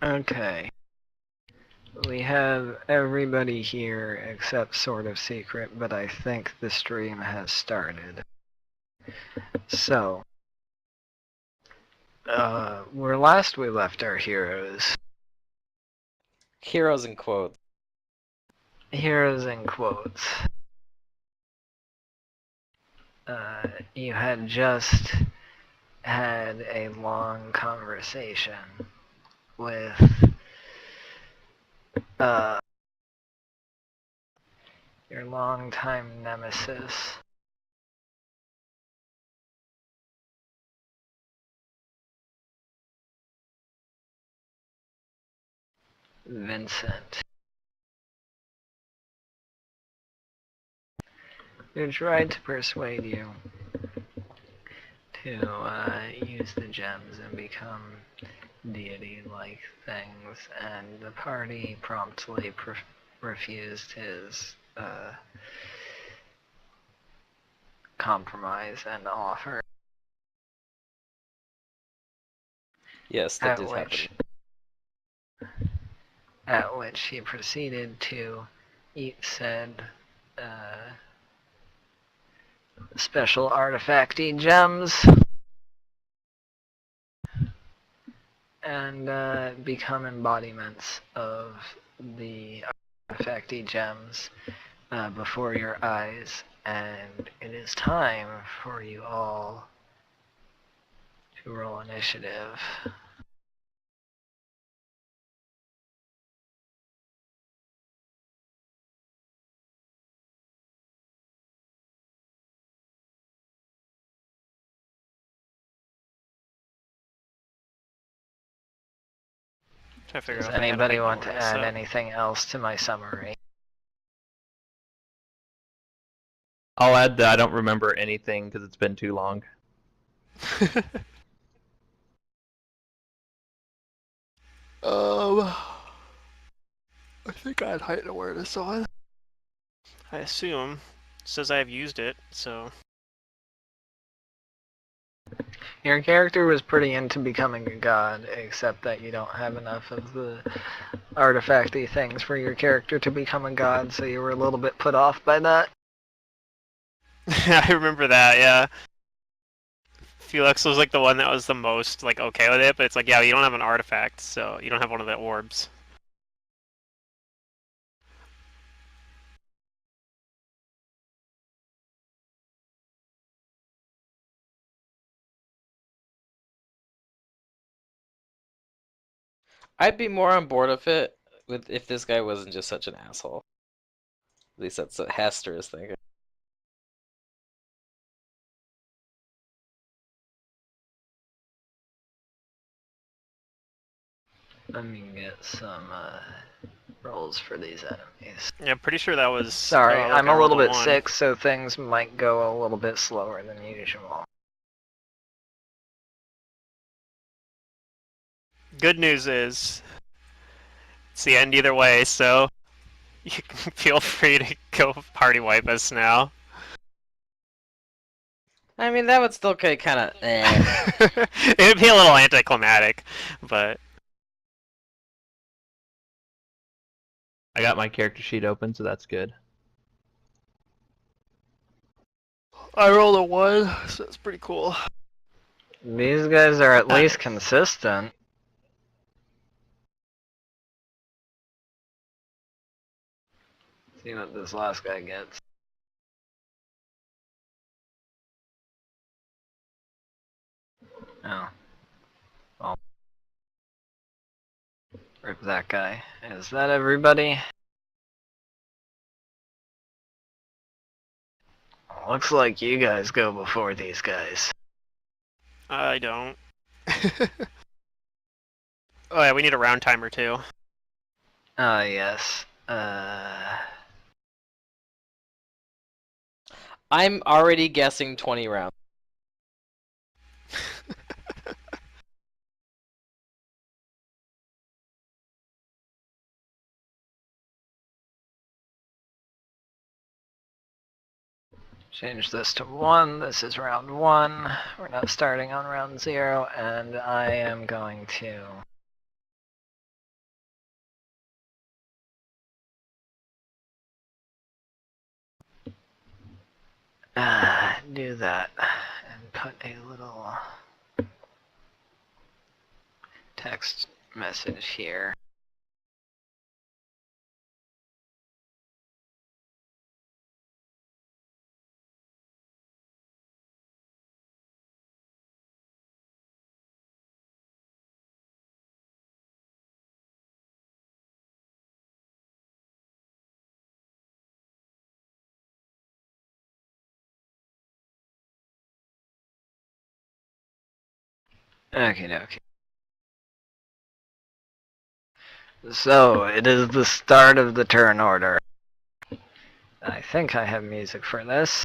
Okay. We have everybody here except Sort of Secret, but I think the stream has started. So, where last we left our heroes. Heroes in quotes. Heroes in quotes. You had just had a long conversation with your longtime nemesis, Vincent, who tried to persuade you to use the gems and become deity-like things, and the party promptly refused his compromise and offer. Yes, that did happen. At which he proceeded to eat said special artifacty gems and become embodiments of the artifacty gems before your eyes. And it is time for you all to roll initiative. Does anybody want to add anything else to my summary? I'll add that I don't remember anything because it's been too long. I think I had heightened awareness on. I assume. It says I have used it, so... Your character was pretty into becoming a god, except that you don't have enough of the artifacty things for your character to become a god, so you were a little bit put off by that. I remember that, yeah. Felix was like the one that was the most like okay with it, but it's like, yeah, you don't have an artifact, so you don't have one of the orbs. I'd be more on board with it if this guy wasn't just such an asshole. At least that's what Hester is thinking. Let me get some rolls for these enemies. Yeah, I'm pretty sure that was... Sorry, look, I'm I a rolled little bit 1. sick, so things might go a little bit slower than usual. Good news is, it's the end either way, so you can feel free to go party wipe us now. I mean, that would still kind of... It would be a little anticlimactic, but... I got my character sheet open, so that's good. I rolled a 1, so that's pretty cool. These guys are at least consistent. See what this last guy gets. Oh. Well. Rip that guy. Is that everybody? Looks like you guys go before these guys. I don't. Oh yeah, we need a round timer too. Ah, yes. I'm already guessing 20 rounds. Change this to 1. This is round 1. We're not starting on round 0, and I am going to Do that and put a little text message here. Okay, okay. So, it is the start of the turn order. I think I have music for this.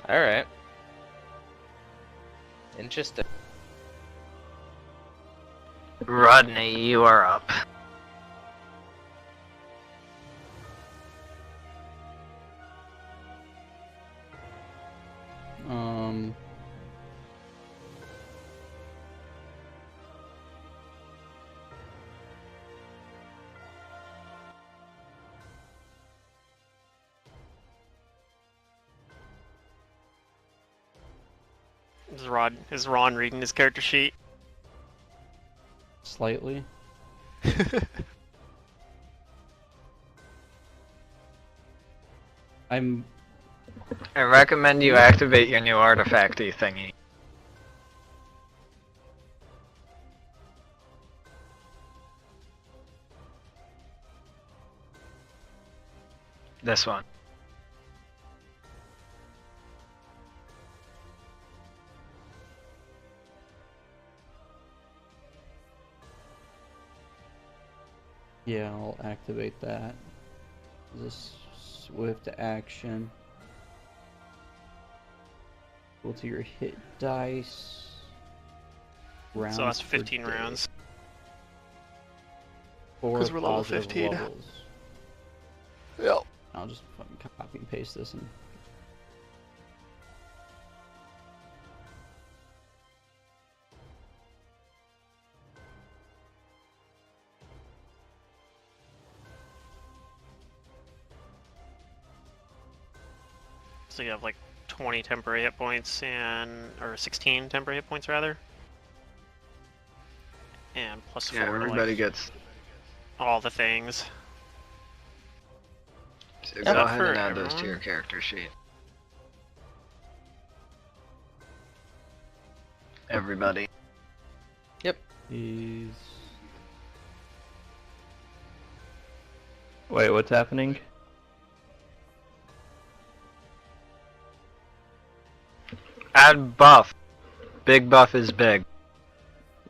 Alright. Interesting. Rodney, you are up. Is Ron reading his character sheet? Slightly. I recommend you activate your new artifacty thingy. This one. Yeah, I'll activate that. This swift action. Go to your hit dice. Rounds So that's per 15 day. rounds. 4 'Cause we're level positive 15. levels. Yep. I'll just fucking copy and paste this and So you have like 20 temporary hit points or 16 temporary hit points rather. And plus 4 Yeah, to, everybody like, gets. all the things. So Yeah, go ahead for and add those to everyone. your character sheet. Everybody. is Wait, what's happening? Add buff. Big buff is big.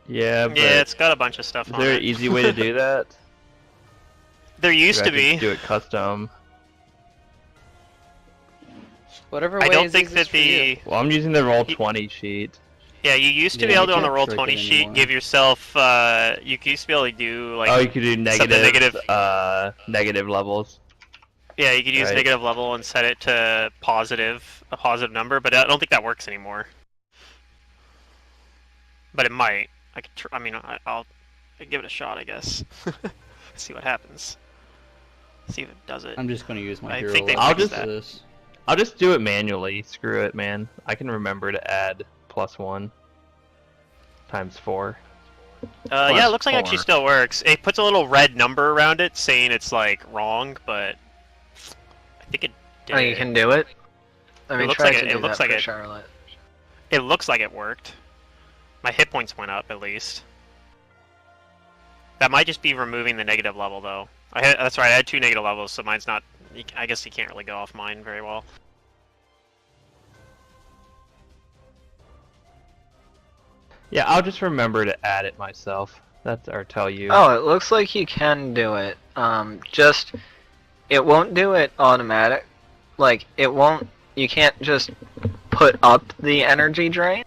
Yeah, but Yeah, it's got a bunch of stuff is on there it. an easy way to do that? There used Do I to have be. do it custom. Whatever I way don't is think easiest that for you. the Well, I'm using the roll Ye- 20 sheet. yeah, you used to be Yeah, able to you on the can't roll trick 20 it sheet anymore. give yourself you used to be able to do like Oh, you could do negative, negative. negative levels. Yeah, you could use Right. negative level and set it to a positive number, but I don't think that works anymore. But it might. I could. I mean, I'll give it a shot, I guess. See what happens. See if it does it. I'm just gonna use my I hero think they level fixed for that. this. I'll just do it manually. Screw it, man. I can remember to add +1 times 4. Yeah, it looks like it Plus actually 4. still works. It puts a little red number around it saying it's like wrong, but I think it did. Oh, you can do it? I mean, looks try like to it do looks that like for it. Charlotte. It looks like it worked. My hit points went up at least. That might just be removing the negative level though. That's right. I had 2 negative levels, so mine's not. I guess you can't really go off mine very well. Yeah, I'll just remember to add it myself. That's or tell you. Oh, it looks like you can do it. Just it won't do it automatic. Like it won't. You can't just put up the energy drain.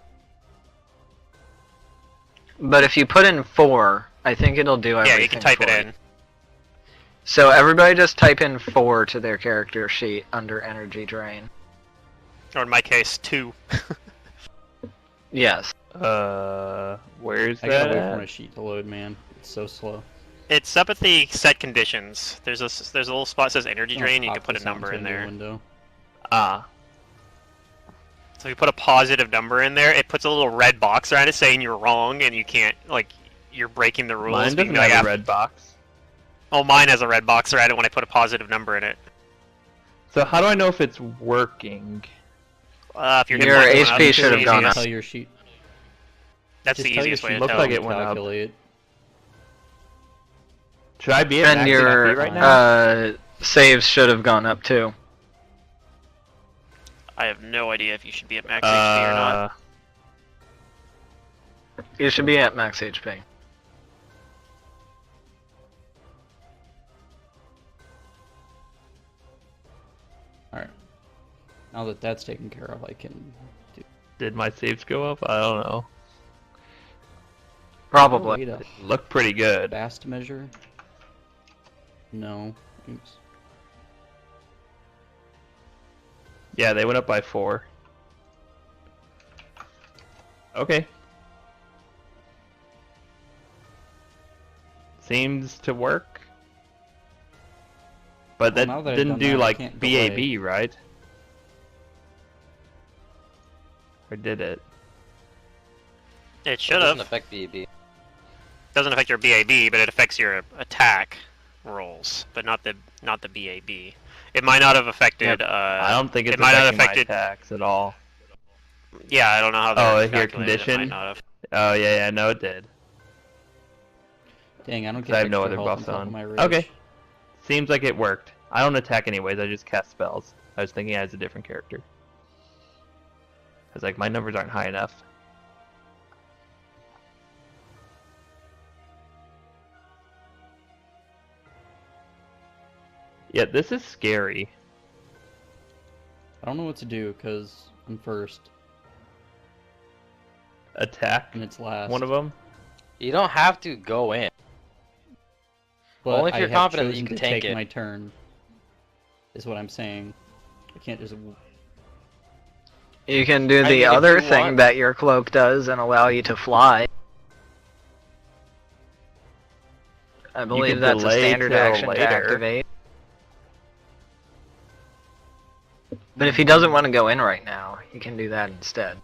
But if you put in 4, I think it'll do everything. Yeah, you can type for it you. in. So everybody just type in 4 to their character sheet under energy drain. Or in my case, 2. Yes. Where's I gotta that wait for at? my sheet to load, man. It's so slow. It's up at the set conditions. There's a little spot that says energy I'll drain. You pop can put a this out number into in a new there. Window. Ah, So if you put a positive number in there, it puts a little red box around it saying you're wrong and you can't, like, you're breaking the rules. mine but you doesn't can, like, have a red box. Oh, mine has a red box around it when I put a positive number in it. So how do I know if it's working? If you're Your hitting HP one, that's should have the gone easiest- up. Tell your sheet. That's Just the tell your easiest way sheet to Looks tell. like it went up. calculate. Should I be at And max your HP right now? saves should have gone up too. I have no idea if you should be at max HP or not. You should be at max HP. Alright. Now that that's taken care of, I can do. Did my saves go up? I don't know. Probably. Oh, wait, Look pretty good. fast measure? No. Oops. Yeah, they went up by 4. Okay. Seems to work. But Well, that now that I've didn't done do that, I like can't BAB, delay. right? Or did it? It It should doesn't have. affect BAB. Doesn't affect your BAB, but it affects your attack rolls, but not the BAB. It might not have affected. I don't think it's it might not have affecting my affected. attacks at all. Yeah, I don't know how. Oh, they're here, calculated. It might condition? not have. Oh yeah, no, it did. Dang, I don't 'Cause get I have no extra other health buffs on top on. of my rage. Okay. Seems like it worked. I don't attack anyways, I just cast spells. I was thinking as a different character. I was like, my numbers aren't high enough. Yeah, this is scary. I don't know what to do because I'm first Attack and it's last. one of them. You don't have to go in. But Only if I you're have confident that you chosen can to tank take it. my turn. Is what I'm saying. I can't just. You can do I the mean, if other you thing want- that your cloak does and allow you to fly. I believe can that's a delay standard till action later. to activate. But if he doesn't want to go in right now, he can do that instead.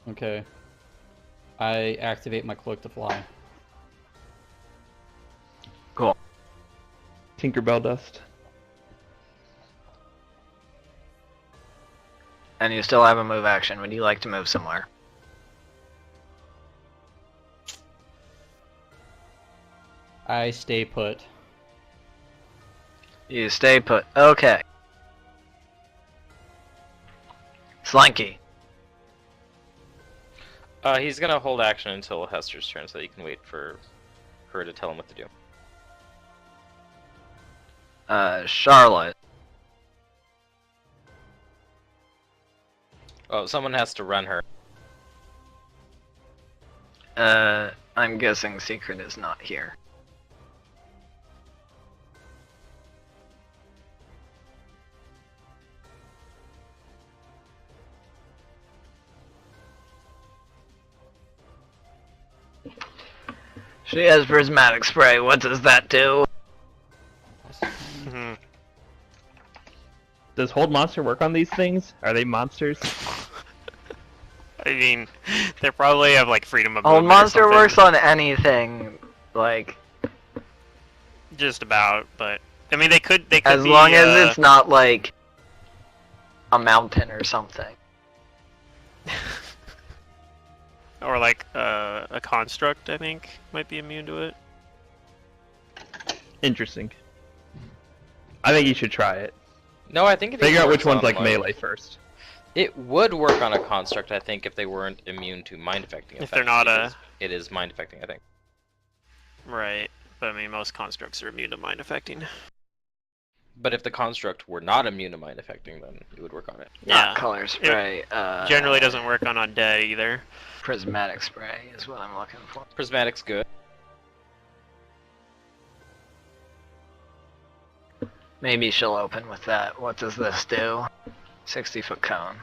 Okay. I activate my cloak to fly. Cool. Tinkerbell dust. And you still have a move action. Would you like to move somewhere? I stay put. You stay put. Okay. Slinky. He's gonna hold action until Hester's turn, so you can wait for her to tell him what to do. Charlotte. Oh, someone has to run her. I'm guessing Secret is not here. She has prismatic spray. What does that do? Mhm. Does hold monster work on these things? Are they monsters? I mean, they probably have like freedom of Old movement or monster something. works on anything, like Just about, but I mean, they could as be, long as it's not like a mountain or something. or like a construct. I think might be immune to it. Interesting. I think you should try it. No, I think it Figure even out which works one's on, like melee first. It would work on a construct, I think, if they weren't immune to mind affecting If effects. they're not because it is mind affecting, I think. Right, but I mean, most constructs are immune to mind affecting. But if the construct were not immune to mind affecting, then it would work on it. Not Yeah, color spray. generally doesn't work on undead either. Prismatic spray is what I'm looking for. Prismatic's good. Maybe she'll open with that. What does this do? 60-foot cone.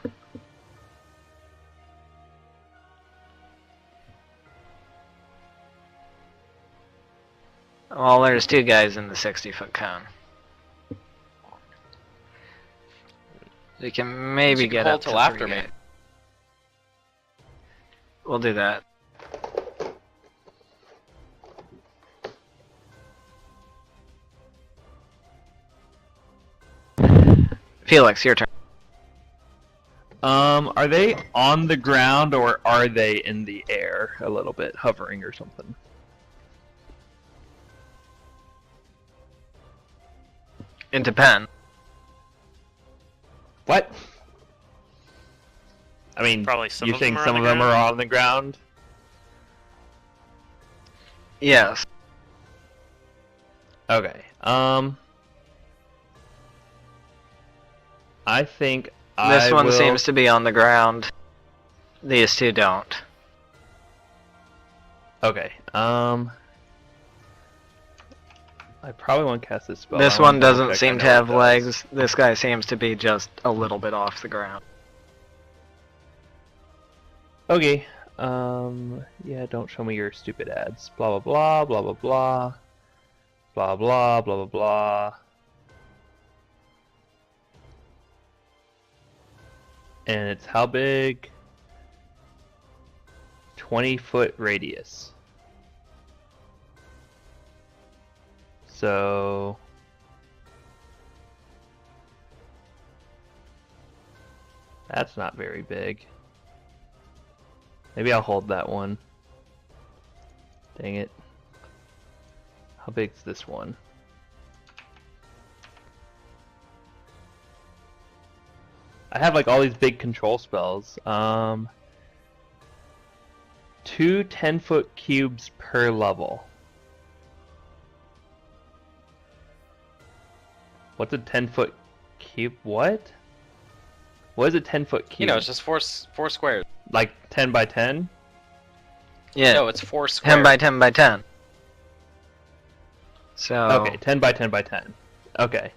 Well, there's 2 guys in the 60-foot cone. You can maybe You can get hold up to till after 3 me. guys. We'll do that. Felix, your turn. Are they on the ground or are they in the air a little bit, hovering or something? It depends. What? I mean, Probably some you of them think are some on of the them ground? are on the ground? Yes. Okay. I think This I one will... seems to be on the ground. These 2 don't. Okay. I probably won't cast this spell. This I wanna one double doesn't check I seem know to what have it does. legs. This guy seems to be just a little bit off the ground. Okay. Yeah, don't show me your stupid ads. Blah blah blah blah blah blah. Blah blah blah blah blah. And it's how big? 20-foot radius. So that's not very big. Maybe I'll hold that one. Dang it. How big's this one? I have like all these big control spells. 2 10-foot cubes per level. What's a 10-foot cube? What? What is a 10-foot cube? You know, it's just four squares. Like 10 by 10? Yeah. No, it's 4 squares. 10 by 10 by 10. So. Okay, 10 by 10 by 10. Okay.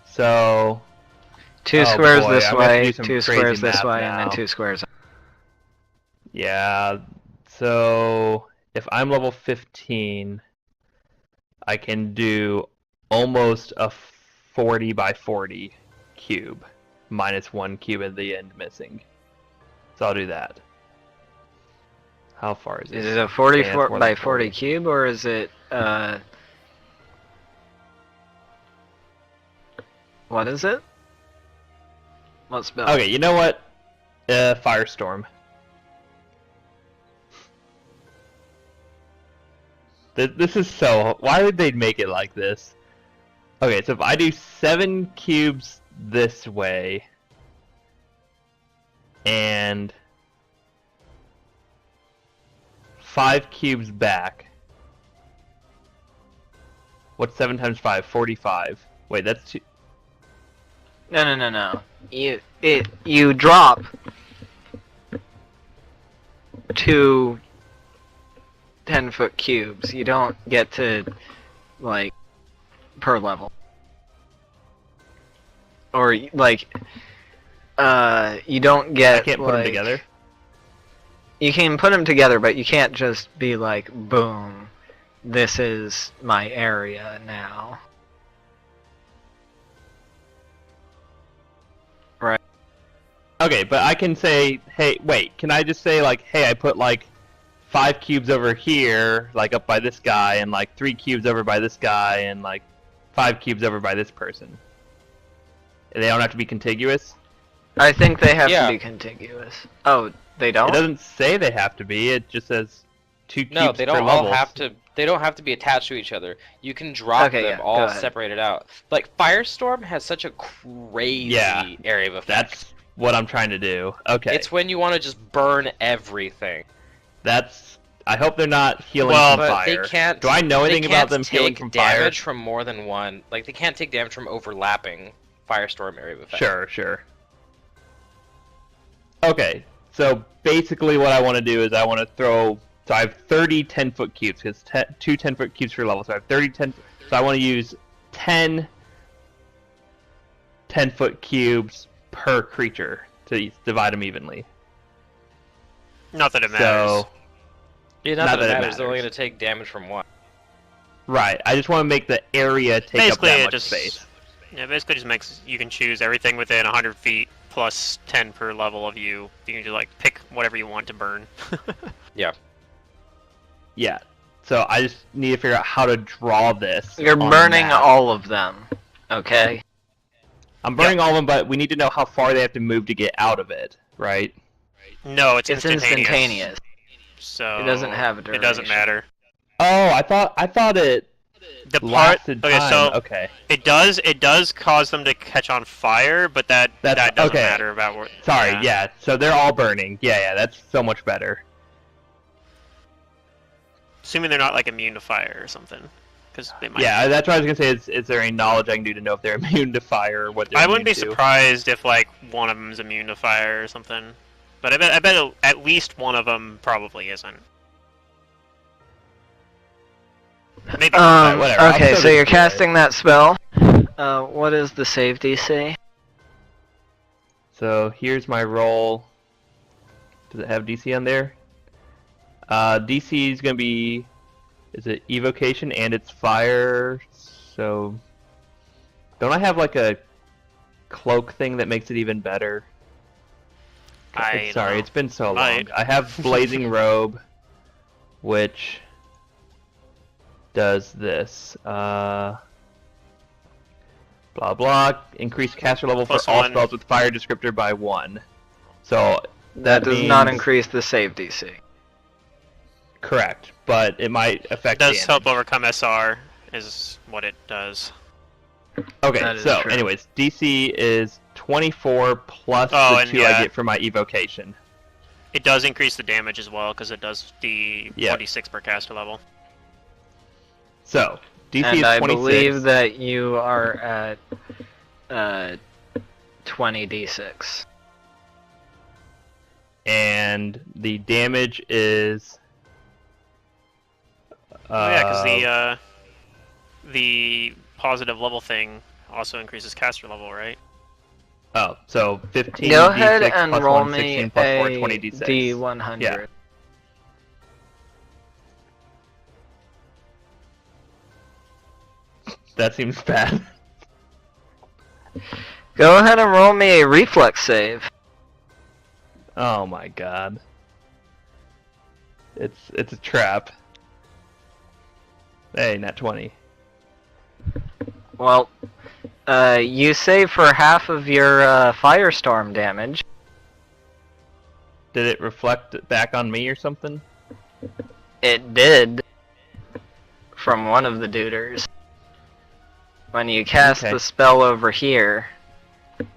So 2 oh squares boy, this I'm gonna have to way, do some 2 crazy squares this math way, and now. then 2 squares. yeah, so if I'm level 15, I can do almost a 40 by 40 cube, minus 1 cube at the end missing. So I'll do that. How far is it? Is it a 40 Yeah, it's more by than 40 cube, or is it, what is it? What spell? Okay, you know what? Firestorm. This is so... Why would they make it like this? Okay, so if I do 7 cubes this way, and 5 cubes back, what's 7 times 5? 45. Wait, that's 2... No. You drop 2 10-foot cubes. You don't get to, like, per level. Or, like, you don't get, I can't put them like- together? You can put them together, but you can't just be like, boom, this is my area now. Right. Okay, but I can say, hey, wait, can I just say, like, hey, I put, like, 5 cubes over here, like, up by this guy, and, like, 3 cubes over by this guy, and, like, 5 cubes over by this person? They don't have to be contiguous? I think they have Yeah. to be contiguous. Oh, they don't? It doesn't say they have to be, it just says 2 cubes No, they per don't all level. have to. They don't have to be attached to each other. You can drop Okay, them yeah, all go ahead. separated out. Like Firestorm has such a crazy Yeah, area of effect. That's what I'm trying to do. Okay. It's when you want to just burn everything. That's... I hope they're not healing Well, from But fire. they can't. Do I know anything they about can't them healing take from fire? damage from more than one. Like they can't take damage from overlapping Firestorm area of effect. Sure. Okay, so basically what I want to do is I want to throw... So I have 30 10-foot cubes, because 2 10-foot cubes per level, so I have 30 10... So I want to use 10 10-foot cubes per creature to divide them evenly. Not that it matters. So... Yeah, not Not that it that it matters. They're only matters. going to take damage from one. Right. I just want to make the area take Basically, up that it much just space. yeah, basically just makes you can choose everything within 100 feet plus 10 per level of you. You can just like pick whatever you want to burn. Yeah. So I just need to figure out how to draw this. You're on the burning map. all of them. Okay. I'm burning all of them, but we need to know how far they have to move to get out of it, right? No, it's It's instantaneous. instantaneous. So It doesn't have a It doesn't duration. matter. Oh, I thought it The part lasted okay, time. so Okay. it does cause them to catch on fire, but that doesn't okay. matter about what. Sorry, yeah. So they're all burning. Yeah, that's so much better. Assuming they're not like immune to fire or something, because they might. Yeah, that's what I was gonna say. Is there any knowledge I can do to know if they're immune to fire or what they're I wouldn't be immune to? surprised if like one of them's immune to fire or something, but I bet at least one of them probably isn't. Maybe. whatever, I'll Okay, still so you're just do it. casting that spell. What is the save DC? So here's my roll. Does it have DC on there? DC is gonna be, is it evocation and it's fire? So don't I have like a cloak thing that makes it even better? Sorry, it's been so long. Might. I have blazing robe, which does this. Blah blah. Increase caster level Plus for all one. spells with fire descriptor by 1. So That does not means- increase the save DC. Correct, but it might It affect does damage. help overcome SR, is what it does. Okay, That is so true. anyways, DC is 24 plus Oh, the and 2 yeah. I get from my evocation. It does increase the damage as well, because it does the Yeah. 26 per caster level. So DC And is I 26. believe that you are at 20d6. And the damage is. Oh yeah, because the positive level thing also increases caster level, right? Oh, so 15 Go D6 ahead and plus roll 1, me 16 plus 4, a 20 D6. D100. Yeah. That seems bad. Go ahead and roll me a reflex save. Oh my god. It's a trap. Hey, nat 20. Well, you save for half of your firestorm damage. Did it reflect back on me or something? It did. From one of the duders. When you cast Okay. the spell over here,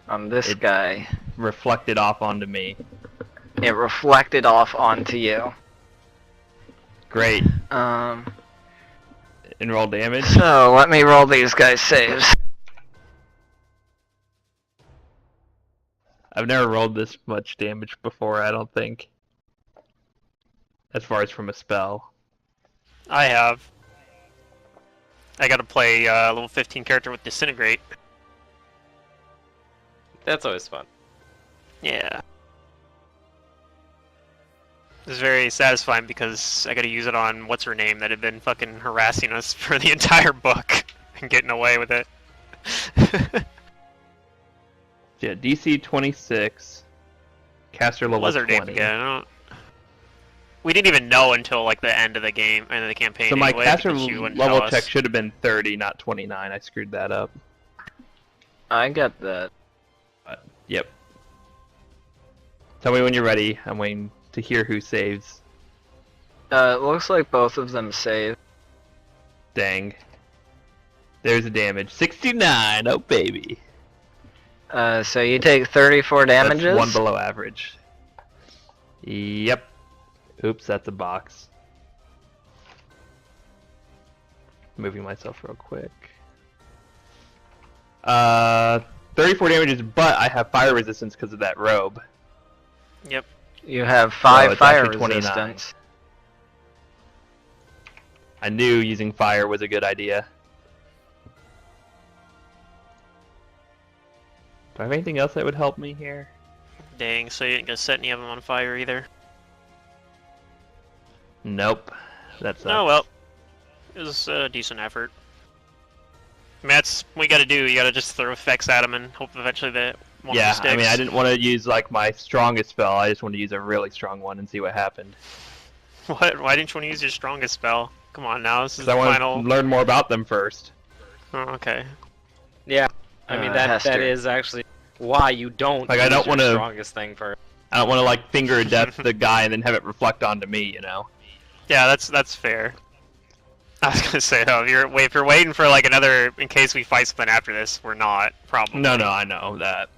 on this It- guy, Reflected off onto me. it reflected off onto you. Great. Um, And roll damage. so let me roll these guys' saves. I've never rolled this much damage before, I don't think. As far as from a spell. I have. I gotta play level 15 character with Disintegrate. That's always fun. Yeah. It's very satisfying because I gotta use it on what's her name that had been fucking harassing us for the entire book and getting away with it. Yeah, DC 26. Caster level What was her 20. name again? I don't... We didn't even know until like the end of the game, end of the campaign. So my anyway, caster because she wouldn't level tell check us. should have been 30, not 29. I screwed that up. I got that. Yep. Tell me when you're ready. I'm waiting to hear who saves. It looks like both of them save. Dang. There's the damage. 69! Oh, baby. So you take 34 damages. That's one below average. Yep. Oops, that's a box. Moving myself real quick. 34 damages, but I have fire resistance because of that robe. Yep. You have 5 it's fire actually 29. resistance. I knew using fire was a good idea. Do I have anything else that would help me here? Dang, so you ain't gonna set any of them on fire either. Nope. That's Oh well. It was a decent effort. I mean, that's what you gotta do. You gotta just throw effects at them and hope eventually that one of them Yeah, sticks. I mean, I didn't want to use like my strongest spell. I just wanted to use a really strong one and see what happened. What? Why didn't you want to use your strongest spell? Come on now, this is Because the I want final. to learn more about them first. Oh, okay. Yeah, I mean that Hester. is actually why you don't Like, I use don't your wanna- strongest thing first. I don't want to like finger death the guy and then have it reflect onto me, you know? Yeah, that's fair. I was gonna say though, if you're waiting for like another, in case we fight something after this, we're not probably. No, I know that.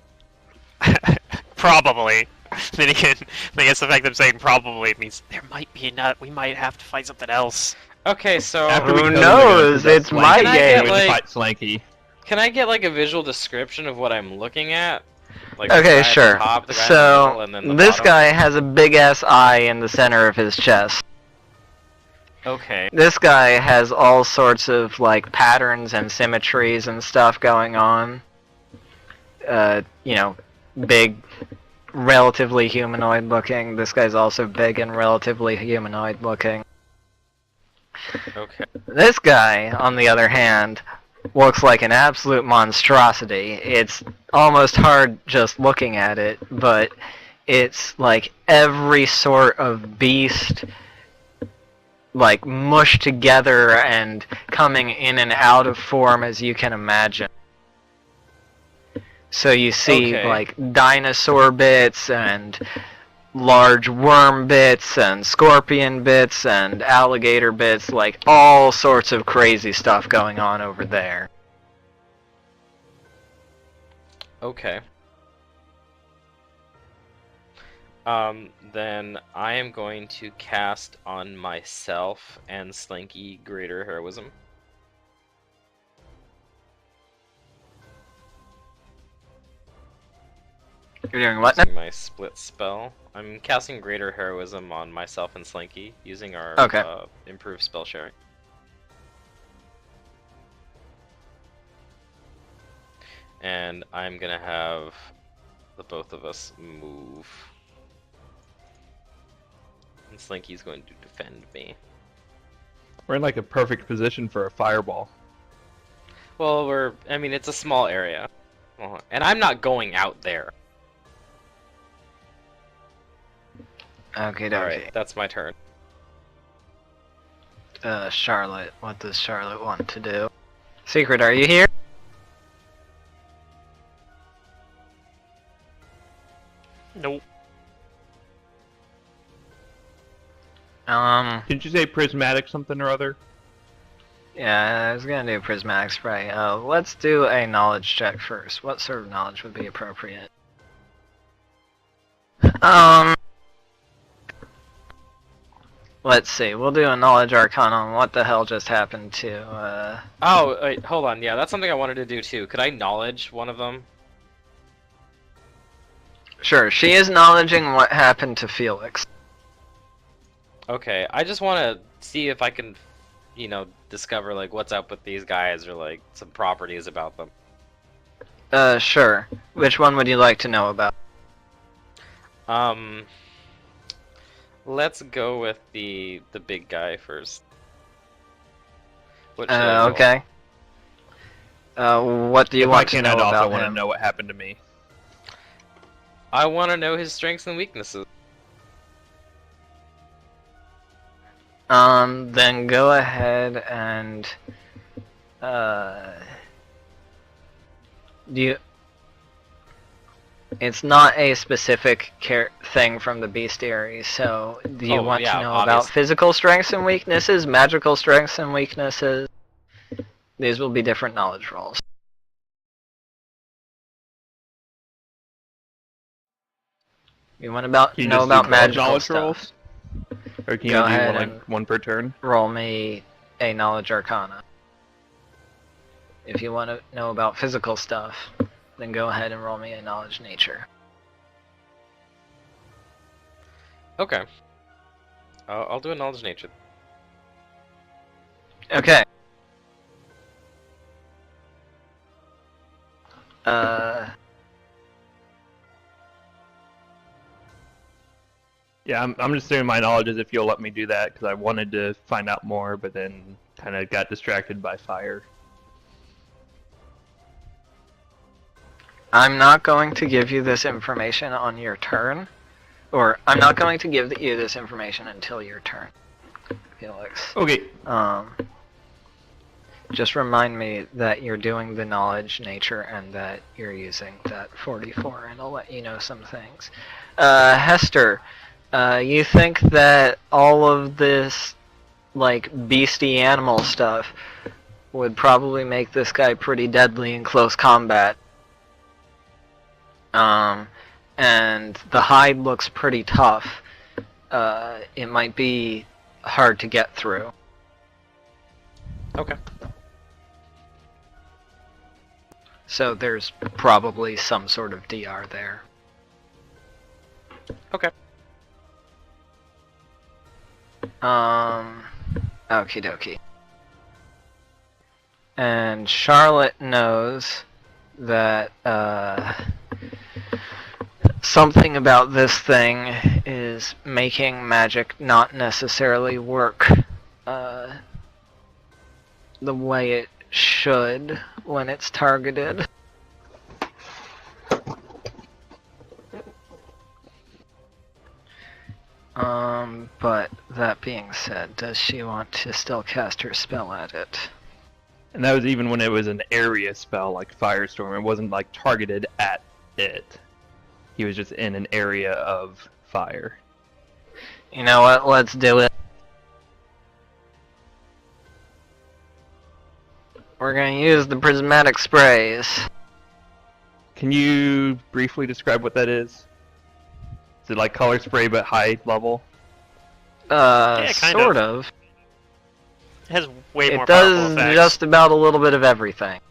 Probably. Then again, I guess the fact that I'm saying probably means there might be we might have to fight something else. Okay, so After we Who kill them, they're gonna knows? possess It's my Slanky, Can I and get, we game. can like- fight Slanky. can I get like a visual description of what I'm looking at? Like Okay, the guy at the sure. top, the guy in the middle, So and then the this bottom? guy has a big ass eye in the center of his chest. Okay. This guy has all sorts of like patterns and symmetries and stuff going on. You know, big, relatively humanoid looking. This guy's also big and relatively humanoid looking. Okay. This guy, on the other hand, looks like an absolute monstrosity. It's almost hard just looking at it, but it's like every sort of beast like mushed together and coming in and out of form as you can imagine. So you see Okay. like dinosaur bits and large worm bits and scorpion bits and alligator bits, like all sorts of crazy stuff going on over there. Okay. Then I am going to cast on myself and Slinky Greater Heroism. You're doing what now? Using my split spell. I'm casting Greater Heroism on myself and Slinky using our Okay. improved spell sharing. And I'm gonna have the both of us move. And Slinky's going to defend me. We're in like a perfect position for a fireball. Well, I mean, it's a small area. And I'm not going out there. Okay, Alright, that's my turn. Charlotte, what does Charlotte want to do? Secret, are you here? Nope. Didn't you say prismatic something or other? Yeah, I was gonna do prismatic spray. Let's do a knowledge check first. What sort of knowledge would be appropriate? Let's see. We'll do a knowledge arcana on what the hell just happened to, Oh, wait, hold on. Yeah, that's something I wanted to do too. Could I knowledge one of them? Sure, she is knowledging what happened to Felix. Okay, I just want to see if I can, discover like what's up with these guys or like some properties about them. Sure. Which one would you like to know about? Let's go with the big guy first. What should I roll? Okay. What do you If I want to can, know I'd also about want to him? know what happened to me. I want to know his strengths and weaknesses. Then go ahead and, it's not a specific thing from the bestiary, so do you Oh, want yeah, to know about obvious. physical strengths and weaknesses, magical strengths and weaknesses? These will be different knowledge rolls. You want Can you know just do about both magical knowledge stuff? rolls? Or can Go you do ahead one, and- like, one per turn? Roll me a knowledge arcana. If you want to know about physical stuff, then go ahead and roll me a knowledge nature. Okay. I'll do a knowledge nature. Okay. Yeah, I'm just doing my knowledge as if you'll let me do that because I wanted to find out more, but then kind of got distracted by fire. I'm not going to give you this information on your turn. Or, I'm not going to give you this information until your turn, Felix. Okay. Just remind me that you're doing the knowledge nature and that you're using that 44, and I'll let you know some things. Hester, you think that all of this, like, beastie animal stuff would probably make this guy pretty deadly in close combat. And the hide looks pretty tough. It might be hard to get through. Okay. So there's probably some sort of DR there. Okay. Okie dokie. And Charlotte knows that, something about this thing is making magic not necessarily work, the way it should when it's targeted. But that being said, does she want to still cast her spell at it? And that was even when it was an area spell like Firestorm. It wasn't like targeted at it. He was just in an area of fire. You know what? Let's do it. We're gonna use the prismatic sprays. Can you briefly describe what that is? Is it like color spray but high level? Yeah, kind Sort of. It has way more It powerful does effects. just about a little bit of everything.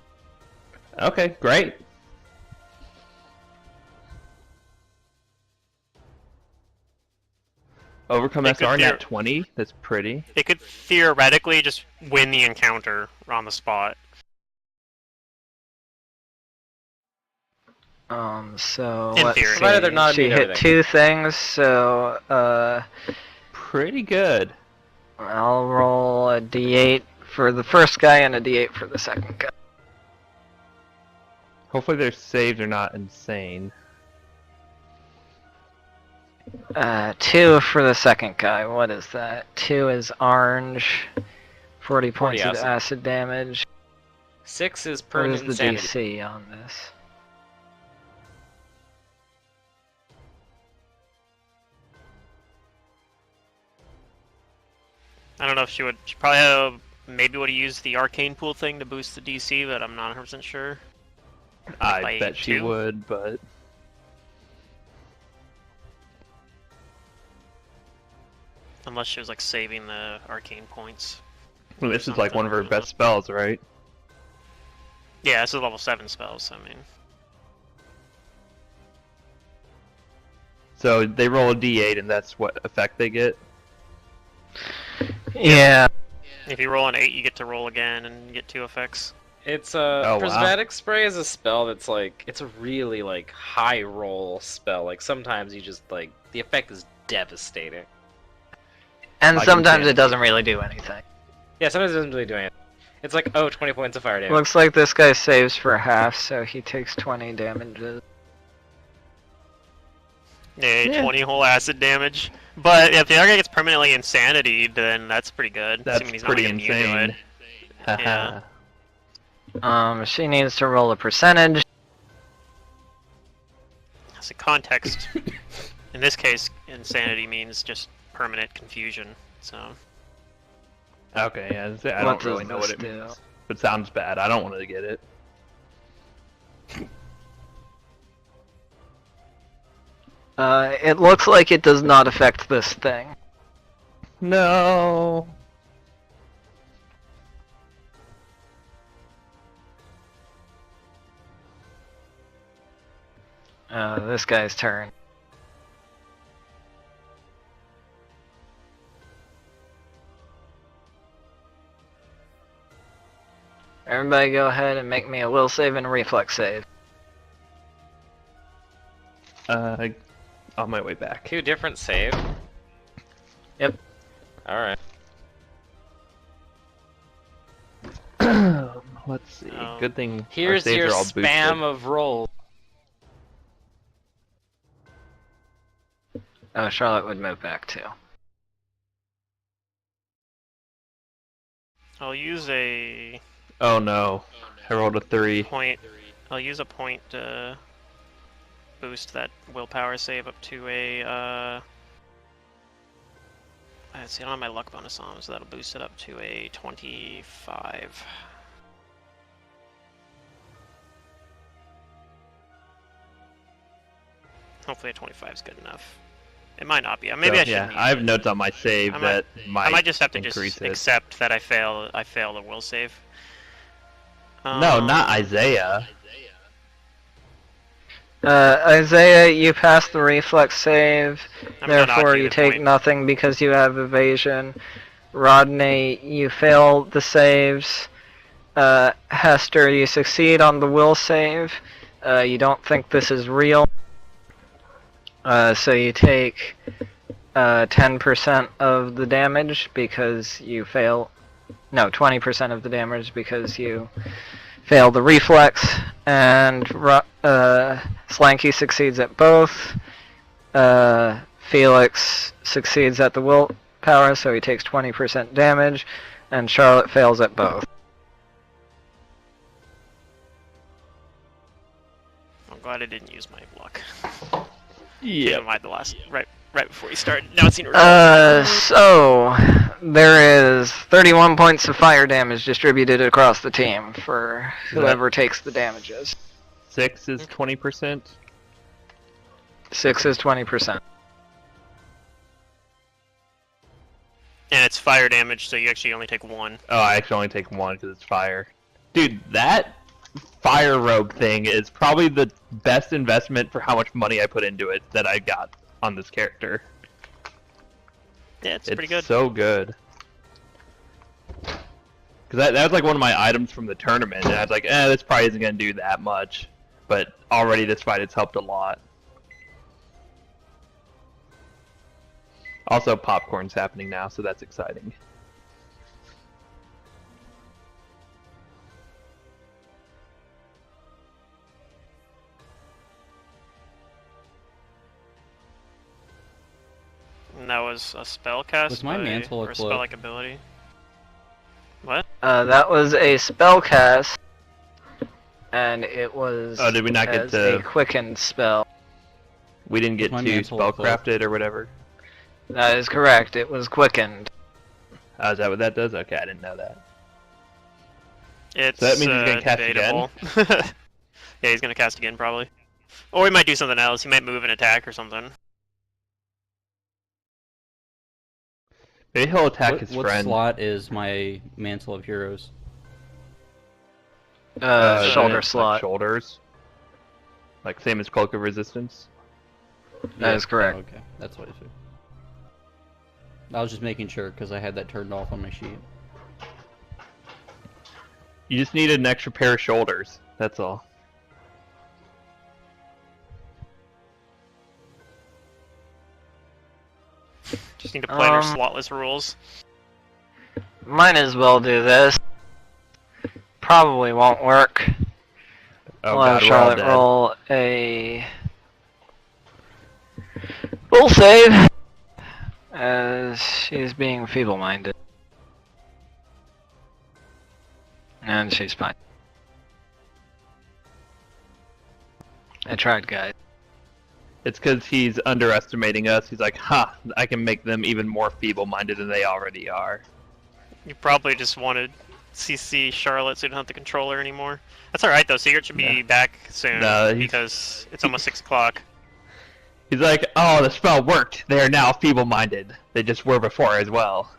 Okay, great. Overcome It could SR be- nat 20. That's pretty. It could theoretically just win the encounter on the spot. So In let's theory. see. Provided they're not She immune to hit everything. 2 things, so Pretty good. I'll roll a d8 for the first guy and a d8 for the second guy. Hopefully their saves are not insane. 2 for the second guy. What is that? 2 is orange. 40 points of acid. acid damage. 6 is What is permanent the insanity. DC on this? I don't know if she would. She probably have, maybe would have used the arcane pool thing to boost the DC, but I'm not 100% sure. I By bet she 2? would, but Unless she was like saving the arcane points. well, this is like one of her best spells, right? Yeah, this is level 7 spells. I mean, So they roll a d8 and that's what effect they get? Yeah. if you roll an 8, you get to roll again and get 2 effects. It's wow. prismatic spray is a spell that's like it's a really like high roll spell. Like sometimes you just like the effect is devastating. And Like sometimes insanity. it doesn't really do anything. Yeah, sometimes it doesn't really do anything. It's like 20 points of fire damage. Looks like this guy saves for half, so he takes 20 damages. Yeah, Yeah. 20 whole acid damage. But if the other guy gets permanently insanity, then that's pretty good. That's assuming he's pretty not immune to insane. it. Haha. Yeah. She needs to roll a percentage. As a context, in this case, insanity means just permanent confusion. So Okay, yeah, I What don't really does know what this it do? means. It sounds bad. I don't want to get it. It looks like it does not affect this thing. No. This guy's turn. Everybody go ahead and make me a will save and a reflex save. On my way back. 2 different save. Yep. All right. Let's see. Oh. Good thing our Here's saves your are all boosted. spam of rolls. Oh, Charlotte would move back too. I'll use a Oh no. I rolled a 3. point. I'll use a point to boost that willpower save up to a. Let's see, I don't have my luck bonus on, so that'll boost it up to a 25. Hopefully a 25 is good enough. It might not be. Maybe So, I shouldn't. yeah, I have notes on my save I might- that might I might just have to increase just it. accept that I fail the will save. No, not Um, Isaiah. Isaiah, you pass the reflex save, I'm gonna knock therefore you you the take point. nothing because you have evasion. Rodney, you fail the saves. Hester, you succeed on the will save. You don't think this is real. So you take 10% of the damage because you fail. No, 20% of the damage because you fail the reflex. And Slanky succeeds at both. Felix succeeds at the willpower, so he takes 20% damage. And Charlotte fails at both. I'm glad I didn't use my luck. Yeah. Even mind the last right before you started. Now it's seen results. So there is 31 points of fire damage distributed across the team for whoever takes the damages. 6 is 20%. 6 is 20%. And it's fire damage, so you actually only take 1. Oh, I actually only take 1 because it's fire. Dude, that fire rogue thing is probably the best investment for how much money I put into it that I got on this character. Yeah, it's pretty good. So good. Because that was like one of my items from the tournament, and I was like, this probably isn't going to do that much. But already this fight it's helped a lot. Also, popcorn's happening now, so that's exciting. And that was a spell cast Was my mantle a or a cloak? spell-like ability. What? That was a spell cast, and it was Oh, did we not get as to- a quickened spell. We didn't get My to mantle of cloak. spellcraft it or whatever. That is correct. It was quickened. Oh, is that what that does? Okay, I didn't know that. It's So that means he's gonna cast again? debatable. Yeah, he's gonna cast again probably. Or he might do something else. He might move and attack or something. Maybe he'll attack his What friend. slot is my Mantle of Heroes? Shoulder like slot. shoulders. Like same as Cloak of Resistance. That is correct. Oh, okay, that's what I said. I was just making sure because I had that turned off on my sheet. You just need an extra pair of shoulders. That's all. Just need to play their Um, slotless rules. Might as well do this. Probably won't work. Oh We'll have god, we're all Charlotte dead. roll a will save as she's being feeble-minded. And she's fine. I tried, guys. It's because he's underestimating us. He's like, ha, I can make them even more feeble-minded than they already are. You probably just wanted CC Charlotte so you don't have to control her anymore. That's alright though, Secret should be back soon No, he's- because it's almost 6 o'clock. He's like, oh, the spell worked. They are now feeble-minded. They just were before as well.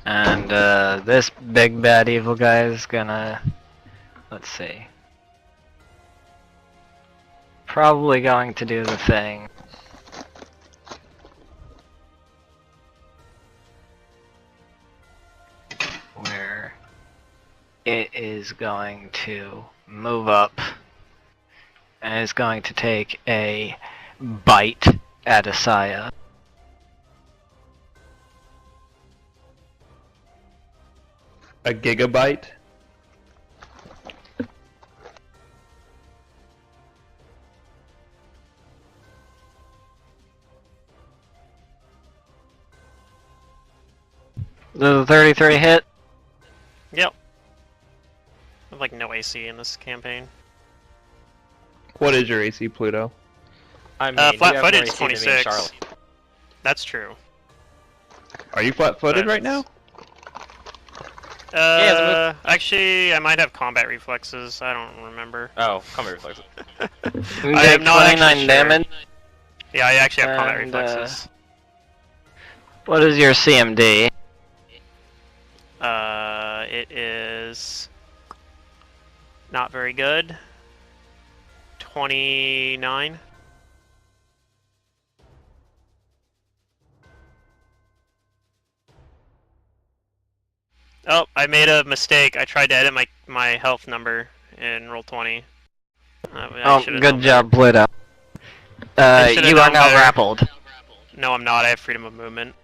And this big bad evil guy is gonna, let's see, probably going to do the thing where it is going to move up and is going to take a bite at Asaya. A gigabyte? Does the 33 hit? Yep. I have like no AC in this campaign. What is your AC, Pluto? I mean, you have more Flat-footed AC than me and 26. Charlotte. That's true. Are you flat-footed right now? Actually, I might have combat reflexes. I don't remember. Oh, combat reflexes. You I take am not 29 actually sure. damage. Yeah, I actually have combat And, reflexes. What is your CMD? It is not very good. 29. Oh, I made a mistake. I tried to edit my health number in Roll20. Oh, good job, Pluto. I should've You are done now better. grappled. No, I'm not. I have freedom of movement.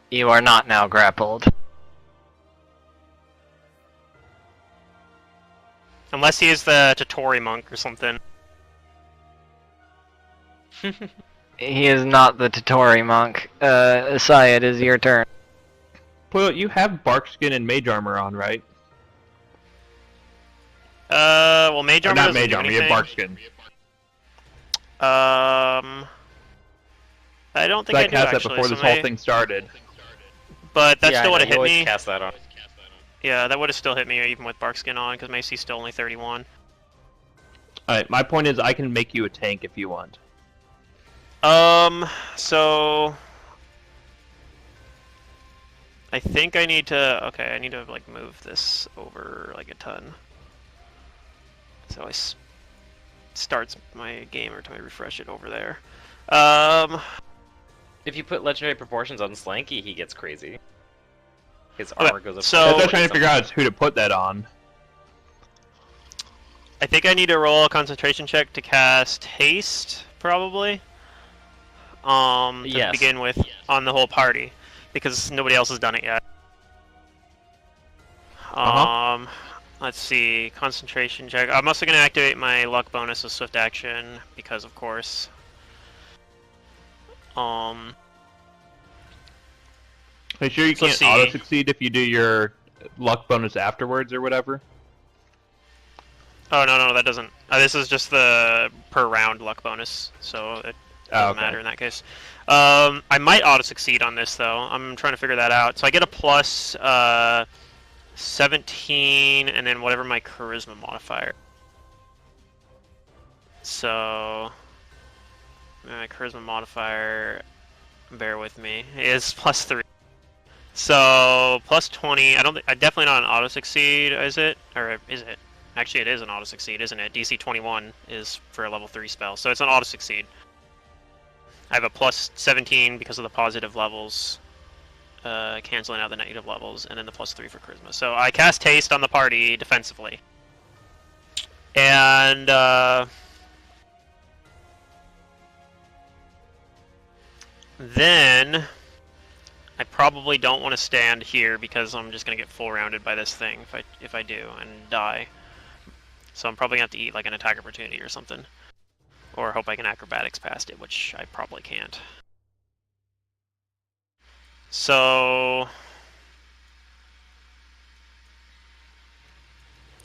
You are not now grappled. Unless he is the Totori monk or something. He is not the Totori monk. Saya, it is your turn. Pluto, you have bark skin and mage armor on, right? Well, mage Or armor not doesn't mage do armor, you have anything. bark skin. I don't So think I I do cast that actually. before So this whole may- thing started. But that yeah, still would have you hit always me. cast that on. Yeah, that would have still hit me even with bark skin on, because my AC's still only 31. Alright, my point is I can make you a tank if you want. So I think I need to. Okay, I need to like move this over like a ton. So starts my game or to refresh it over there. If you put legendary proportions on Slanky, he gets crazy. His Okay, armor goes up. so- That's what Oh, I'm trying to figure out is who to put that on. I think I need to roll a concentration check to cast haste, probably. To Yes. begin with, on the whole party, because nobody else has done it yet. Let's see, concentration check. I'm also going to activate my luck bonus as swift action, because of course. Are you sure you So can't see- auto-succeed if you do your luck bonus afterwards or whatever? Oh no, that doesn't. This is just the per round luck bonus, so it doesn't okay. matter in that case. I might auto succeed on this though. I'm trying to figure that out. So I get a plus 17, and then whatever my charisma modifier. So my charisma modifier, bear with me, is plus 3. So plus 20. I definitely not an auto succeed, is it? Or is it? Actually, it is an auto succeed, isn't it? DC 21 is for a level 3 spell, so it's an auto succeed. I have a plus 17 because of the positive levels, canceling out the negative levels, and then the plus 3 for charisma. So I cast haste on the party defensively, and then I probably don't want to stand here because I'm just gonna get full rounded by this thing if I do and die. So I'm probably gonna have to eat like an attack opportunity or something. Or hope I can acrobatics past it, which I probably can't. So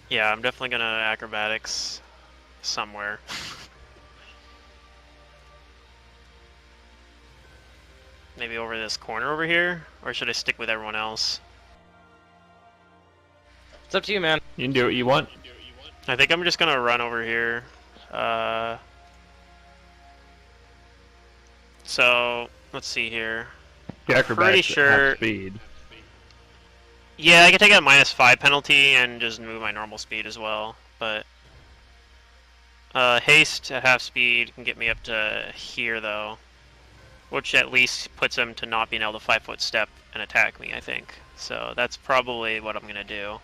yeah, I'm definitely gonna acrobatics somewhere. Maybe over this corner over here? Or should I stick with everyone else? It's up to you, man. You can do what you want. I think I'm just gonna run over here. So let's see here. Your I'm acrobatics pretty at sure. half speed. Yeah, I can take a -5 penalty and just move my normal speed as well. But haste at half speed can get me up to here though, which at least puts him to not being able to 5-foot step and attack me. I think so. That's probably what I'm gonna do.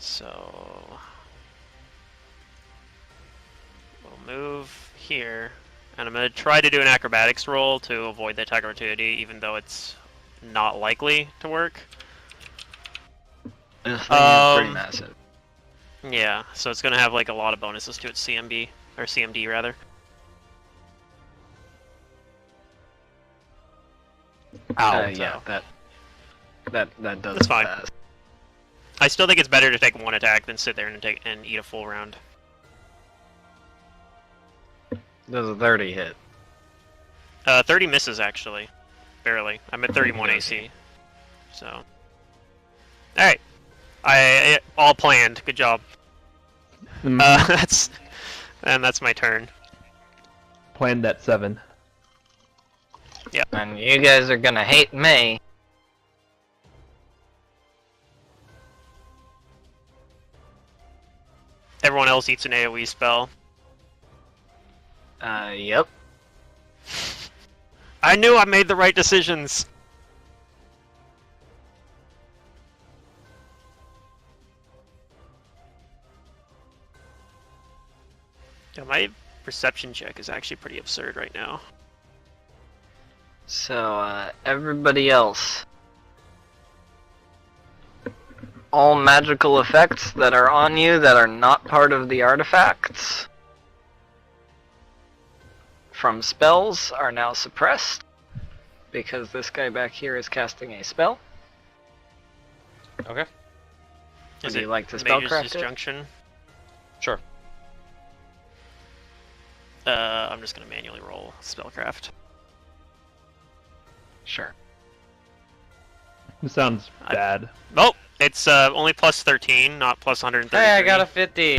So we'll move here, and I'm going to try to do an acrobatics roll to avoid the attack opportunity, even though it's not likely to work. This thing is pretty Um, massive. Yeah, so it's gonna have like a lot of bonuses to its CMB or CMD rather. Ow. Yeah, So- that does That's fine. pass. I still think it's better to take one attack than sit there and eat a full round. Does a 30 hit? 30 misses actually, barely. I'm at 31 AC. So, all right, all planned. Good job. Mm, That's my turn. planned at 7. And you guys are gonna hate me. Everyone else eats an AoE spell. Yep. I knew I made the right decisions. Yeah, my perception check is actually pretty absurd right now. So, everybody else. All magical effects that are on you that are not part of the artifacts from spells are now suppressed because this guy back here is casting a spell. Okay. Would you like to Mage's spellcraft it? Disjunction? Sure. I'm just gonna manually roll spellcraft. Sure. This sounds bad. Oh, it's only plus 13, not plus 133. Hey, I got a 50.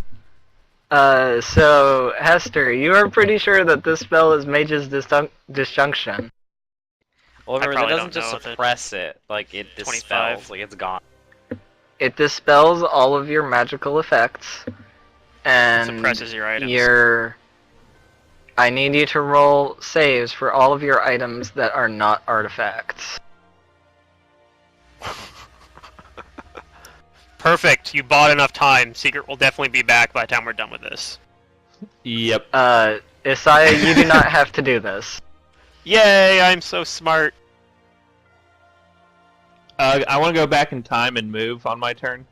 So, Hester, you are pretty sure that this spell is Mage's Disjunction. Well, remember, it probably doesn't don't just know if it- suppress it, like it 25. dispels, like it's gone. It dispels all of your magical effects, and suppresses your items. I need you to roll saves for all of your items that are not artifacts. Perfect. You bought enough time. Secret will definitely be back by the time we're done with this. Yep. Isaiah, you do not have to do this. Yay! I'm so smart. I want to go back in time and move on my turn.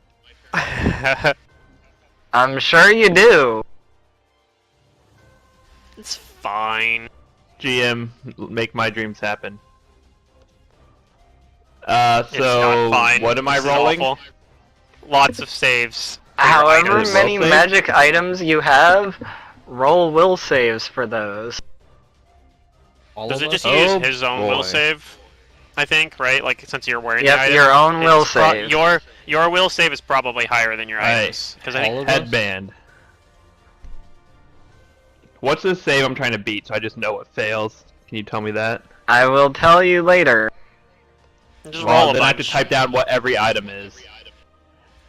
I'm sure you do. It's fine. GM, make my dreams happen. It's So not fine. what am I This is rolling? awful. Lots of saves. for your However items. many Will save? magic items you have, roll will saves for those. All Does of it just us? Oh, use his own boy. will save? I think, right? Like since you're wearing the Yep, item. your own will it's pro- save. your will save is probably higher than your Right. items. Because I All think of us? Headband. What's the save I'm trying to beat so I just know what fails? Can you tell me that? I will tell you later. just Well, roll a then I have to bunch. type down what every item is.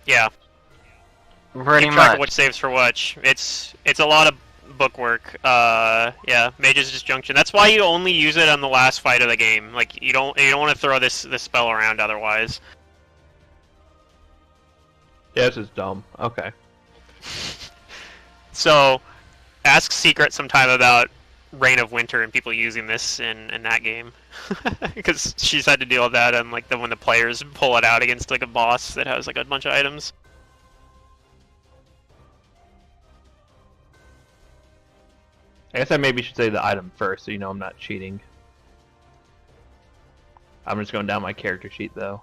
Yeah. Pretty Keep track much. of what saves for which. It's a lot of bookwork. Yeah, Mage's Disjunction. That's why you only use it on the last fight of the game. Like you don't want to throw this spell around otherwise. Yeah, this is dumb. Okay. So, ask Secret sometime about Reign of Winter and people using this in that game, because she's had to deal with that and like when the players pull it out against like a boss that has like a bunch of items. I guess I maybe should say the item first so you know I'm not cheating. I'm just going down my character sheet though.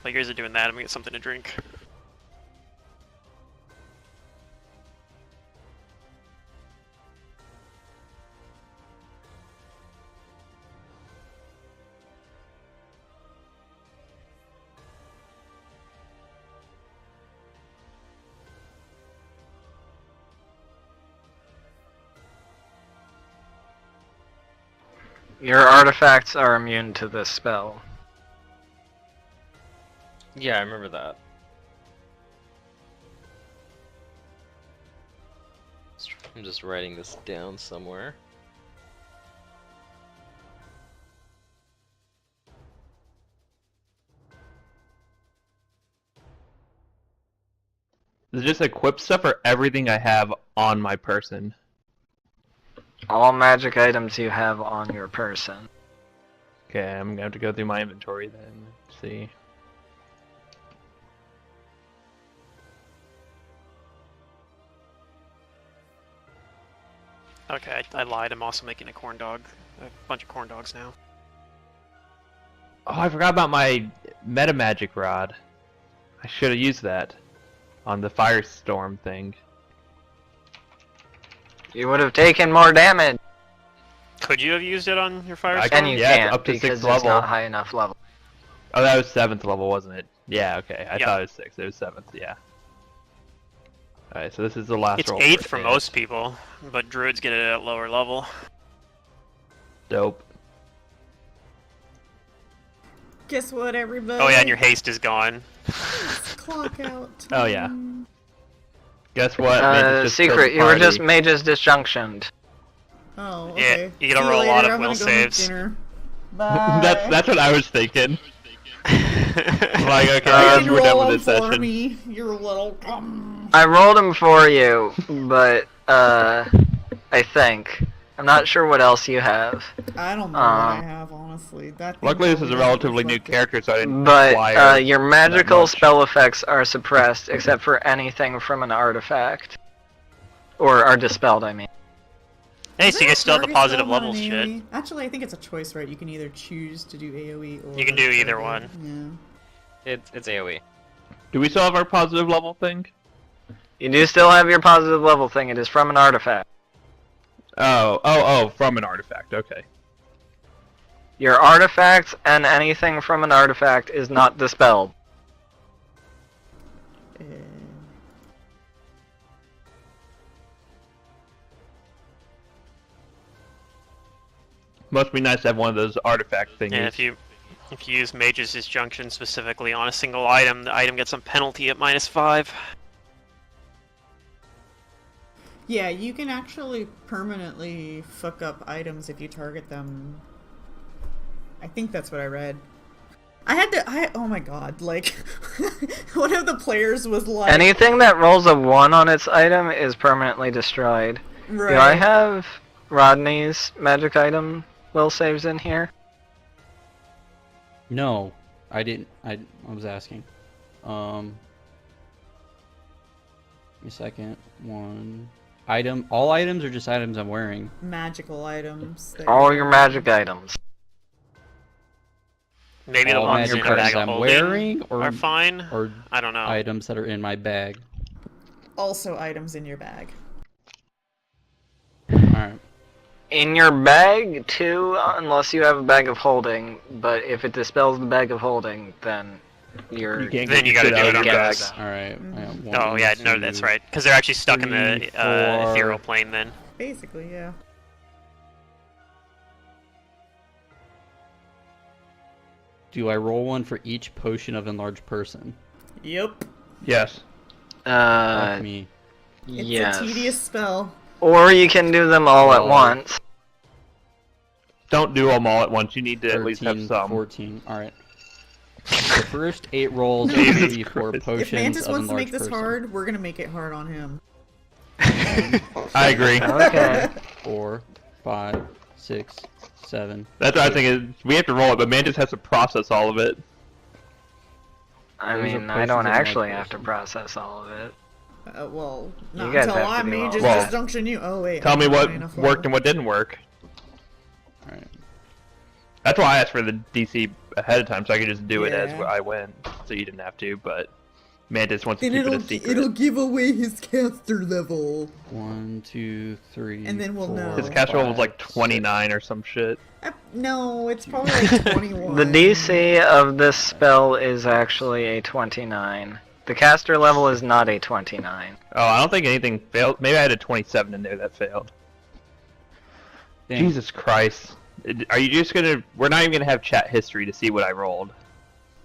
While you guys are doing that, I'm gonna get something to drink. Your artifacts are immune to this spell. Yeah, I remember that. I'm just writing this down somewhere. Is it just equip stuff or everything I have on my person? All magic items you have on your person. Okay, I'm gonna have to go through my inventory then. Let's see. Okay, I lied. I'm also making a corn dog. A bunch of corn dogs now. Oh, I forgot about my meta magic rod. I should have used that on the firestorm thing. You would have taken more damage. Could you have used it on your I firestorm? And you Yeah, it's can't up to because 6th it's level. not high enough level. Oh, that was 7th level, wasn't it? Yeah, okay. I Yeah. thought it was 6th. It was 7th, yeah. Alright, so this is the last It's roll. 8th for it. most people, but druids get it at lower level. Dope. Guess what, everybody? Oh yeah, and your haste is gone. It's clock out. Oh, yeah. time. Guess what? Mantis just killed Secret, the you were just party. mage's disjunctioned. Oh, Yeah, okay. you gotta See roll a later, lot of I'm will gonna go make saves. dinner. Bye. That's what I was thinking. Like, okay, You I can guess we're done roll with them this for session. me, you little. I rolled them for you, but I think I'm not sure what else you have. I don't know what I have, honestly. That thing Luckily, this is a probably relatively new reflected. character, so I didn't But acquire your that magical much. spell effects are suppressed except for anything from an artifact, or are dispelled. I mean. Hey, Is so there you a guys still have the target positive spell on level an shit. AoE? Actually, I think it's a choice, right? You can either choose to do AoE or. You can do either target. one. Yeah. It's AoE. Do we still have our positive level thing? You do still have your positive level thing. It is from an artifact. Oh, from an artifact, okay. Your artifacts and anything from an artifact is not dispelled. Uh, Must be nice to have one of those artifact thingies. Yeah, if you use Mage's Disjunction specifically on a single item, the item gets some penalty at -5. Yeah, you can actually permanently fuck up items if you target them. I think that's what I read. Oh my god, like, one of the players was like... Anything that rolls a 1 on its item is permanently destroyed. Right. Do I have Rodney's magic item will saves in here? No, I didn't. I was asking. Give me a second. One item. All items or just items I'm wearing? Magical items. that All you- your magic items. Maybe the All ones in magic your bag items of I'm holding wearing, or are fine. or I don't know. items that are in my bag. Also items in your bag. All right. In your bag, too, unless you have a bag of holding. But if it dispels the bag of holding, then you're... You can't Then get you your gotta shit do out it of on your gas. those. bag. All right. I have one, Oh yeah, no, two, that's right. Because they're actually stuck in the 3, 4. ethereal plane then. Basically, yeah. Do I roll one for each potion of enlarged person? Yep. Yes. Fuck me. It's yes. a tedious spell. Or you can do them all at Well, once. Don't do them all at once. You need to at least have 13, some. 14. All right. The first 8 rolls are Jesus going to be for Christ. potions If Mantis of wants to make enlarged this person. hard, we're gonna make it hard on him. I agree. Okay. 4, 5, 6, 7. That's what I think is we have to roll it, but Mantis has to process all of it. I Those are mean, I don't potions of actually enlarged have to person. process all of it. Well, You not guys until have to I do made all just that. disjunction you. Oh wait. Tell I'm me not what high enough worked level. and what didn't work. All right. That's why I asked for the DC ahead of time, so I could just do it as Yeah. I went, so you didn't have to. But Mantis wants to Then keep it it'll a secret. it'll give away his caster level. 1, 2, 3. And then we'll 4, know. His caster level was like 5, 29 or some shit. No, it's probably like 21. The DC of this spell is actually a 29. The caster level is not a 29. Oh, I don't think anything failed. Maybe I had a 27 in there that failed. Dang. Jesus Christ. Are you just gonna... We're not even gonna have chat history to see what I rolled.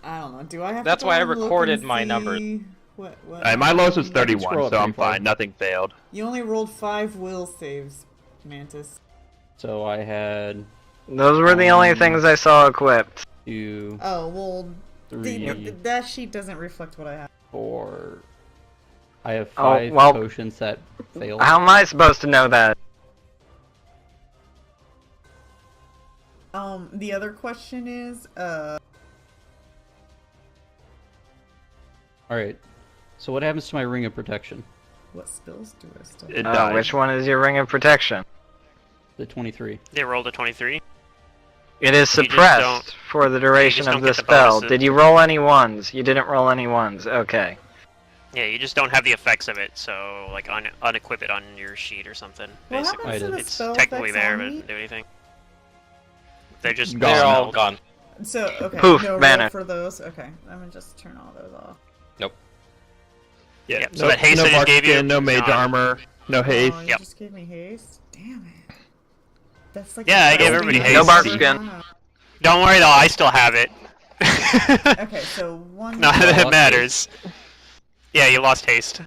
I don't know. Do I have? That's to why I go and look recorded and my see numbers. What? My lowest was scroll 31, up so I'm pretty far. fine. Nothing failed. You only rolled 5 will saves, Mantis. So I had Those were the only things I saw equipped. 2, Oh well, 3, that sheet doesn't reflect what I have. 4. I have Oh, 5 well, potions that failed. How am I supposed to know that? The other question is, Alright. So what happens to my ring of protection? what spells do I still It have? dies. Which one is your ring of protection? The 23. They rolled a 23. It is You just suppressed don't- for the duration just of don't the get the spell. bonuses. Did you roll any ones? You didn't roll any ones. Okay. Yeah, you just don't have the effects of it, so like unequip it on your sheet or something. What Basically, happens to the it's spell technically effects there, on but it me? doesn't do anything. They're just Gone. They're all smelled. gone. So, okay, Poof, no roll vanished. for those. Okay, I'm gonna just turn all those off. Yeah. Yep, so that haste no I just bark gave you, skin, no mage gone. armor, no haste. Oh, you Yep. just gave me haste? Damn it. That's like Yeah, the I gave best everybody thing haste. I've No bark ever skin. had. Don't worry though, I still have it. Okay, so one. Not I that it lost matters. Yeah, you lost haste.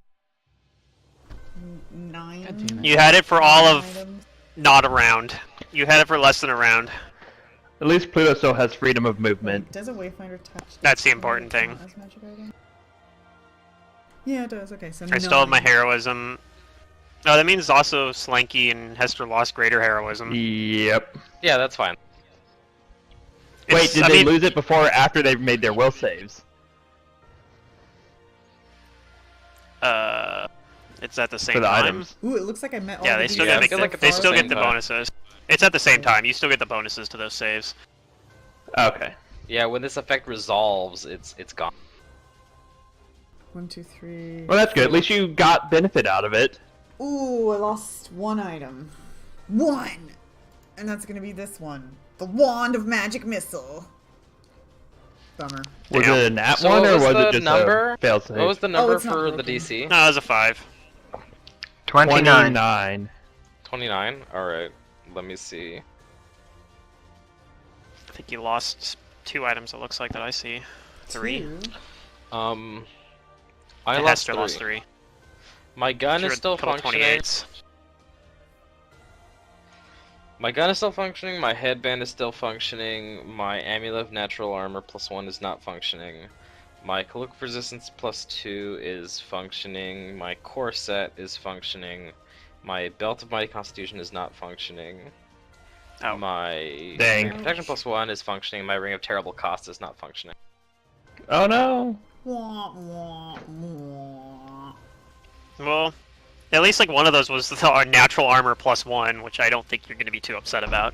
9. God damn it. You had it for all of items. not a round. You had it for less than a round. At least Pluto still has freedom of movement. Wait, does a Wayfinder touch? That's the this important spell thing. as magic item? Yeah, it does. Okay, so I still have my 9. heroism. Oh, that means also Slanky and Hester lost greater heroism. Yep. Yeah, that's fine. Wait, It's- did I they mean, lose it before or after they made their will saves? It's at the same For the time. items. Ooh, it looks like I met all Yeah, the they still Yeah, get I make feel the, like it's they at the still same get the time. bonuses. It's at the same time. You still get the bonuses to those saves. Okay. Yeah, when this effect resolves, it's gone. 1, 2, 3. Well, that's good. At least you got benefit out of it. Ooh, I lost one item. One! And that's gonna be this one. The Wand of Magic Missile. Bummer. Was Damn. it a nat So one what or was was the it just number? a fail save? What was the number it's not for the broken. DC? No, it was a 5. 29. 29. 29? Alright, let me see. I think you lost 2 items. It looks like that I see. 3. 2. I And lost Hester 3. lost 3. My gun You're is at still total functioning. 28s. My gun is still functioning, my headband is still functioning, my amulet of natural armor +1 is not functioning, my cloak resistance +2 is functioning, my corset is functioning, my belt of mighty constitution is not functioning, Oh. my Dang. ring of protection +1 is functioning, my ring of terrible cost is not functioning. Oh no. Wah, wah, wah. Well, at least like one of those was the natural armor +1, which I don't think you're going to be too upset about.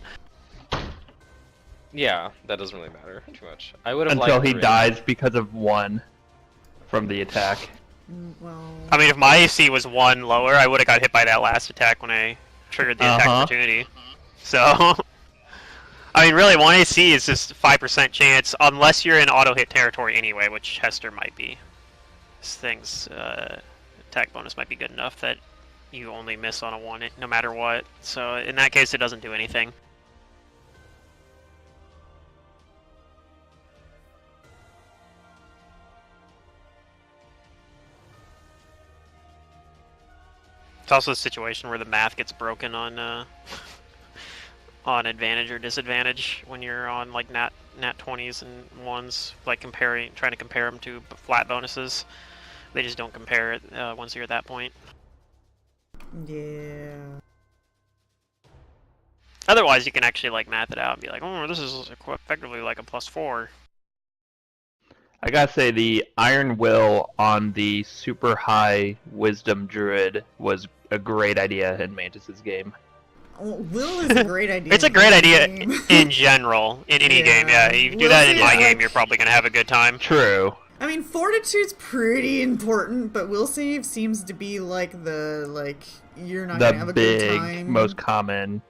Yeah, that doesn't really matter too much. I would have Until liked he the ring. dies because of 1 from the attack. Well, I mean, if my AC was 1 lower, I would have got hit by that last attack when I triggered the attack Uh-huh. opportunity. So, I mean, really, 1 AC is just 5% chance, unless you're in auto-hit territory anyway, which Hester might be. This thing's attack bonus might be good enough that you only miss on a 1 no matter what. So, in that case, it doesn't do anything. It's also a situation where the math gets broken on on advantage or disadvantage when you're on like nat 20s and 1s, like trying to compare them to flat bonuses. They just don't compare it once you're at that point. yeah. Otherwise, you can actually like math it out and be like, oh, this is effectively like a +4. I gotta say, the Iron Will on the super high Wisdom Druid was a great idea in Mantis's game. Well, Will is a great idea. It's a in great any idea game. in general, in any game, yeah. If you do Will that in my save, game, like- you're probably going to have a good time. True. I mean, Fortitude's pretty important, but Will Save seems to be like you're not gonna have The a good big, time. most common.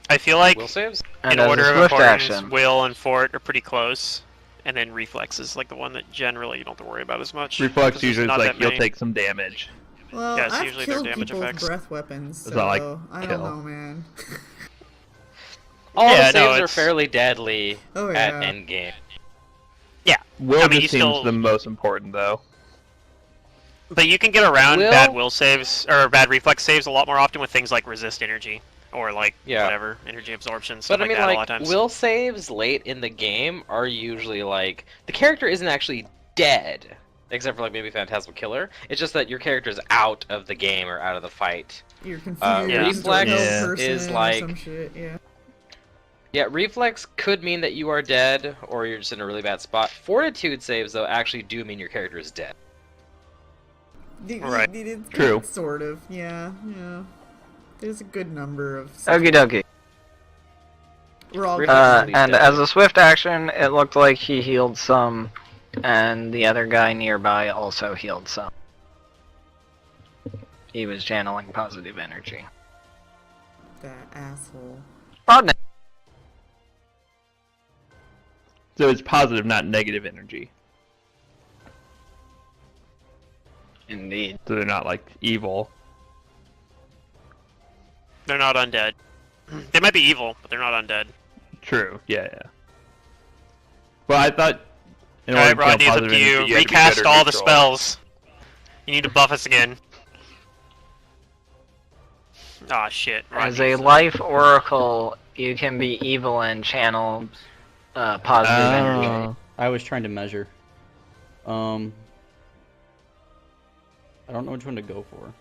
I feel like Will saves? And in as order a of swift importance, action. Will and Fort are pretty close. And then Reflex is like the one that generally you don't have to worry about as much. Reflex 'cause there's usually is not like, that you'll many. take some damage. Well, Yeah, it's I've usually their killed damage people effects. with breath weapons, so It's not like I kill. don't know, man. All Yeah, the no, saves are it's- fairly deadly Oh at yeah. endgame. Will I mean, just you seems still- the most important, though. But you can get around Will- bad will saves or bad reflex saves a lot more often with things like resist energy or like Yeah. whatever energy absorption stuff But I mean, like that a lot like, of times. will saves late in the game are usually like the character isn't actually dead, except for like maybe Phantasmal Killer. It's just that your character's out of the game or out of the fight. You're confused. Yeah. or Reflex no Yeah. person is or like- some shit. Yeah. Yeah, reflex could mean that you are dead, or you're just in a really bad spot. Fortitude saves, though, actually do mean your character is dead. Right. True. Sort of, yeah. There's a good number of... Okie dokie. We're all And as a swift action, it looked like he healed some, and the other guy nearby also healed some. He was channeling positive energy. That asshole. Rodney. So it's positive, not negative energy. Indeed. So they're not like evil. They're not undead. They might be evil, but they're not undead. True. Yeah. Well, I thought. Alright, Rodney, it's up to you. Recast all the spells. You need to buff us again. Aw, shit. As a life oracle, you can be evil and channel positive energy. I was trying to measure. I don't know which one to go for.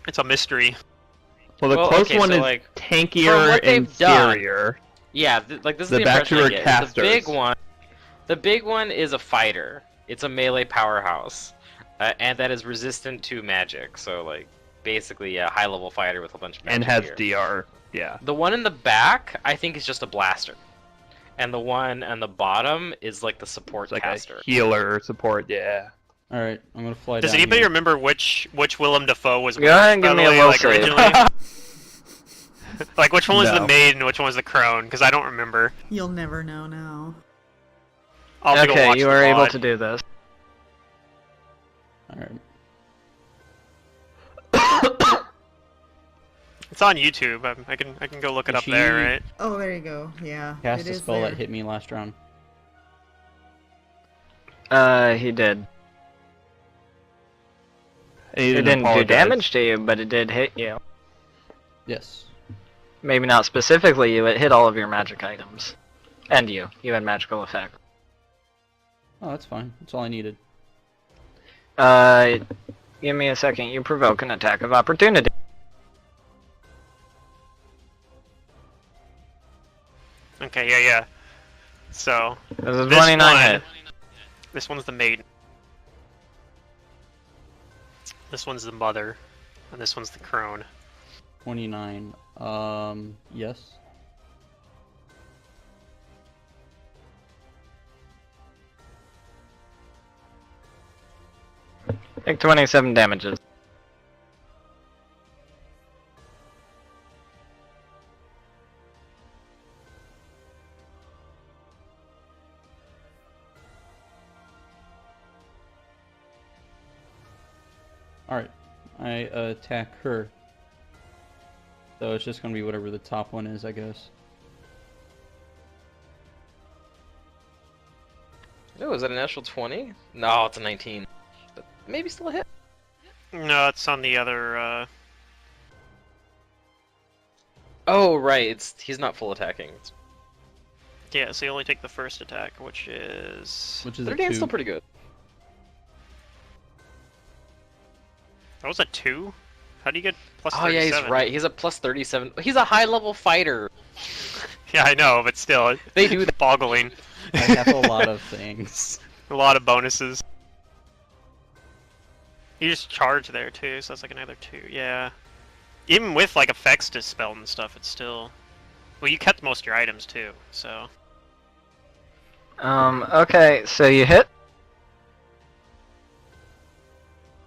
It's a mystery. Well, the close one is like, tankier and inferior. Yeah, like this is The the impression I back get. to her casters. The big one is a fighter. It's a melee powerhouse, and that is resistant to magic. So like basically a high level fighter with a bunch of magic And has gear. DR. Yeah. The one in the back, I think, is just a blaster, and the one on the bottom is like the support It's like caster. a healer support. Yeah. All right, I'm gonna fly Does down anybody here. remember which Willem Dafoe was? Go ahead and give me a will like, save. originally? Like which one was the No. maid and which one was the crone? Because I don't remember. You'll never know now. I'll have to go Okay, watch you the are able VOD. to do this. All right. It's on YouTube. I can go look it Did up there, she- right? Oh, there you go. Yeah. Cast it the is spell there. that hit me last round. He did. And he It didn't do apologize. damage to you, but it did hit you. Yes. Maybe not specifically you, it hit all of your magic items. And you. You had magical effect. Oh, that's fine. That's all I needed. Give me a second. You provoke an attack of opportunity. Okay, yeah. So This is this 29 one, hit. this one's the maiden. This one's the mother, and this one's the crone. 29. Yes. Take 27 damages. Alright. I attack her. So it's just gonna be whatever the top one is, I guess. Oh, is that a natural 20? No, it's a 19. But maybe still a hit. No, it's on the other. Oh, right. He's not full attacking. Yeah, so you only take the first attack, which is. Which is a 38's 2. still pretty good. That was a 2? How do you get plus Oh 37? yeah, he's right. He's a plus 37. He's a high level fighter. Yeah, I know, but still, They do it's boggling. I have a lot of things. A lot of bonuses. You just charge there too, so that's like another 2. Yeah. Even with like effects dispelled and stuff, it's still. Well, you kept most of your items too, so. Okay, so you hit,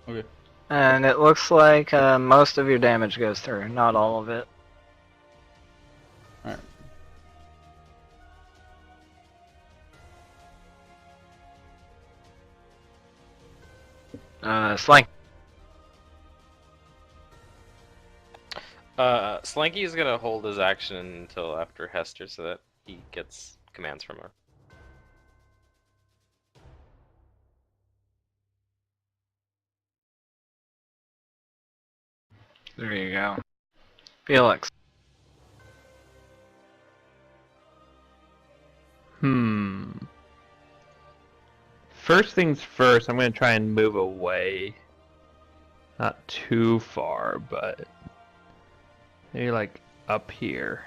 Okay. and it looks like most of your damage goes through, not all of it. Alright. Slank. Slanky is gonna hold his action until after Hester so that he gets commands from her. There you go. Felix. First things first, I'm going to try and move away. Not too far, but... Maybe like up here.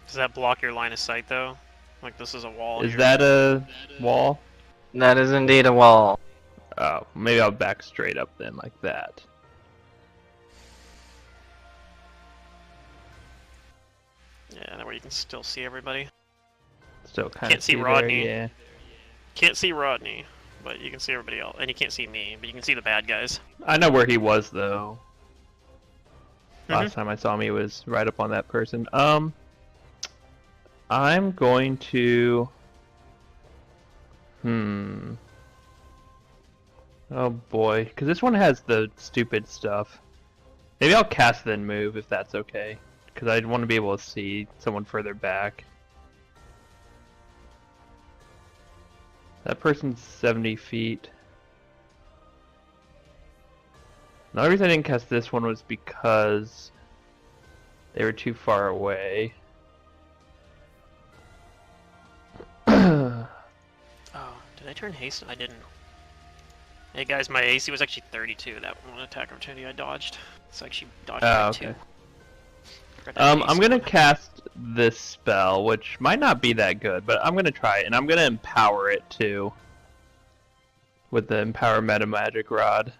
Does that block your line of sight though? Like this is a wall. Is here. that a wall? That is indeed a wall. Oh, maybe I'll back straight up then, like that. Yeah, that way you can still see everybody. Still kind Can't of see there, Rodney. yeah. Can't see Rodney, but you can see everybody else, and you can't see me, but you can see the bad guys. I know where he was though. Mhm. Last time I saw him, he was right up on that person. I'm going to. Oh boy, because this one has the stupid stuff. Maybe I'll cast then move if that's okay, because I want to be able to see someone further back. That person's 70 feet. The only reason I didn't cast this one was because they were too far away. Oh, did I turn haste? I didn't. Hey guys, my AC was actually 32. That one attack opportunity I dodged. It's actually dodged by okay. 2. Forgot to have I'm haste gonna on. cast this spell, which might not be that good, but I'm gonna try it, and I'm gonna empower it too. With the Empower Meta Magic Rod.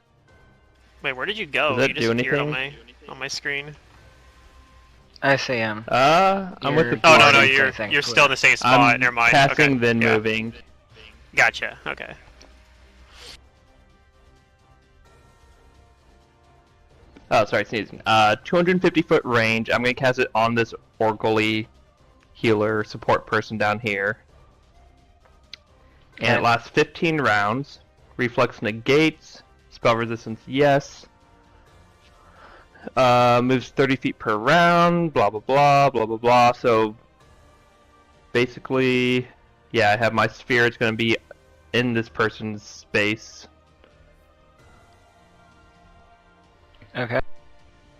Wait, where did you go? Does that You do disappeared anything? on my screen. I see him. I'm with the You're- Oh no, Guardians, no, I you're think, you're still in the same spot. I'm Never mind. casting Okay. then Yeah. moving. Gotcha. Okay. Oh, sorry, sneezing. 250-foot range. I'm gonna cast it on this Orgly healer support person down here. And it Okay. lasts 15 rounds. Reflex negates. Spell resistance, yes. Moves 30 feet per round. Blah blah blah blah blah blah. So basically, yeah, I have my sphere. It's gonna be in this person's space. Okay.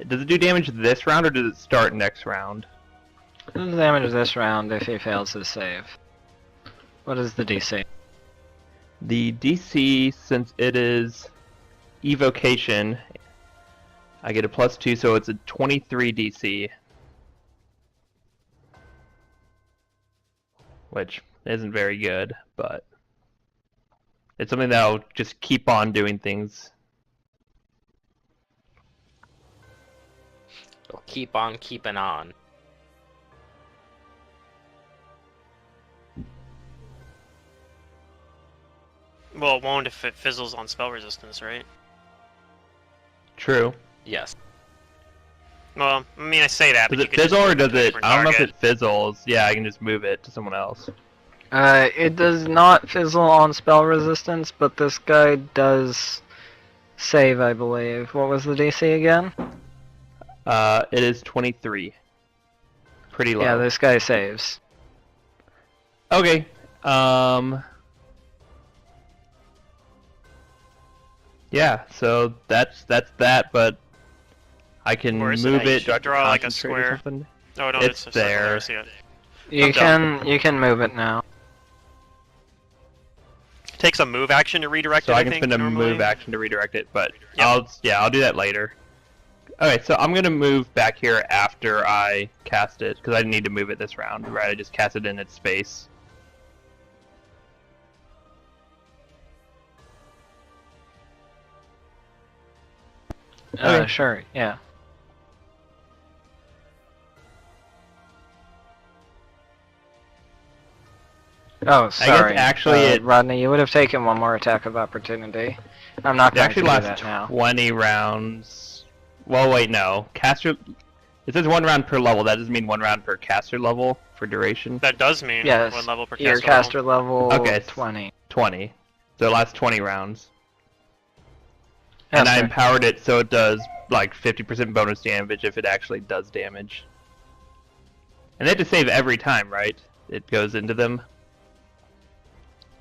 Does it do damage this round, or does it start next round? This is damage this round if he fails his save. What is the DC? The DC, since it is evocation, I get a +2, so it's a 23 DC. Which isn't very good, but it's something that'll just keep on doing things. It'll keep on keeping on. Well, it won't if it fizzles on spell resistance, right? True. Yes. Well, I mean, I say that, but Does you it could just fizzle or move does to a it? different I don't know if target. it fizzles. Yeah, I can just move it to someone else. It does not fizzle on spell resistance, but this guy does save, I believe. What was the DC again? It is 23. Pretty low. Yeah, this guy saves. Okay. Yeah, so that's that, but I can Where is move it? You it. should Do I have to draw, like, a concentrate or square. something? Oh no, It's it's a circle there. I see it. You I'm can move it now. Takes a move action to redirect So it. I can think, spend a normally. move action to redirect it, but Yep. I'll do that later. Okay, so I'm gonna move back here after I cast it because I didn't need to move it this round. Right, I just cast it in its space. Okay. Sure, yeah. Oh, sorry. actually Rodney, you would have taken one more attack of opportunity. I'm not It going to actually do that lasts now. 20 rounds. Well, wait, no. Caster. It says 1 round per level. That doesn't mean 1 round per caster level for duration. That does mean Yes, one level per your caster. caster level Okay, it's 20. 20. So it lasts 20 rounds. Yes, And I sir. empowered it so it does like 50% bonus damage if it actually does damage. And they have to save every time, right? It goes into them.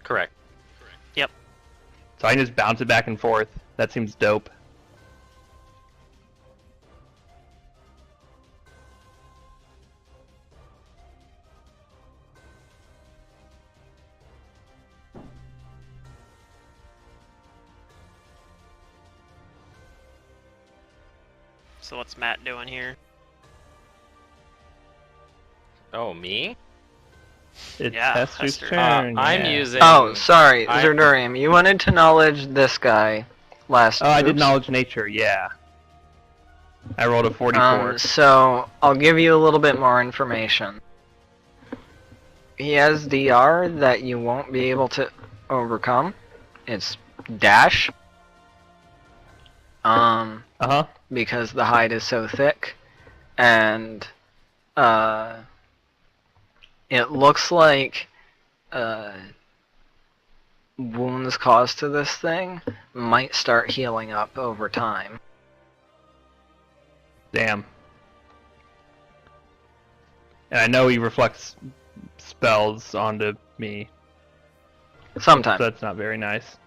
Correct. So I can just bounce it back and forth. That seems dope. So what's Matt doing here? Oh, me? It's Yeah, Hester's Hester. turn. I'm yeah. using. Oh, sorry, I- Zerdurium. You wanted to knowledge this guy last. Oh, I did oops. knowledge nature. Yeah. I rolled a 44. So I'll give you a little bit more information. He has DR that you won't be able to overcome. It's dash. Uh-huh. Because the hide is so thick, and it looks like wounds caused to this thing might start healing up over time. Damn. And I know he reflects spells onto me, so Sometimes. that's not very nice.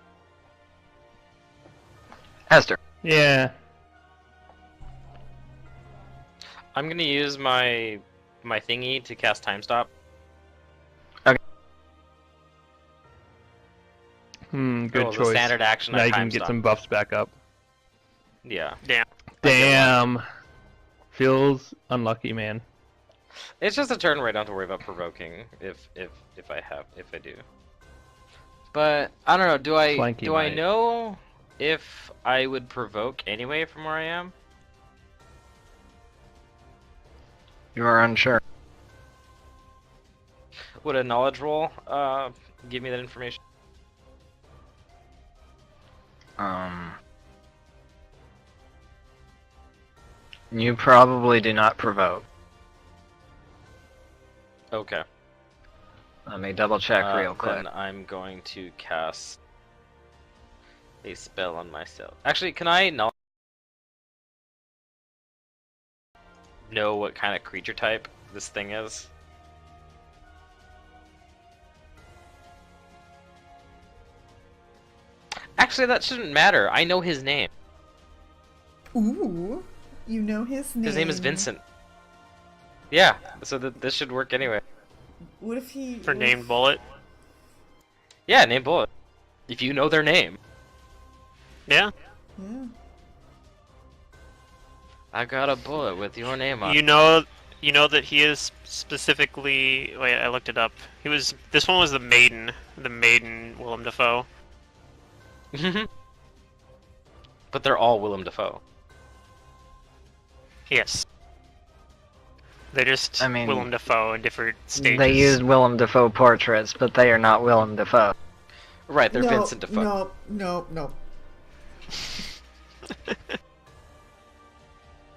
Hester. Yeah. I'm gonna use my thingy to cast Time Stop. Good The choice. standard action. Now I you can Time get Stop. some buffs back up. Yeah. Damn. Feels unlucky, man. It's just a turn where I don't have to worry about provoking if I do. But I don't know. Do I Flanky do I might. know if I would provoke anyway from where I am? You are unsure. Would a knowledge roll give me that information? You probably do not provoke. Okay. Let me double check real quick. Then I'm going to cast a spell on myself. Actually, can I know what kind of creature type this thing is? Actually, that shouldn't matter. I know his name. Ooh, you know his name. His name is Vincent. Yeah, so this should work anyway. What if he... For what named if- bullet. Yeah, name bullet. If you know their name. Yeah. Yeah. I got a bullet with your name on You know that he is specifically. Wait, I looked it up. He was. This one was the maiden. The maiden Willem Dafoe. it. But they're all Willem Dafoe. Yes. They're just I mean, Willem Dafoe in different stages. They used Willem Dafoe portraits, but they are not Willem Dafoe. Right, they're no, Vincent Dafoe. No.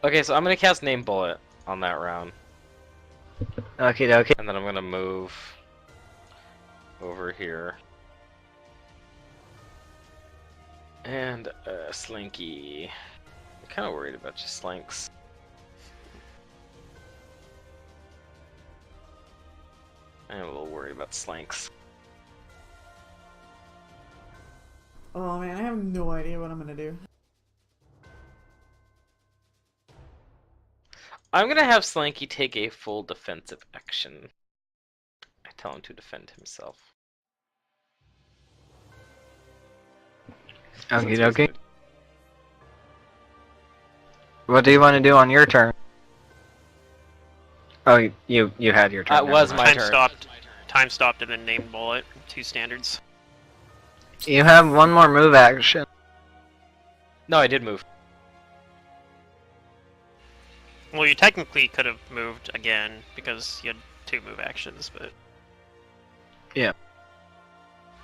Okay, so I'm gonna cast Name Bullet on that round. Okie dokie. And then I'm gonna move over here. And Slinky. I'm kinda worried about you, Slinks. I'm a little worried about Slinks. Oh man, I have no idea what I'm gonna do. I'm gonna have Slinky take a full defensive action. I tell him to defend himself. Okie dokie. What do you want to do on your turn? Oh, you had your turn. That was never my mind. Time turn. stopped. Time stopped and then named bullet. 2 standards. You have one more move action. No, I did move. Well, you technically could have moved again because you had 2 move actions, but Yeah.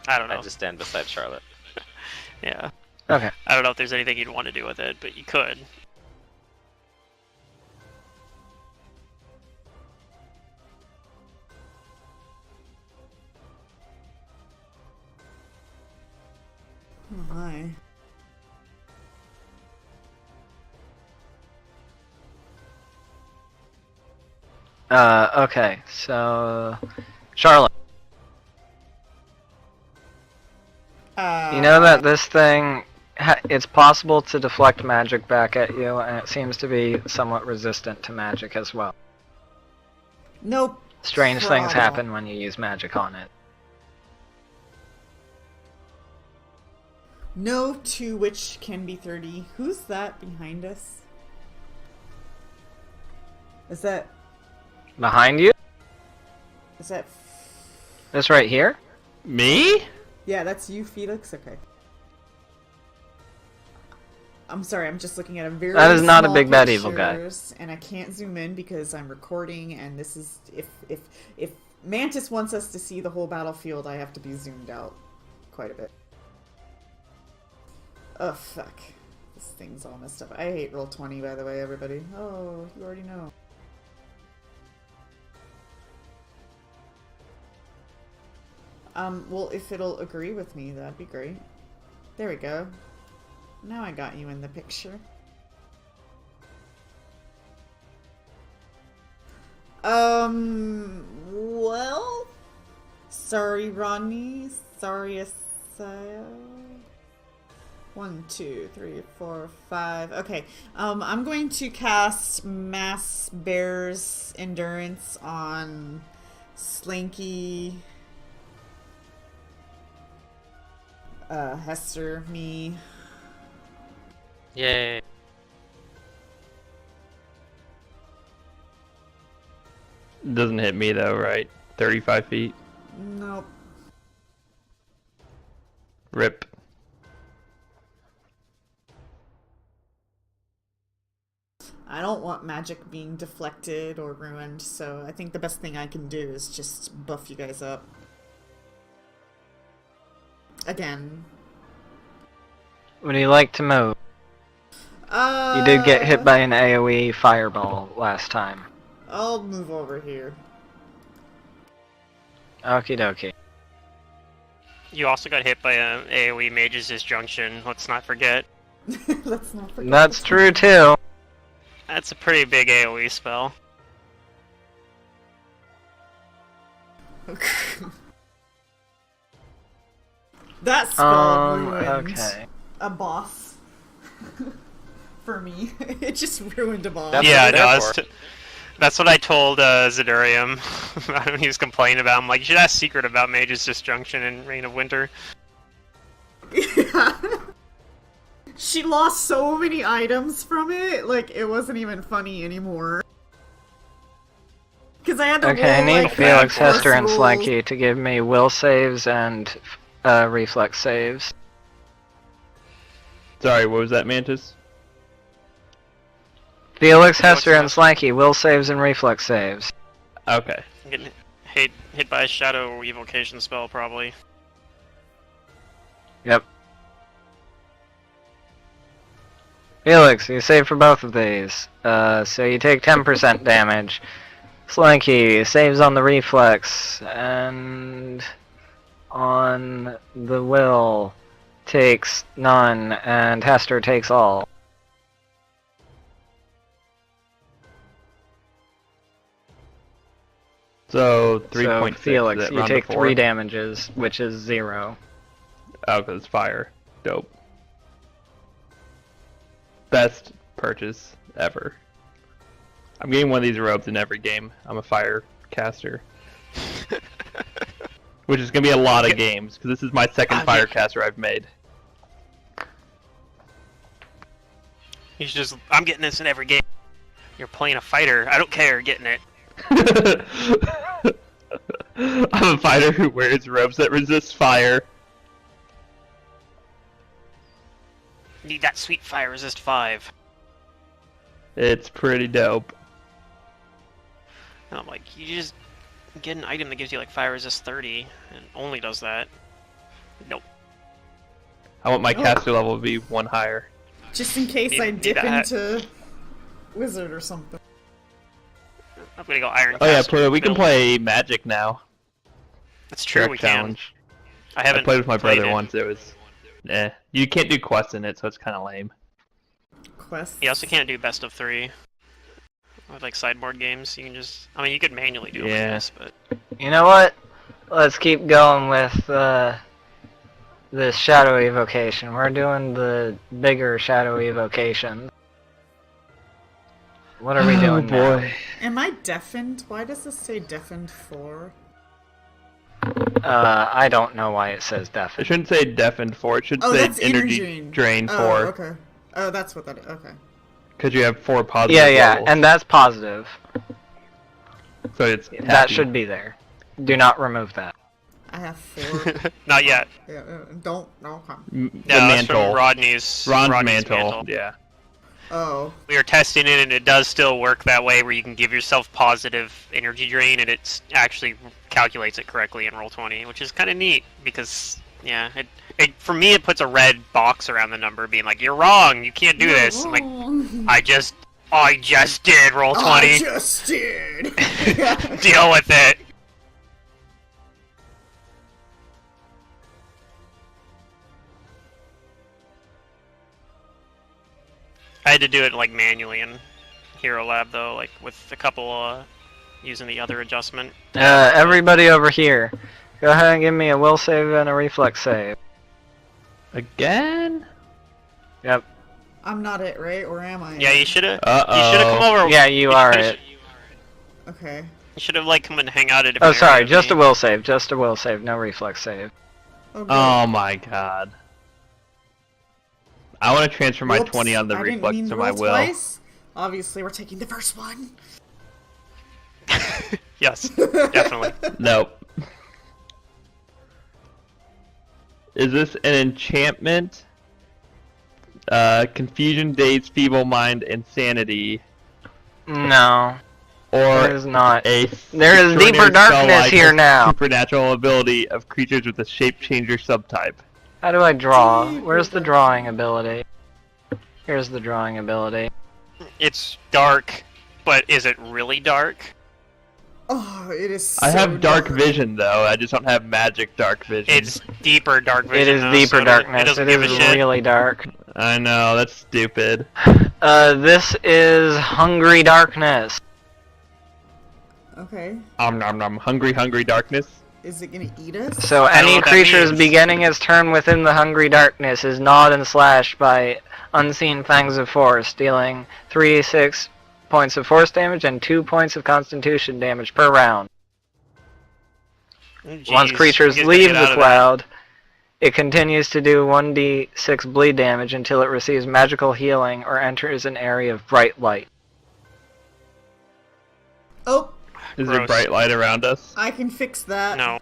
I don't know. I just stand beside Charlotte. Yeah. Okay. I don't know if there's anything you'd want to do with it, but you could. Oh my. Okay, so Charlotte, you know that this thing, it's possible to deflect magic back at you, and it seems to be somewhat resistant to magic as well. Nope. Strange things Problem. happen when you use magic on it. No to which can be 30. Who's that behind us? Is that... Behind you? Is that? This right here? Me? Yeah, that's you, Felix. Okay. I'm sorry, I'm just looking at a very That is not a small big bad evil guy. pictures, and I can't zoom in because I'm recording, and this is if Mantis wants us to see the whole battlefield, I have to be zoomed out quite a bit. Oh fuck. This thing's all messed up. I hate Roll20, by the way, everybody. Oh, you already know. Well, if it'll agree with me, that'd be great. There we go. Now I got you in the picture. Well... Sorry, Rodney. Sorry, Asaya. 1, 2, 3, 4, 5. Okay. I'm going to cast Mass Bear's Endurance on Slinky, Hester, me. Yay. Doesn't hit me though, right? 35 feet. Nope. Rip. I don't want magic being deflected or ruined, so I think the best thing I can do is just buff you guys up. Again. Would you like to move? You did get hit by an AoE fireball last time. I'll move over here. Okie dokie. You also got hit by an AoE Mage's Disjunction, let's not forget. Let's not forget. That's true too. That's a pretty big AoE spell. That spell ruined okay. a boss. For me. It just ruined a boss. Yeah, what no, they're that's, for. that's what I told Zidurium when he was complaining about. I'm like, you should ask Secret about Mage's Disjunction in Reign of Winter. Yeah. She lost so many items from it, like, it wasn't even funny anymore. Because I had to Okay, I roll, need like, Felix, force Hester, and rolls. Slanky to give me will saves and reflex saves. Sorry, what was that, Mantis? Felix, Hester, and Slanky, will saves and reflex saves. Okay. I'm getting hit by a Shadow Evocation spell, probably. Yep. Felix, you save for both of these. So you take 10% damage. Slanky saves on the reflex, and on the will takes none, and Hester takes all. So So 3.6. Felix, is it you round take to 4? 3 damages, which is 0. Oh, because it's fire. Dope. Best purchase ever. I'm getting one of these robes in every game. I'm a fire caster. Which is going to be a lot of games, because this is my second fire caster I've made. He's just, I'm getting this in every game. You're playing a fighter. I don't care, getting it. I'm a fighter who wears robes that resist fire. Need that sweet fire resist 5. It's pretty dope. And I'm like, you just get an item that gives you like fire resist 30 and only does that. Nope. I want my caster level to be 1 higher. Just in case I Need dip that. into Wizard or something. I'm gonna go Iron Oh yeah, Caster, we can build. play Magic now. That's true, Direct we challenge. can. I haven't I played with my played brother it. once. It was, you can't do quests in it, so it's kind of lame. Quests. You also can't do best of 3. With like sideboard games, you can just, I mean, you could manually do it, I Yeah. guess, but You know what? Let's keep going with this Shadow Evocation. We're doing the bigger Shadow Evocation. What are we doing now? Am I deafened? Why does this say deafened 4? I don't know why it says It deafened. shouldn't say deafened 4. It should Oh, say that's energy drain 4. Oh, okay. Oh, that's what that is. Okay. Because you have 4 positive Yeah, levels. and that's positive. So it's That happy. should be there. Do not remove that. I have 4. Not yet. Yeah, don't. No, come. The No, that's from mantle. Rodney's Ron's Rodney's mantle. Yeah. Oh. We are testing it, and it does still work that way, where you can give yourself positive energy drain, and it actually calculates it correctly in Roll20, which is kind of neat because, yeah, it for me it puts a red box around the number, being like, "You're wrong. You can't do this." I'm like, I just did Roll20. I just did. Deal with it. I had to do it like manually in Hero Lab though, like with a couple using the other adjustment. Everybody over here, go ahead and give me a will save and a reflex save. Again? Yep. I'm not it, right? Or am I? Yeah, you should have. Uh-oh. You should have come over. Yeah, you are it. Okay. You should have like come and hang out at. Oh, sorry, just a will save. Just a will save. No reflex save. Oh, good. Oh my god. I want to transfer my Whoops, 20 on the I didn't reflex mean to to my roll will. twice. Obviously, we're taking the first one. Yes, definitely. Nope. Is this an enchantment? Confusion, Daze, Feeble Mind, Insanity, No, or it is not. a There is deeper extraordinary darkness spell-like here now. supernatural ability of creatures with a shape changer subtype. How do I draw? Where's the drawing ability? Here's the drawing ability. It's dark, but is it really dark? Oh, it is. I so have dark vision though. I just don't have magic dark vision. It's deeper dark vision. It is though, deeper so darkness. doesn't It give a is shit. really dark. I know, that's stupid. This is hungry darkness. Okay. Nom nom. Hungry, hungry darkness. Is it gonna eat us? So I don't know any what that creatures means. beginning its turn within the hungry darkness is gnawed and slashed by unseen fangs of force, dealing 3d6 points of force damage and 2 points of constitution damage per round. Once Jeez, creatures you gotta leave get out the of that. cloud, it continues to do 1d6 bleed damage until it receives magical healing or enters an area of bright light. Oh, Is there Gross. bright light around us? I can fix that. No.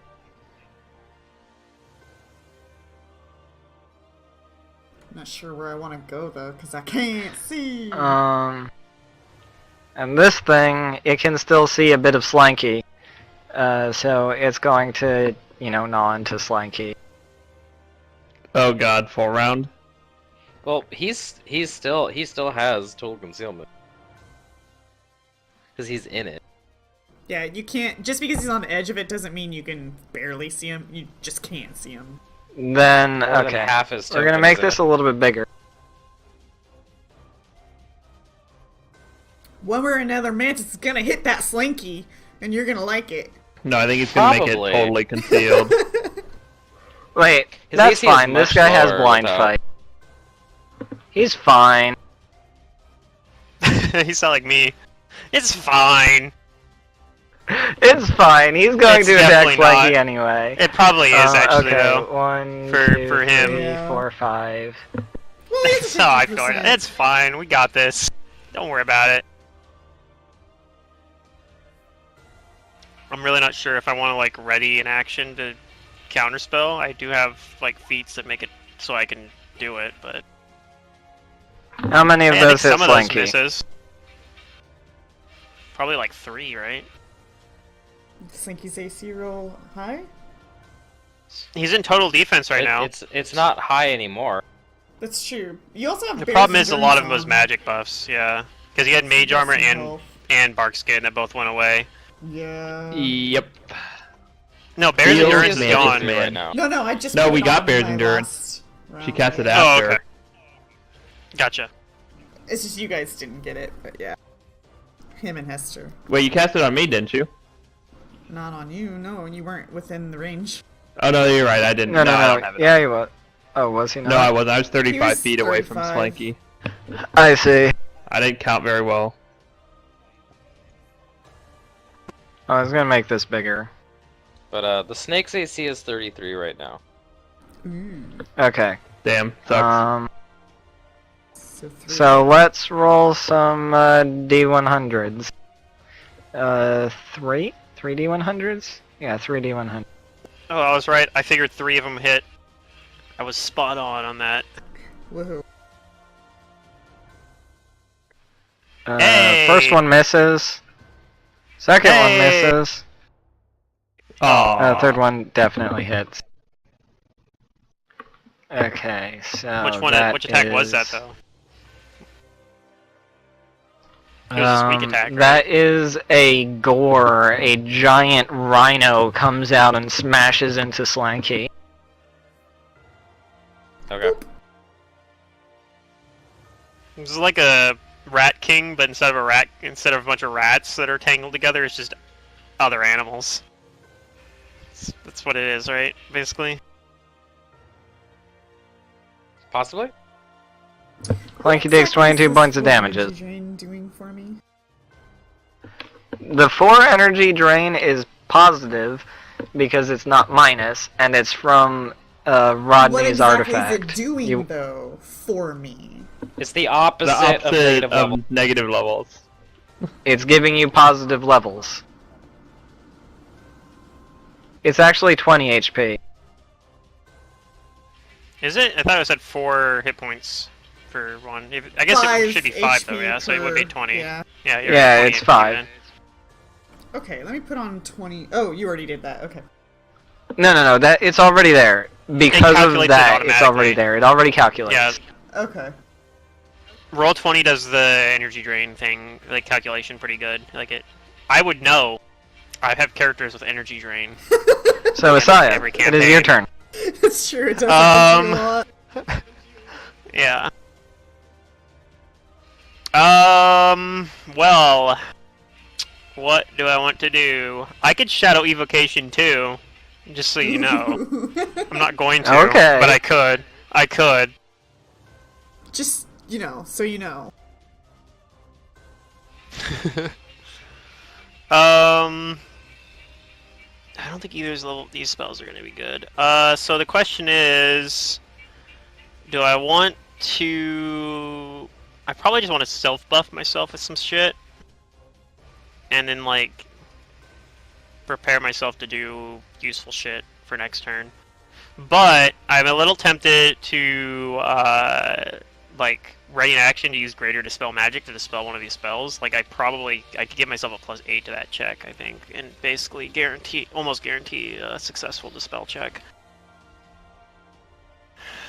Not sure where I want to go though, because I can't see. And this thing, it can still see a bit of Slanky. So it's going to, gnaw into Slanky. Oh god, full round. Well, he still has total concealment because he's in it. Yeah, you can't. Just because he's on the edge of it doesn't mean you can barely see him. You just can't see him. Then, More than okay. half his We're gonna make this a little bit bigger. One way or another, Mantis is gonna hit that Slinky, and you're gonna like it. No, I think he's gonna Probably. make it totally concealed. Wait, His that's AC is fine. This much guy has lower blind without- fight. He's fine. You sound like me. It's fine. It's fine. He's going It's to attack definitely Slanky not. anyway. It probably is actually okay. though. 1, For- 2, for him. 3, Yeah. 4, 5. Well, it's So I feel 50%. like it's fine. We got this. Don't worry about it. I'm really not sure if I want to like ready an action to counterspell. I do have like feats that make it so I can do it, but How many of I think those hit some of those Slanky? misses. Probably like 3, right? Slinky's AC roll high? He's in total defense right now. It's not high anymore. That's true. You also have The Bears problem and is a lot of Burns them was on. magic buffs, yeah. Because he had mage armor That's and health. bark skin that both went away. Yeah. Yep. No, Bear's Heals endurance is Mantis gone. man. right now. No, I just. No, put we it got on Bear's my endurance. last She round. cast it Oh, after. okay. Gotcha. It's just you guys didn't get it, but yeah. Him and Hester. Wait, you cast it on me, didn't you? Not on you. No, you weren't within the range. Oh no, you're right. I didn't. No, I don't have it. Yeah, he was. Oh, was he not? No, I wasn't. I was 35 He was feet away from 35. Slanky. I see. I didn't count very well. I was gonna make this bigger. But the snake's AC is 33 right now. Ooh. Okay. Damn, sucks. So 3. So let's roll some D100s. 3 D100s. Yeah, 3d100. Oh, I was right. I figured 3 of them hit. I was spot on that. Woohoo. Hey! First one misses. Second one Hey! misses. Oh, Third one definitely hits. Okay, so Which attack was that, though? It was a squeak attack, right? That is a gore. A giant rhino comes out and smashes into Slanky. Okay. This is like a rat king, but instead of a bunch of rats that are tangled together, it's just other animals. That's what it is, right? Basically. Possibly? Slanky takes 22 points of damages. What's drain doing for me? The 4 energy drain is positive because it's not minus, and it's from Rodney's What exactly artifact. is it doing, though, for me? It's the opposite, the opposite of negative level. of negative levels. It's giving you positive levels. It's actually 20 HP. Is it? I thought it said 4 hit points for one. I guess it should be 5 though, yeah. So it would be 20. Yeah. Yeah, you're Yeah, at 20 it's HP 5. then. Okay, let me put on 20. Oh, you already did that. Okay. No, that it's already there. Because of calculates it that, it's already automatically. there. It already calculates. Yeah, Okay. roll 20 does the energy drain thing, like calculation, pretty good. Like it, I would know. I have characters with energy drain. So, in Asaya, every it is your campaign. turn. It's true, it doesn't a lot. Yeah. Well, what do I want to do? I could shadow evocation too, just so you know. I'm not going to, Okay. but I could. I could. Just, so you know. I don't think these spells are going to be good. So the question is, do I want to? I probably just want to self buff myself with some shit, and then like prepare myself to do useful shit for next turn. But I'm a little tempted to like ready in action to use Greater Dispel Magic to dispel one of these spells. Like I could give myself a +8 to that check, I think, and basically almost guarantee a successful dispel check.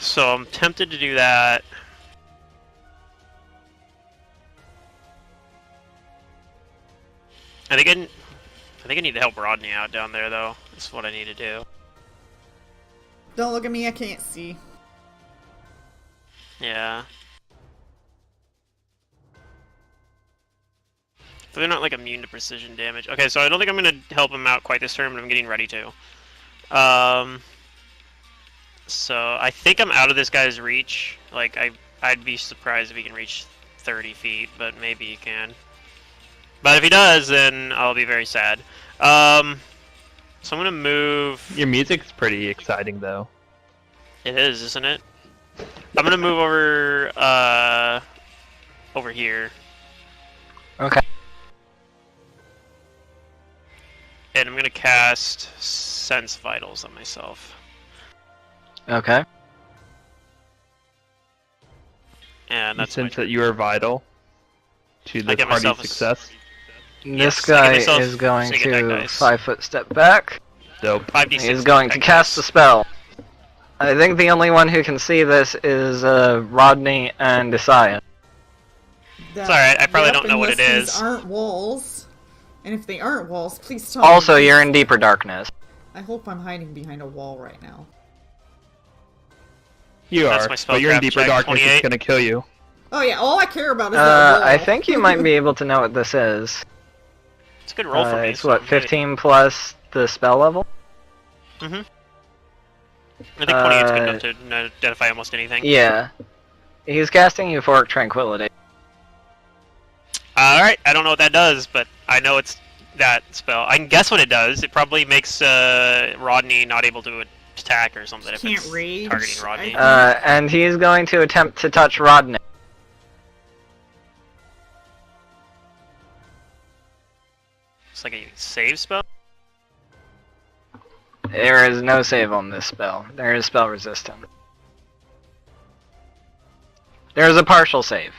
So I'm tempted to do that. I think I need to help Rodney out down there, though. That's what I need to do. Don't look at me, I can't see. Yeah. So they're not like immune to precision damage. Okay, so I don't think I'm gonna help him out quite this turn, but I'm getting ready to. So I think I'm out of this guy's reach. Like I'd be surprised if he can reach 30 feet, but maybe he can. But if he does, then I'll be very sad. So I'm gonna move. Your music's pretty exciting, though. It is, isn't it? I'm gonna move over over here. Okay. And I'm gonna cast Sense Vitals on myself. Okay. And You that's my sense turn. that you are vital to the get party's myself a success. This I guy give myself is going sneak attack to dice. 5-foot step back. Dope. 5d6 He's going to attack cast the dice. spell. I think the only one who can see this is Rodney and Isaiah. It's alright, I probably don't know what it These is. aren't walls. And if they aren't walls, please tell Also, me. you're in deeper darkness. I hope I'm hiding behind a wall right now. You That's are, my spellcraft but you're in deeper check, darkness. 28. It's gonna kill you. Oh yeah, all I care about is that wall. I think you might be able to know what this is. It's a good roll for me. It's so what, maybe. 15 plus the spell level? I think 28 is good enough to identify almost anything. Yeah. He's casting Euphoric Tranquility. Alright, I don't know what that does, but I know it's that spell. I can guess what it does. It probably makes Rodney not able to attack or something if Can't it's rage, targeting Rodney. And he's going to attempt to touch Rodney. It's like a save spell? There is no save on this spell. There is spell resistance. There is a partial save.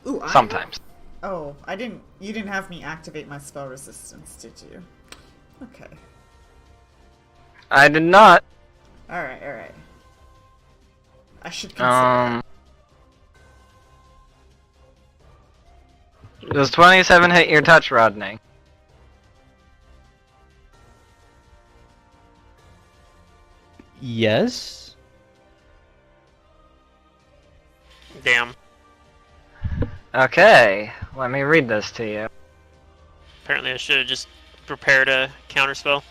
Ooh, Sometimes. Oh, I didn't. You didn't have me activate my spell resistance, did you? Okay. I did not. Alright, alright. I should consider that. Does 27 hit your touch, Rodney? Yes. Damn. Okay, let me read this to you. Apparently I should have just prepared a counterspell.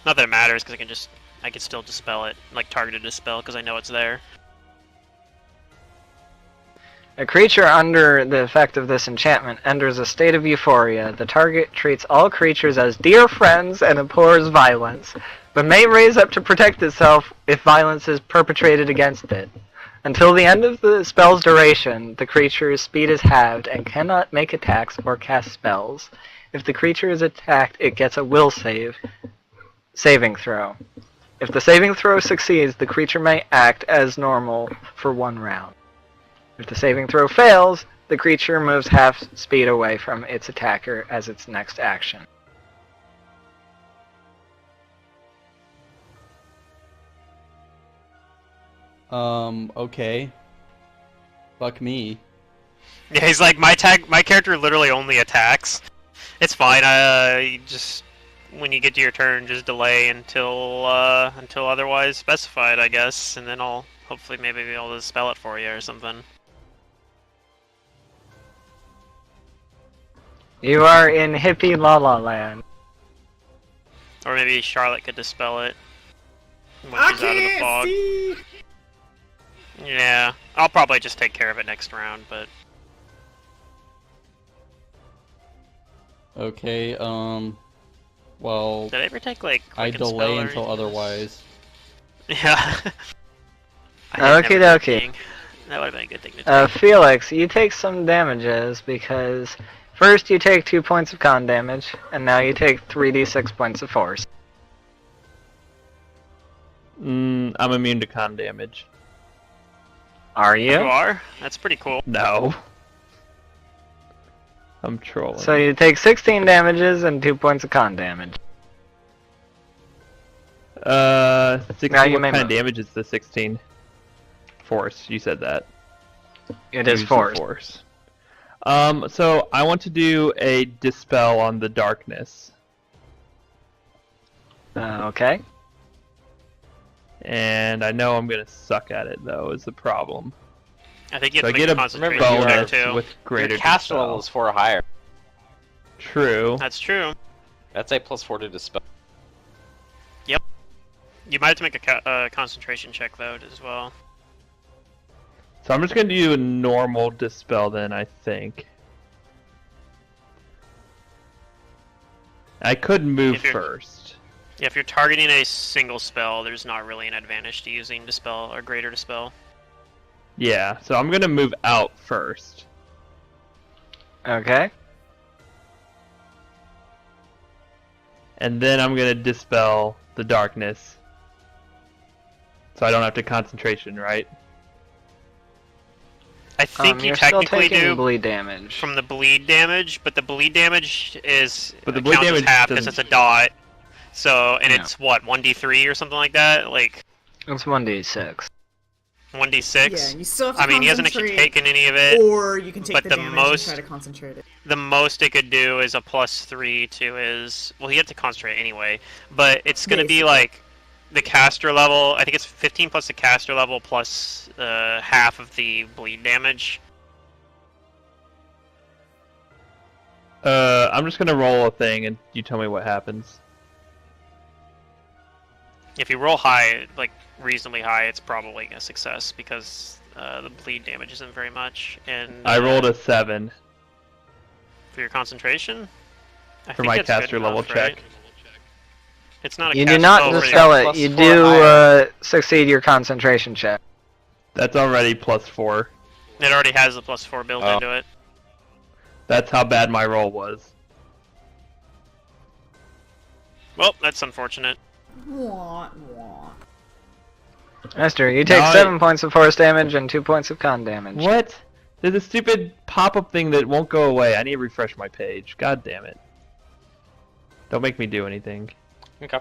Not that it matters, because I can still dispel it, like targeted dispel, because I know it's there. A creature under the effect of this enchantment enters a state of euphoria. The target treats all creatures as dear friends and abhors violence, but may raise up to protect itself if violence is perpetrated against it. Until the end of the spell's duration, the creature's speed is halved and cannot make attacks or cast spells. If the creature is attacked, it gets a will saving throw. If the saving throw succeeds, the creature may act as normal for 1 round. If the saving throw fails, the creature moves half speed away from its attacker as its next action. Okay. Fuck me. Yeah, he's like, my character literally only attacks. It's fine, you just, when you get to your turn, just delay until otherwise specified, I guess, and then I'll hopefully maybe be able to spell it for you or something. You are in hippie la la land. Or maybe Charlotte could dispel it when I she's out of the can't fog. see! Yeah, I'll probably just take care of it next round, but... Okay, well, Did I ever take, like, I Quicken Spell delay or until anything? otherwise. Yeah. Okie dokie. That would have been a good thing to do. Felix, you take some damages because first you take 2 points of con damage, and now you take 3d6 points of force. I'm immune to con damage. Are You you? are? That's pretty cool. No. I'm trolling. So you take 16 damages and 2 points of con damage. 16, Now you what may kind of move. damage is the 16? Force, you said that. It is Use the force. So I want to do a dispel on the darkness. Okay. And I know I'm gonna suck at it though, is the problem. I think you So have I to get make a a concentration check bonus too. with greater Your caster dispel. level is 4 or higher. True. That's true. That's a +4 to dispel. You might have to make a concentration check though as well. So I'm just gonna do a normal dispel then, I think. I could move If you're- first. Yeah, if you're targeting a single spell, there's not really an advantage to using dispel or greater dispel. Yeah, so I'm gonna move out first. Okay. And then I'm gonna dispel the darkness. So I don't have to concentration, right? I think you you're still technically taking do bleed damage. from the bleed damage, but the bleed damage is But the bleed counts as damage half because doesn't- it's a dot. So and Yeah. it's what 1d3 or something like that, like It's 1d6. 1d6. Yeah, you still have to I mean, he hasn't actually concentrate, taken any of it. or you can take but the the damage most- and try to concentrate it. The most it could do is a +3 to his. Well, he had to concentrate anyway, but it's gonna be Basically. like the caster level. I think it's 15 plus the caster level plus half of the bleed damage. I'm just gonna roll a thing and you tell me what happens. If you roll high, like reasonably high, it's probably a success because the bleed damage isn't very much. And I rolled a 7 for your concentration. I for think my that's good caster level enough, right? check. It's not a You caster do not level, dispel it. plus You 4 do higher. succeed your concentration check. That's already +4. It already has the +4 built Oh. into it. That's how bad my roll was. Well, that's unfortunate. What? What? Esther, you take No, 7 points of force damage and 2 points of con damage. What? There's a stupid pop-up thing that won't go away. I need to refresh my page. God damn it. Don't make me do anything. Okay.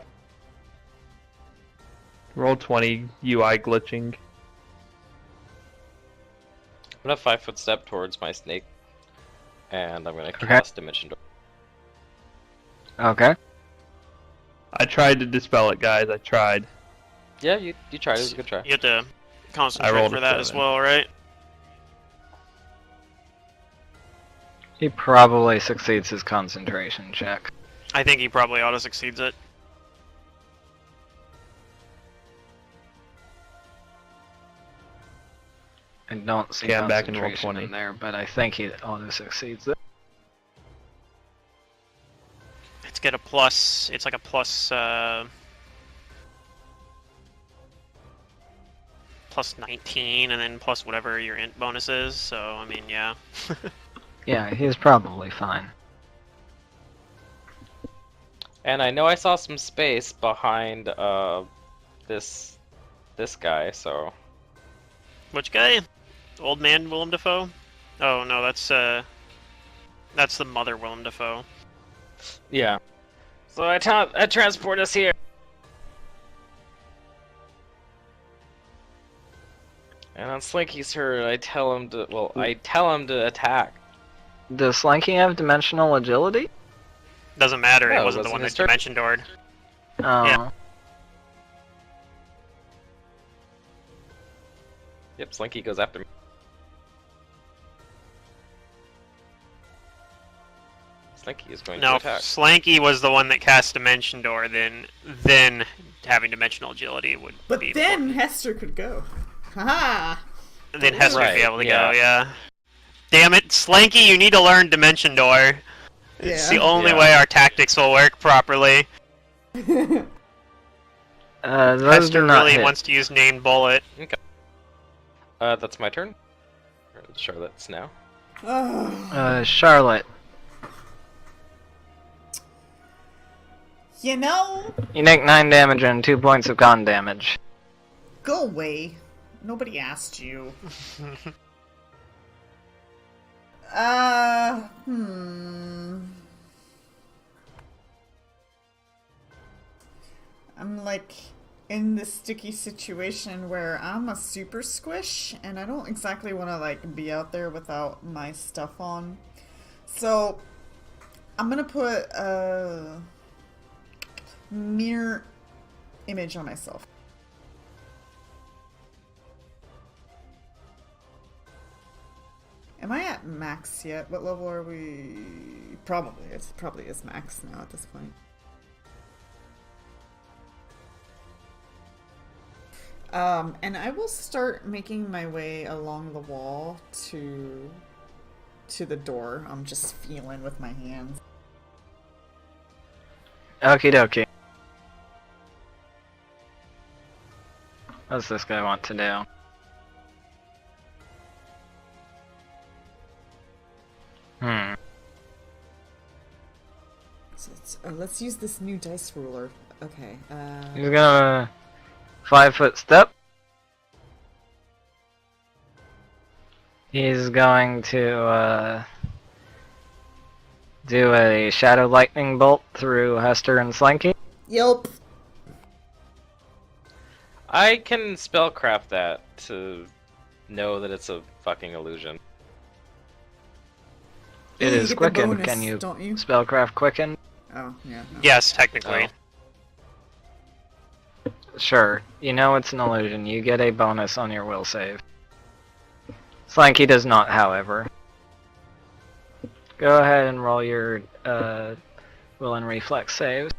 Roll 20, UI glitching. I'm gonna 5-foot step towards my snake, and I'm gonna cast Dimension Door. Okay. I tried to dispel it, guys. I tried. Yeah, you tried. It was a good try. You have to concentrate rolled for a that as 7. well, right? He probably succeeds his concentration check. I think he probably auto succeeds it. I don't see Okay, I'm back in roll concentration 20. in there, but I think he auto succeeds it. It's get a plus. It's like a plus. Plus 19, and then plus whatever your int bonus is. So I mean, yeah. Yeah, he's probably fine. And I know I saw some space behind this guy, so Which guy? Old man Willem Dafoe? Oh no, that's the mother Willem Dafoe. yeah. So I transport us here. And on Slinky's turn, I tell him to attack. Does Slanky have dimensional agility? Doesn't matter. No, it wasn't the wasn't one his that turn. dimension doored. Oh. Yeah. Yep, Slinky goes after me. Slinky is going to No, attack. Slanky was the one that cast dimension door. Then having dimensional agility would But be. then Hester could go. Haha! Then Hester would be Right, able to yeah. go. Yeah. Damn it, Slanky! You need to learn dimension door. It's the Yeah. only Yeah. way our tactics will work properly. Those Hester do not really hit. wants to use named bullet. That's my turn. Or it's Charlotte's now. Charlotte, You know, you take 9 damage and 2 points of con damage. go away. Nobody asked you. I'm like in this sticky situation where I'm a super squish and I don't exactly want to like be out there without my stuff on. So I'm gonna put a mirror image on myself. Am I at max yet? What level are we? Probably. It probably is max now at this point. And I will start making my way along the wall to the door. I'm just feeling with my hands. Okie dokie. What's this guy want to do? So let's use this new dice ruler. Okay. He's gonna 5-foot step. He's going to do a shadow lightning bolt through Hester and Slanky. Yelp. I can spellcraft that to know that it's a fucking illusion. It You is get the quicken. bonus, Can you don't you? spellcraft quicken? Oh yeah. No. Yes, technically. Sure. You know it's an illusion. You get a bonus on your will save. Slanky does not, however. Go ahead and roll your will and reflex saves.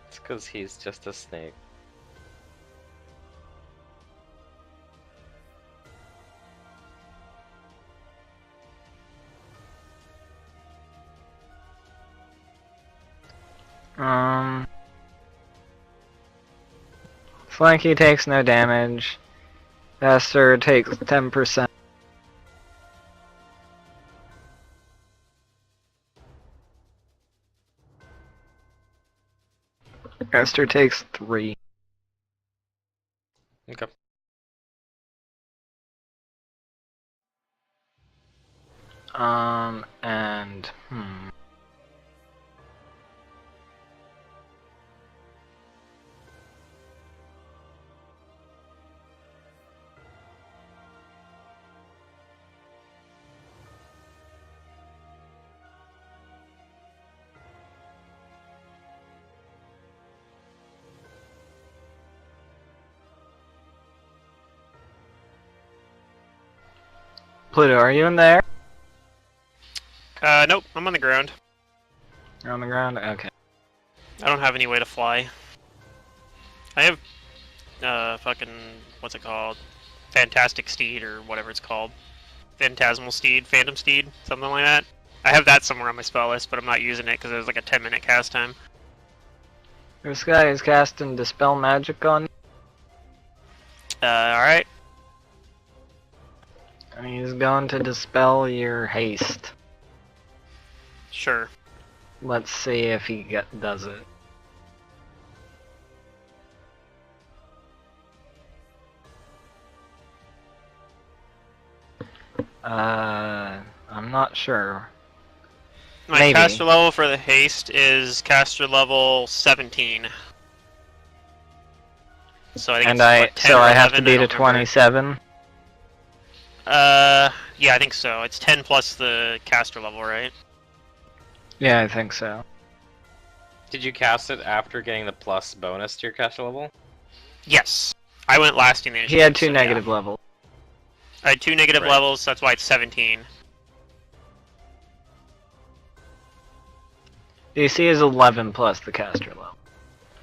It's because he's just a snake. Slanky takes no damage. Hester takes 10%. Caster takes 3. Okay. And Pluto, are you in there? Nope, I'm on the ground. You're on the ground? Okay. I don't have any way to fly. I have, fucking, what's it called? Fantastic Steed, or whatever it's called. Phantasmal Steed, Phantom Steed, something like that. I have that somewhere on my spell list, but I'm not using it because there's like a 10-minute cast time. This guy is casting Dispel Magic on you, Alright. and he's going to dispel your haste. Sure. Let's see if he does it. I'm not sure. My Maybe. caster level for the haste is caster level 17. So I think And it's, what, 10 so or I have to 11, beat a don't remember. 27. Yeah, I think so. It's 10 plus the caster level, right? Yeah, I think so. Did you cast it after getting the plus bonus to your caster level? Yes. I went last in the He had 2 so, negative yeah. levels. I had 2 negative Right. levels, so that's why it's 17. DC is 11 plus the caster level.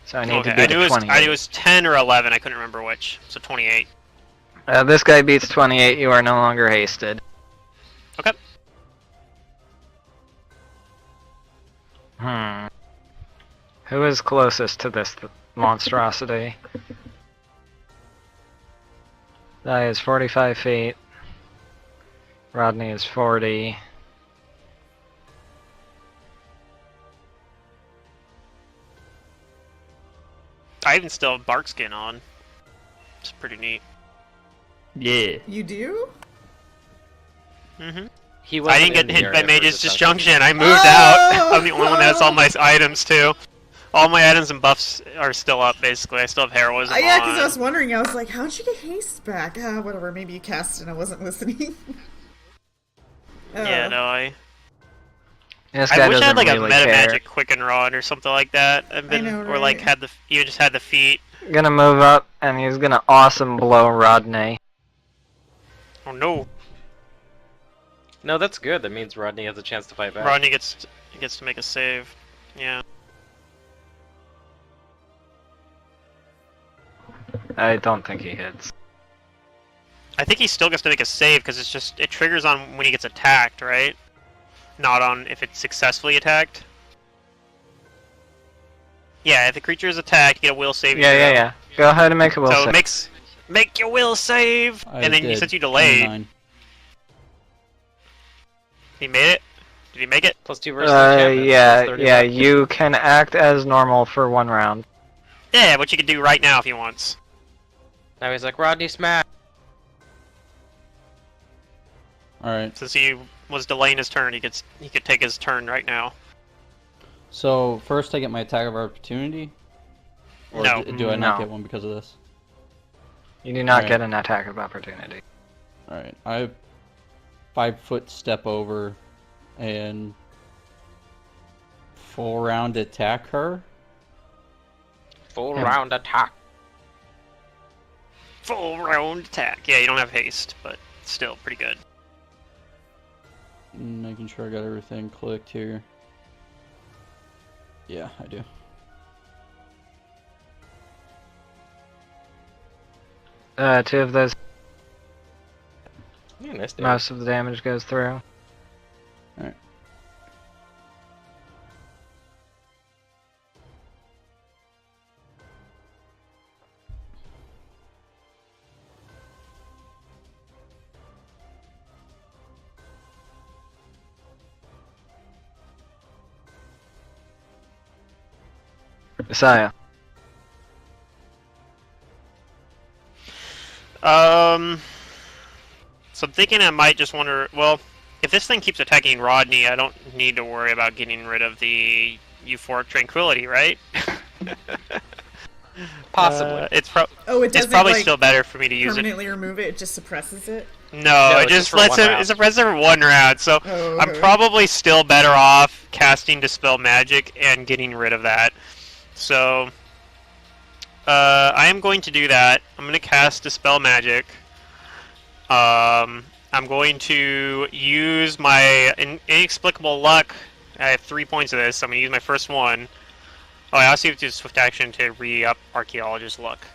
So I need to beat I knew a it was, 28. I knew it was 10 or 11, I couldn't remember which. So 28. This guy beats 28, you are no longer hasted. Okay. Who is closest to this monstrosity? That is 45 feet. Rodney is 40. I even still have bark skin on. It's pretty neat. Yeah. You do? Mm-hmm. He I didn't in get the hit by area for Mage's disjunction. Disjunction. I moved Oh! out. I'm the only one that has all my items too. All my items and buffs are still up, basically. I still have heroism Yeah, because I on. was wondering. I was like, how'd you get haste back? Whatever. Maybe you cast and I wasn't listening. Yeah, no, I This guy wish I had doesn't like a really meta care. magic quicken rod or something like that. I've been, know, or like right? had the even just had the feet. Gonna move up, and he's gonna awesome blow Rodney. Oh no, No, that's good. That means Rodney has a chance to fight back. Rodney gets to make a save. Yeah. I don't think he hits. I think he still gets to make a save because it triggers on when he gets attacked, right? Not on if it's successfully attacked. Yeah, if the creature is attacked, you get a will save. Yeah. Go ahead and make a will So save. make your will save, I and then did. since you delayed, 29. he made it. Did he make it? Plus 2 versus enchantments. Plus 30 Yeah, left. you can act as normal for 1 round. Yeah, which he can do right now if he wants. Now he's like, Rodney smash. Alright, Since he was delaying his turn, he could take his turn right now. so first I get my attack of opportunity? Or No. do I not No. get one because of this? You do not Alright. get an attack of opportunity. Alright, I 5-foot step over and full round attack her. Full Him. round attack. Full round attack. Yeah, you don't have haste, but still pretty good. Making sure I got everything clicked here. Yeah, I do. Two of those, Yeah, nice dude. most of the damage goes through. Alright. Isaiah. So I'm thinking I might just want to. Well, if this thing keeps attacking Rodney, I don't need to worry about getting rid of the euphoric tranquility, right? Possibly. It's Oh, it it's doesn't probably like still better for me to use it. permanently remove it. It just suppresses it. No, it it's just for lets one it. round. It's suppressed for 1 round. So Oh, I'm okay. probably still better off casting Dispel Magic and getting rid of that. So I am going to do that. I'm going to cast Dispel Magic. I'm going to use my inexplicable luck. I have 3 points of this. So I'm going to use my first one. Oh, I also have to do Swift Action to re-up Archaeologist luck.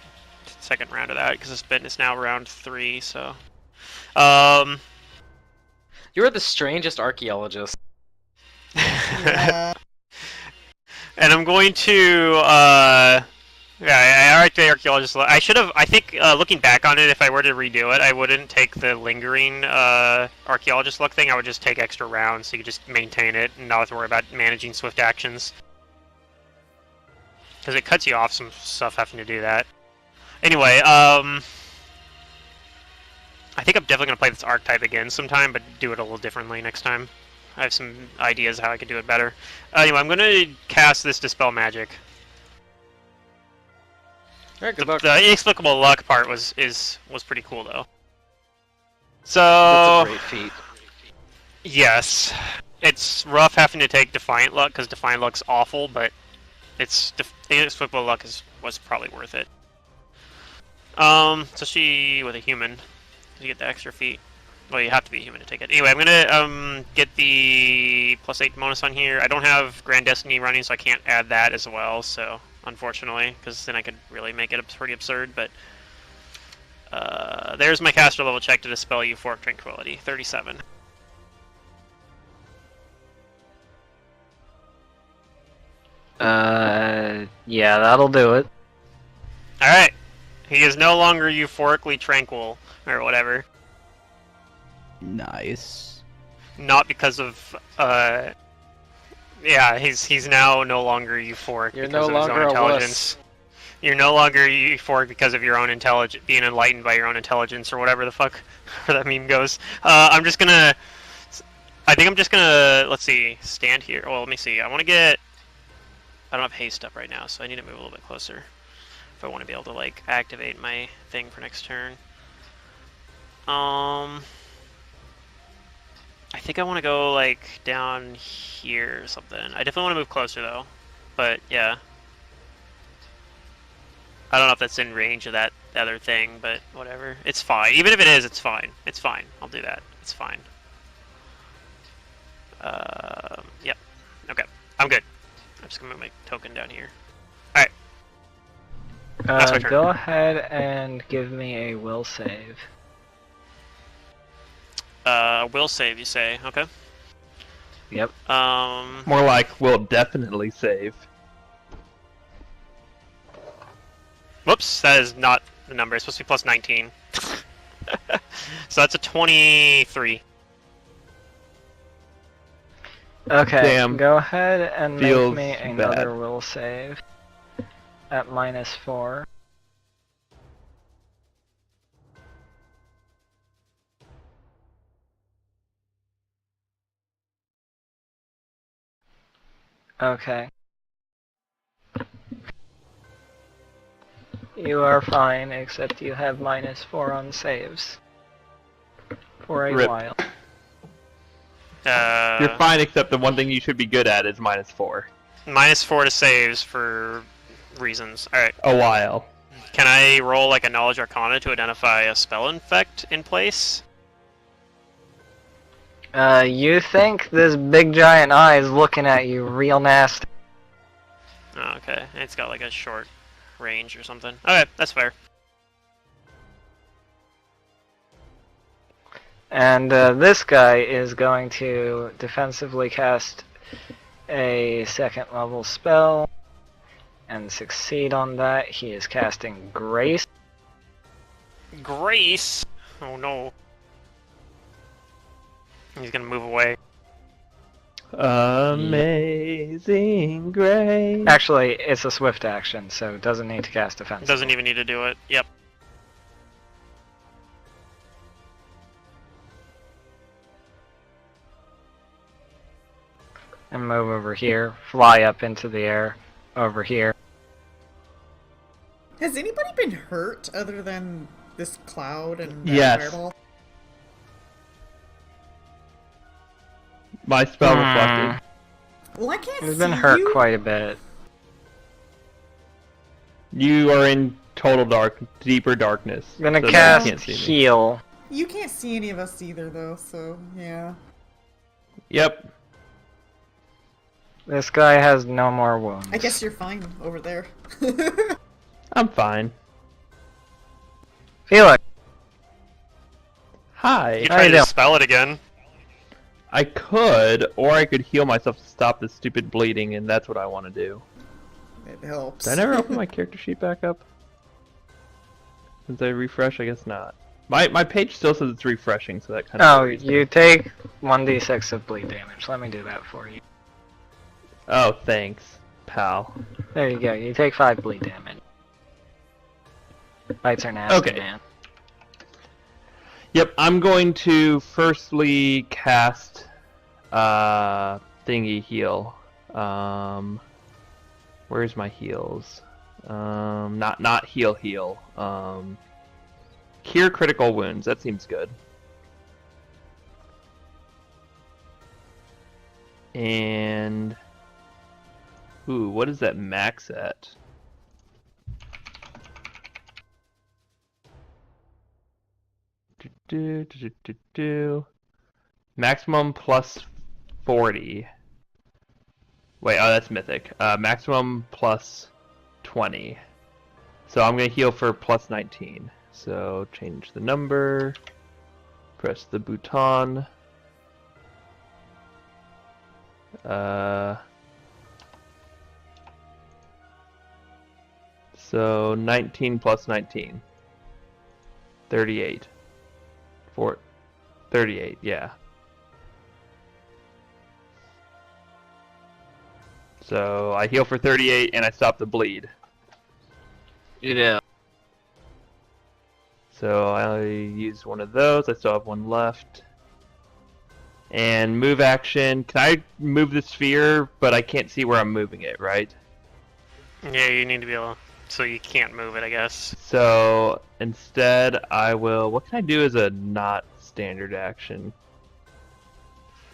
Second round of that, because it's now round 3, so... You are the strangest archaeologist. Yeah. And I'm going to, yeah, I like the Archaeologist luck. I should have, I think, looking back on it, if I were to redo it, I wouldn't take the lingering, Archaeologist luck thing. I would just take extra rounds, so you just maintain it, and not have to worry about managing Swift Actions. Because it cuts you off some stuff having to do that. Anyway, I think I'm definitely going to play this archetype again sometime, but do it a little differently next time. I have some ideas how I could do it better. Anyway, I'm going to cast this Dispel Magic. Alright, good luck. The inexplicable luck part was pretty cool, though. So... That's a great feat. Yes. It's rough having to take Defiant Luck, because Defiant Luck's awful, but inexplicable luck was probably worth it. Especially with a human, you get the extra feat. Well, you have to be a human to take it. Anyway, I'm gonna get the +8 bonus on here. I don't have Grand Destiny running, so I can't add that as well. So, unfortunately, because then I could really make it pretty absurd. But there's my caster level check to dispel Euphoric Tranquility, 37. Yeah, that'll do it. All right. He is no longer euphorically tranquil, or whatever. Nice. Not because of, yeah, he's now no longer euphoric You're because no of his longer own a intelligence. You're no longer euphoric because of your own intelligence, being enlightened by your own intelligence, or whatever the fuck that meme goes. I think I'm just gonna, let's see, stand here. Well, let me see. I don't have haste up right now, so I need to move a little bit closer if I want to be able to, like, activate my thing for next turn. I think I want to go, like, down here or something. I definitely want to move closer, though. But, yeah. I don't know if that's in range of that other thing, but whatever. It's fine. Even if it is, it's fine. It's fine. I'll do that. It's fine. Yep. Okay. I'm good. I'm just going to move my token down here. Alright. That's my turn. Go ahead and give me a will save. Will save, you say? Okay. Yep. More like will definitely save. Whoops, that is not the number. It's supposed to be plus 19. So that's a 23. Okay, Damn. go ahead and Feels make me another bad. will save at -4. Okay. You are fine, except you have -4 on saves. For a Rip. while. You're fine, except the one thing you should be good at is -4. -4 to saves for reasons. Alright. A while. Can I roll like a Knowledge Arcana to identify a spell infect in place? You think this big giant eye is looking at you real nasty. Oh, okay. It's got like a short range or something. Okay, that's fair. And this guy is going to defensively cast a 2nd level spell and succeed on that. He is casting Grace. Grace? Oh no. He's gonna move away. Amazing grace. Actually, it's a swift action, so it doesn't need to cast defense. Doesn't even need to do it. Yep. and move over here. Fly up into the air over here. Has anybody been hurt other than this cloud and Yes. fireball? My spell reflected. Well, I can't He's see been hurt you. quite a bit. You are in total deeper darkness. I'm gonna so that you cast can't see me. heal. You can't see any of us either, though. So yeah. Yep. This guy has no more wounds. I guess you're fine over there. I'm fine. Felix, You Hi. How you try to doing? dispel it again. I could, or I could heal myself to stop the stupid bleeding, and that's what I want to do. It helps. Did I never open my character sheet back up? Since I refresh, I guess not. My page still says it's refreshing, so that kind of. oh, you take 1d6 of bleed damage. Let me do that for you. Oh, thanks, pal. There you go. You take 5 bleed damage. Bites are nasty, Okay. man. Yep, I'm going to firstly cast thingy heal. Where's my heals? Not heal. Cure critical wounds. That seems good. And ooh, what is that max at? Maximum plus 40. Wait, oh, that's mythic. Maximum plus 20. So I'm going to heal for plus 19. So change the number. Press the button. So 19 plus 19. 38. 38, yeah. So I heal for 38 and I stop the bleed. You do. So I use one of those. I still have one left. And move action. Can I move the sphere, but I can't see where I'm moving it, right? Yeah, you need to be able. So you can't move it, I guess. So instead, I will. What can I do as a not standard action?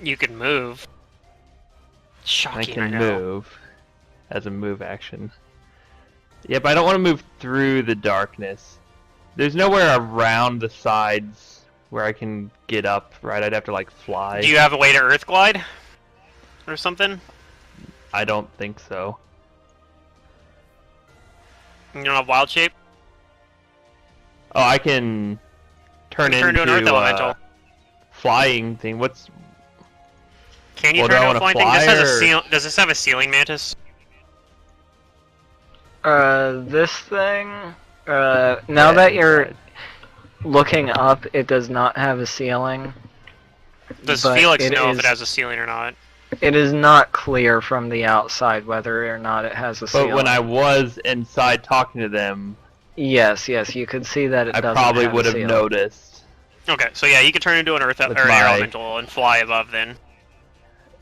You can move. Shocking, I can know. move as a move action. Yeah, but I don't want to move through the darkness. There's nowhere around the sides where I can get up, right? I'd have to like fly. Do you have a way to Earth Glide? Or something? I don't think so. You don't have Wild Shape? Oh, I can turn You turn into into an Earth Elemental. flying thing. What's Can you Well, do turn I into a wanna flying thing? This fly, has a or- seal. Does this have a ceiling, Mantis? This thing, now that you're looking up, it does not have a ceiling. Does But Felix it know if is- it has a ceiling or not? It is not clear from the outside whether or not it has a ceiling. But when I was inside talking to them, Yes, you could see that it I doesn't probably have a would have ceiling. noticed. Okay, so yeah, you can turn into an Earth or With an my- Elemental and fly above then.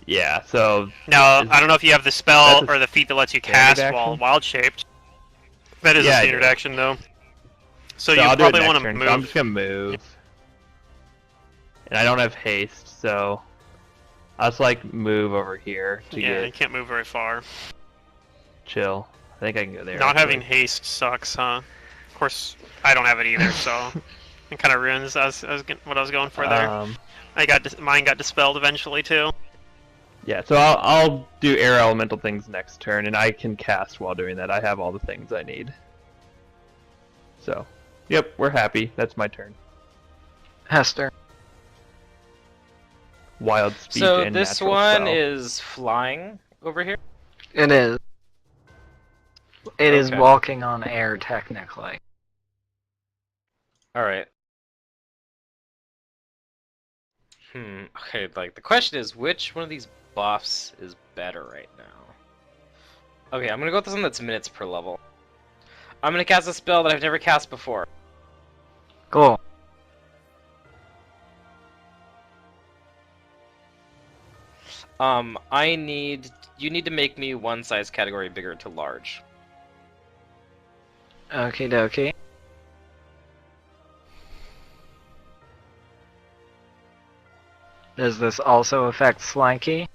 Yeah, so Now, Is- I don't know if you have the spell that's a or the feat that lets you standard cast while action? wild shaped. That is Yeah, a I standard do. action, though. So, So you I'll do it probably next want to turn. move. So I'm just gonna move, and I don't have haste, so I'll just like move over here to Yeah, you get can't move very far. chill. I think I can go there. Not actually. having haste sucks, huh? Of course, I don't have it either, so it kind of ruins what I was going for there. Mine got dispelled eventually too. Yeah, so I'll do air elemental things next turn, and I can cast while doing that. I have all the things I need. So, yep, we're happy. That's my turn. Hester. Wild speech So and this natural one spell. is flying over here. It is. It is Okay. walking on air, technically. All right. Okay, like the question is, which one of these buffs is better right now? Okay, I'm gonna go with this one that's minutes per level. I'm gonna cast a spell that I've never cast before. Cool. You need to make me one size category bigger to large. Okie dokie. Does this also affect Slanky?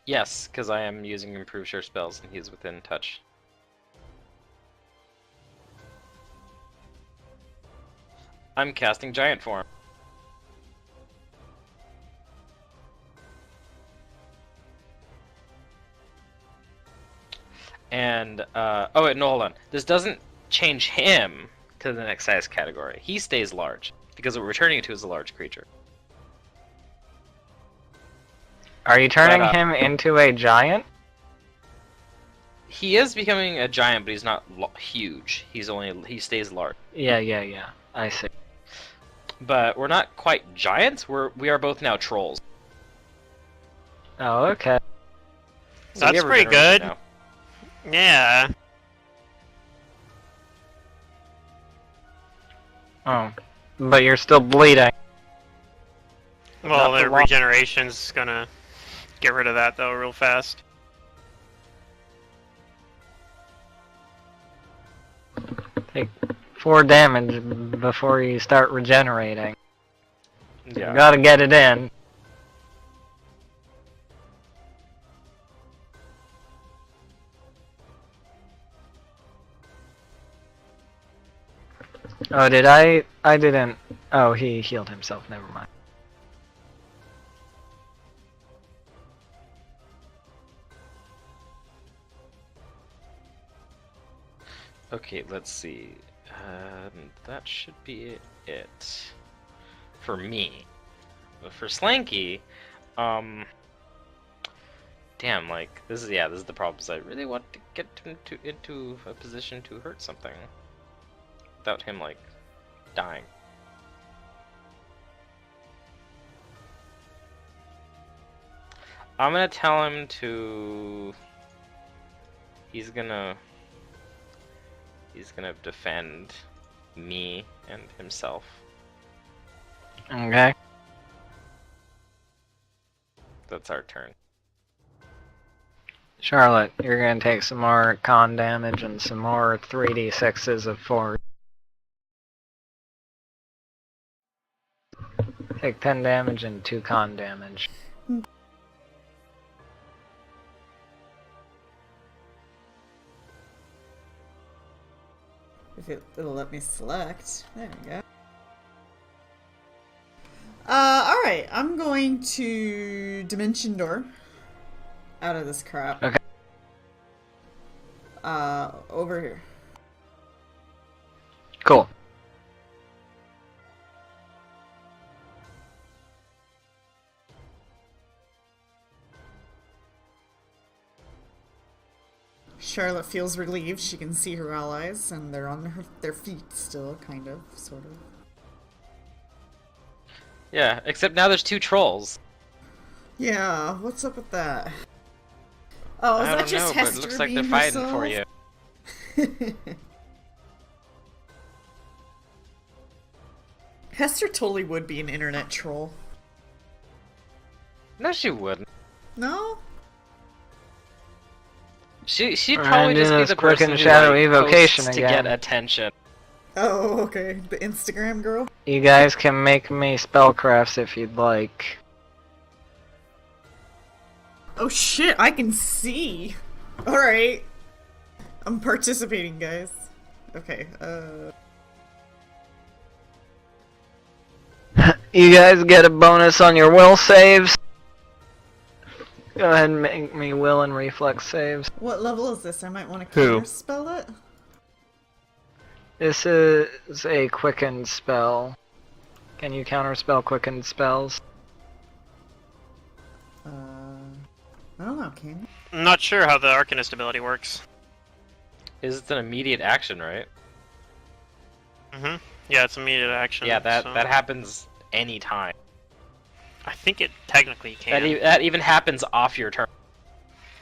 Yes, because I am using Improve Share spells and he's within touch. I'm casting Giant Form. And, oh wait, no, hold on. This doesn't change him to the next size category. He stays large, because what we're turning it to is a large creature. Are you turning But, him into a giant? He is becoming a giant, but he's not huge. He stays large. Yeah. I see. But we're not quite giants. We are both now trolls. Oh, okay. So we That's have pretty regeneration good. now. Yeah. Oh. But you're still bleeding. Well, Not for the long. regeneration's gonna get rid of that though real fast. Take 4 damage before you start regenerating. Yeah. You gotta get it in. Oh, did I didn't. Oh, he healed himself. Never mind. Okay, let's see. That should be it for me. But for Slanky, damn, like this is the problem. Is I really want to get him into a position to hurt something without him like dying. I'm gonna tell him to. He's gonna defend me and himself. Okay. That's our turn. Charlotte, you're gonna take some more con damage and some more 3d6s of force. Take 10 damage and 2 con damage. If it'll let me select. There we go. Alright, I'm going to Dimension Door out of this crap. Okay. Over here. Cool. Charlotte feels relieved. She can see her allies, and they're on their feet still, kind of, sort of. Yeah, except now there's 2 trolls. Yeah, what's up with that? Oh, is I that don't just know, but Hester it looks like being they're fighting for you. herself? Hester totally would be an internet troll. No, she wouldn't. No? She'd Alright, probably doing just be this the quick person and who shadow like, evocation posts again. to get attention. Oh, okay. The Instagram girl? You guys can make me spellcrafts if you'd like. Oh shit, I can see! Alright. I'm participating, guys. Okay, You guys get a bonus on your will saves. Go ahead and make me will and reflex saves. what level is this? I might want to Who? counterspell it. This is a quickened spell. Can you counterspell quickened spells? I don't know, can you? I'm not sure how the Arcanist ability works. Is it an immediate action, right? Mm-hmm. Yeah, it's immediate action. Yeah, that so- happens anytime. I think it technically can. That even happens off your turn.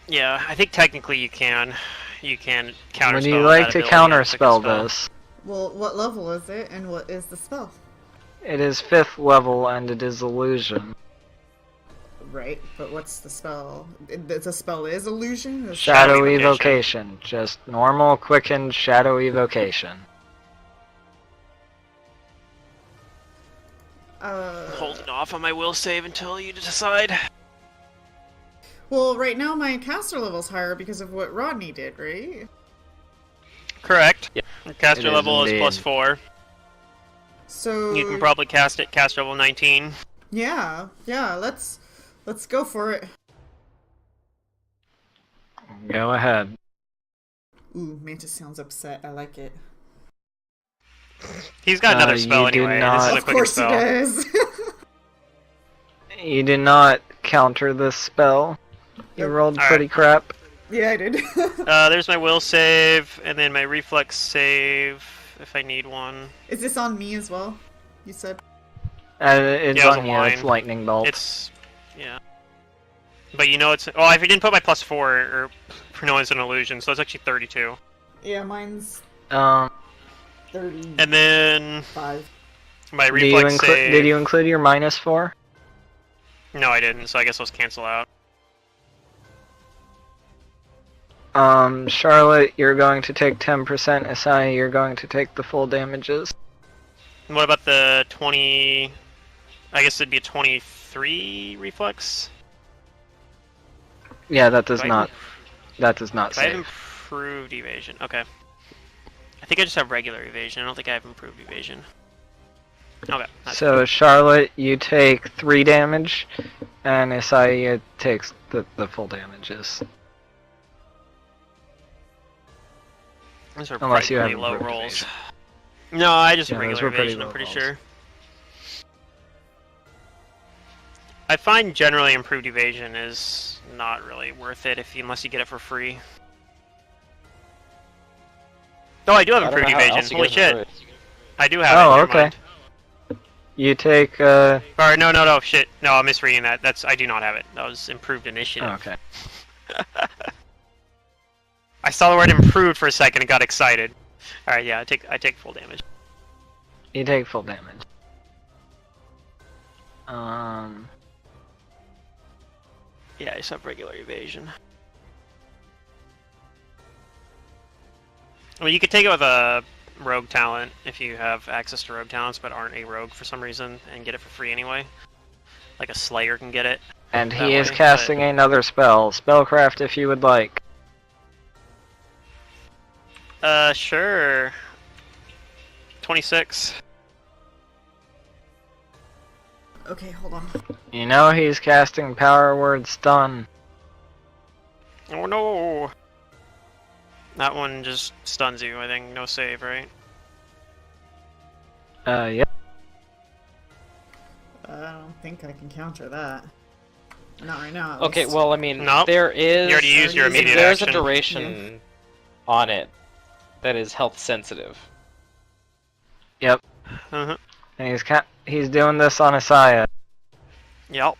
Yeah, I think technically you can. You can counterspell. Would you like that to ability on a quick counterspell spell. this? Well, what level is it, and what is the spell? It is 5th level and it is illusion. Right, but what's the spell? The spell is illusion? It's Shadow Evocation. evocation. Just normal, quickened shadow evocation. Holding off on my will save until you decide. Well, right now my caster level's higher because of what Rodney did, right? Correct. Yep. Your caster It is level is indeed. +4. So You can probably cast it caster level 19. yeah, let's go for it. Go ahead. Ooh, Mantis sounds upset. I like it. He's got another spell you do anyway. not- This is a Of quicker course he spell. does. You did not counter this spell. You Yep. rolled Alright. pretty crap. Yeah, I did. There's my will save, and then my reflex save, if I need one. Is this on me as well? You said. It's Yeah, it was on a you. line. It's lightning bolt. It's... yeah. But you know it's... oh, if you didn't put my +4, or for knowing it's an illusion, so it's actually 32. Yeah, mine's Um, 35. And then my do you reflex save... did you include your -4? No, I didn't, so I guess those cancel out. Charlotte, you're going to take 10%. Asai, you're going to take the full damages. And what about the 20... I guess it'd be a 23 reflex? Yeah, that does Do I not. That does not I have save. improved evasion. Okay. I think I just have regular evasion. I don't think I have improved evasion. Okay. That's So Charlotte, you take 3 damage, and Isaiah takes the full damages. those are unless you pretty have low improved rolls. evasion. No, I just Yeah, those regular were pretty evasion, I'm low pretty rolls. sure. I find generally improved evasion is not really worth it unless you get it for free. Oh, I do have I don't know improved how evasion. else you Holy get it for shit. free. I do have it. Oh, Never okay. mind. You take Or no, shit. No, I'm misreading that. I do not have it. That was improved initiative. oh, okay. I saw the word improved for a second and got excited. Alright, yeah, I take full damage. You take full damage. Yeah, I just have regular evasion. I mean, you could take it with a rogue talent if you have access to rogue talents but aren't a rogue for some reason and get it for free anyway. Like a Slayer can get it. And that he is way, casting another spell. Spellcraft if you would like. Sure. 26. Okay, hold on. You know he's casting Power Word Stun. Oh no! That one just stuns you, I think. No save, right? Yep. I don't think I can counter that. Not right now. at Okay, least. well, I mean, Nope. there is... You already used your immediate there's action. a duration on it that is health sensitive. Yep. Uh-huh. And he's doing this on Isaiah. Yep.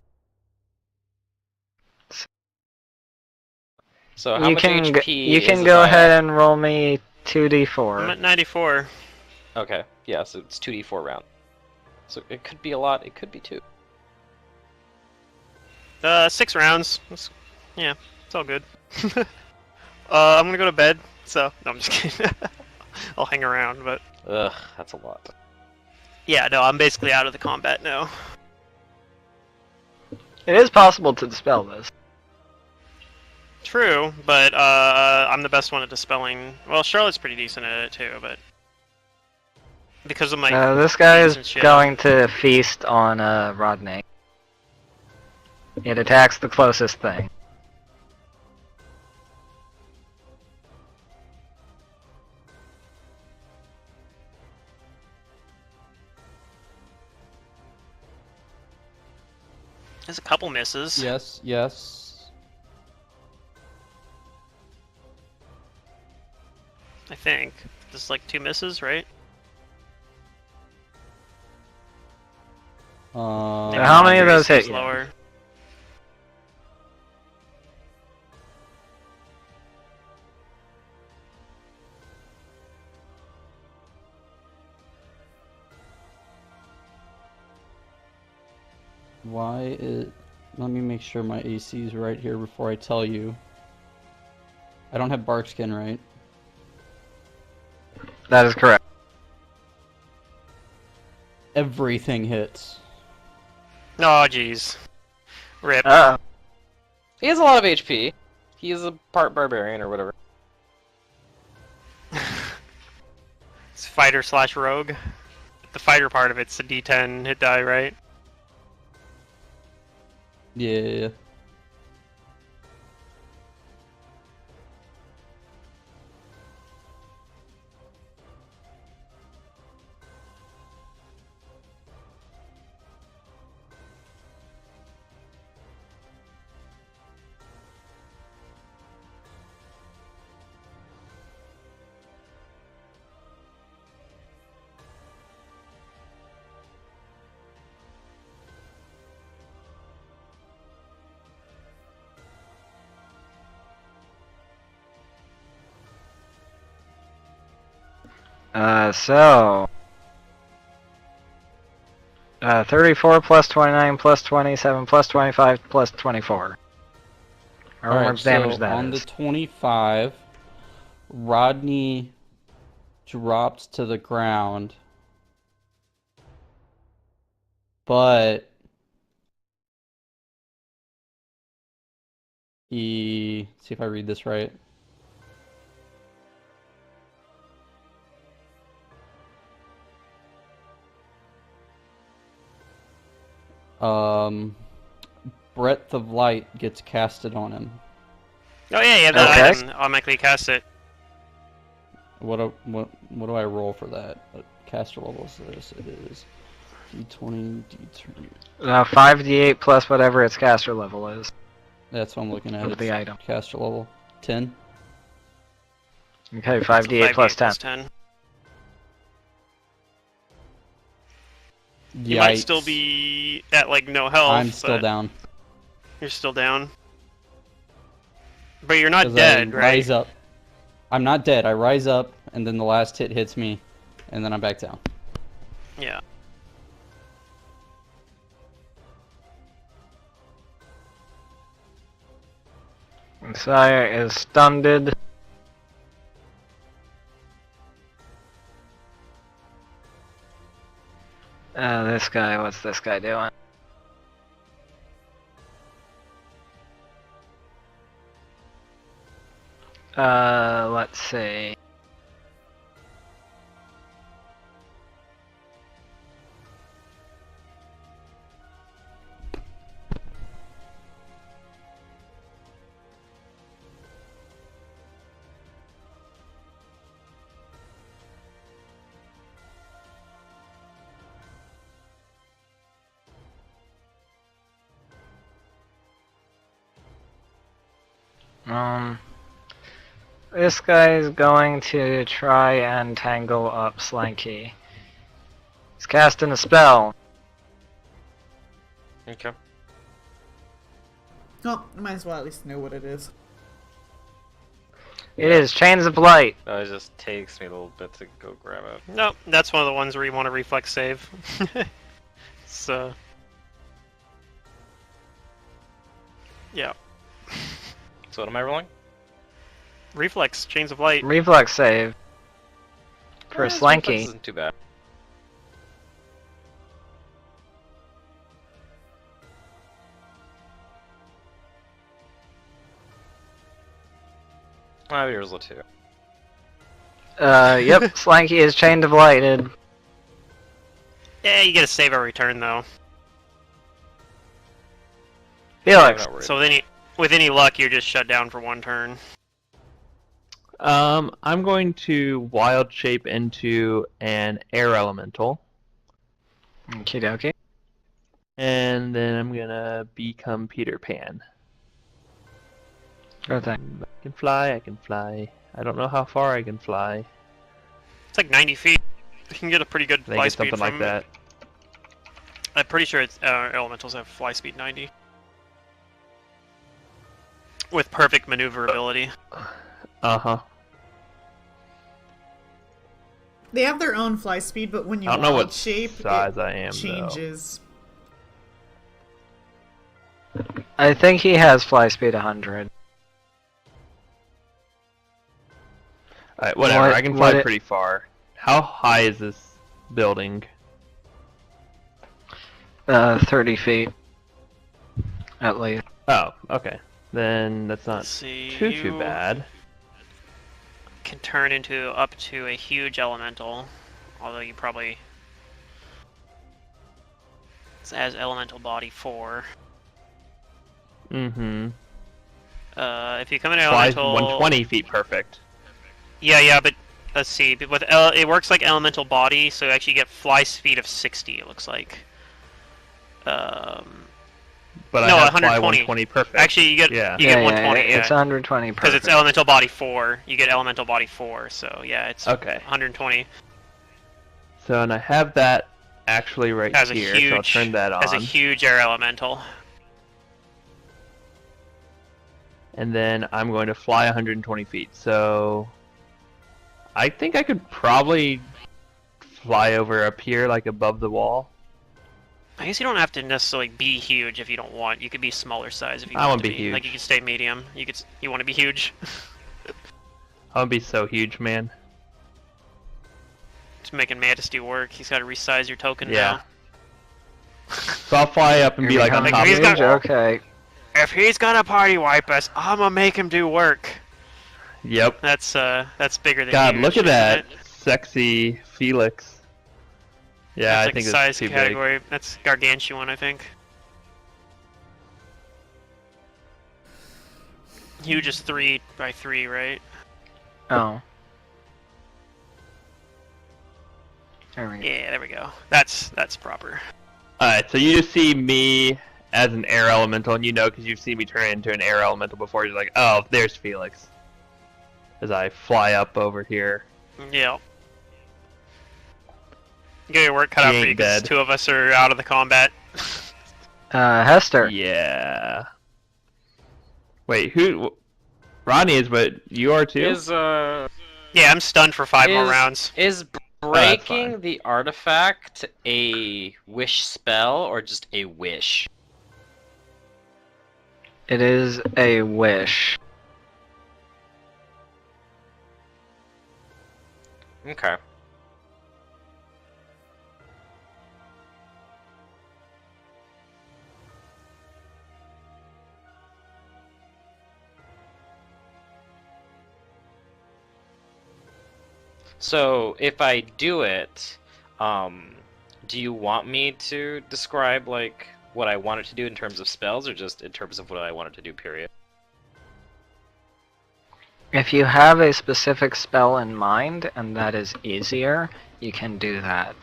So how You much can HP you can is go Isaiah? ahead and roll me I'm 2d4. at 94. Okay, yeah, so it's 2d4 round. So it could be a lot, it could be 2. 6 rounds. Yeah, it's all good. I'm gonna go to bed, so... No, I'm just kidding. I'll hang around, but... Ugh, that's a lot. Yeah, no, I'm basically out of the combat now. It is possible to dispel this. True, but I'm the best one at dispelling... Well, Charlotte's pretty decent at it too, but... Because of my... This guy decent is shit. going to feast on Rodney. It attacks the closest thing. There's a couple misses. Yes, yes. I think. There's like 2 misses, right? Maybe How many of Andrews those hit is you? Lower. Why is... Let me make sure my AC is right here before I tell you. I don't have bark skin, right? That is correct. Everything hits. Oh, jeez. Rip. Uh He has a lot of HP. He is a part barbarian or whatever. It's fighter slash rogue. The fighter part of it's a D10 hit die, right? Yeah. So 34 plus 29 plus 27 plus 25 plus 24. How Alright, much damage so that on is. the 25, Rodney dropped to the ground, but he... see if I read this right. Breadth of Light gets casted on him. Oh yeah, that Okay. item automatically cast it. What do I roll for that? What caster level is this? It is D20, D3. 5d8 plus whatever its caster level is That's what I'm looking at. of It's the item. caster level 10. Okay, So 5d8 plus 10. plus 10. You Yikes. might still be at like no health. I'm still but down. You're still down. But you're not 'Cause dead, I right? rise up. I'm not dead. I rise up, and then the last hit hits me, and then I'm back down. Yeah. Sire is stunned. This guy, what's this guy doing? Let's see. This guy is going to try and tangle up Slanky. He's casting a spell. Okay. Oh, I might as well at least know what it is. It is Chains of Light. It just takes me a little bit to go grab it. Nope, that's one of the ones where you want to reflex save. So. Yeah. So what am I rolling? Reflex, Chains of Light. Reflex save. For His reflex Slanky. isn't too bad. Maybe yours will too. Yep, Slanky is Chained of Lighted. Yeah, you get a save every turn though. Felix. I'm not worried. So with any luck, you're just shut down for one turn. I'm going to wild shape into an air elemental, Okie dokie. and then I'm gonna become Peter Pan. Good thing. I can fly. I can fly. I don't know how far I can fly. It's like 90 feet. You can get a pretty good I think fly it's speed something from like that. I'm pretty sure it's elementals have fly speed 90. With perfect maneuverability. Uh-huh. They have their own fly speed, but when you I don't know wild what shape, size it I am, though. changes. I think he has fly speed 100. Alright, whatever. What- I can what fly it- pretty far. How high is this building? 30 feet. At least. Oh, okay. Then that's not Let's see. too you bad. can turn into up to a huge elemental, although you probably. It has elemental body 4. Mm-hmm. If you come into Flies elemental. 120 feet perfect. Yeah, but let's see. With it works like elemental body, so you actually get fly speed of 60. It looks like. But No, I have 120. fly 120 perfect. Actually, you get Yeah. you get 120. It's Yeah, 120 because perfect. it's elemental body 4. You get elemental body 4. So yeah, it's Okay. 120. So, and I have that actually right Has a here, so I'll huge turn that on. has a huge air elemental. And then I'm going to fly 120 feet. So I think I could probably fly over up here, like above the wall. I guess you don't have to necessarily be huge if you don't want. You could be smaller size if you I want wanna to be huge. Like you could stay medium. You want to be huge. I would be so huge, man. Just making Mantis do work. He's got to resize your token Yeah. now. So I'll fly up and be You're like on becoming top of He's the got- huge? wall. Okay. If he's gonna party wipe us, I'm gonna make him do work. Yep. That's bigger than God, huge, look at isn't that it? sexy Felix. Yeah, That's I like think a it's size too big. category. That's gargantuan, I think. Huge is 3 by 3, right? Oh. There we go. Yeah, there we go. That's proper. Alright, so you just see me as an air elemental, and you know because you've seen me turn into an air elemental before. You're like, oh, there's Felix. As I fly up over here. Yeah. You got your work cut He out for you ain't because dead. 2 of us are out of the combat. Hester. Yeah. Wait, who? Rodney is, but you are too? Yeah, I'm stunned for 5 more rounds. Is that's breaking fine. the artifact a wish spell or just a wish? It is a wish. Okay. So if I do it, do you want me to describe like what I want it to do in terms of spells, or just in terms of what I want it to do? Period. If you have a specific spell in mind and that is easier, you can do that.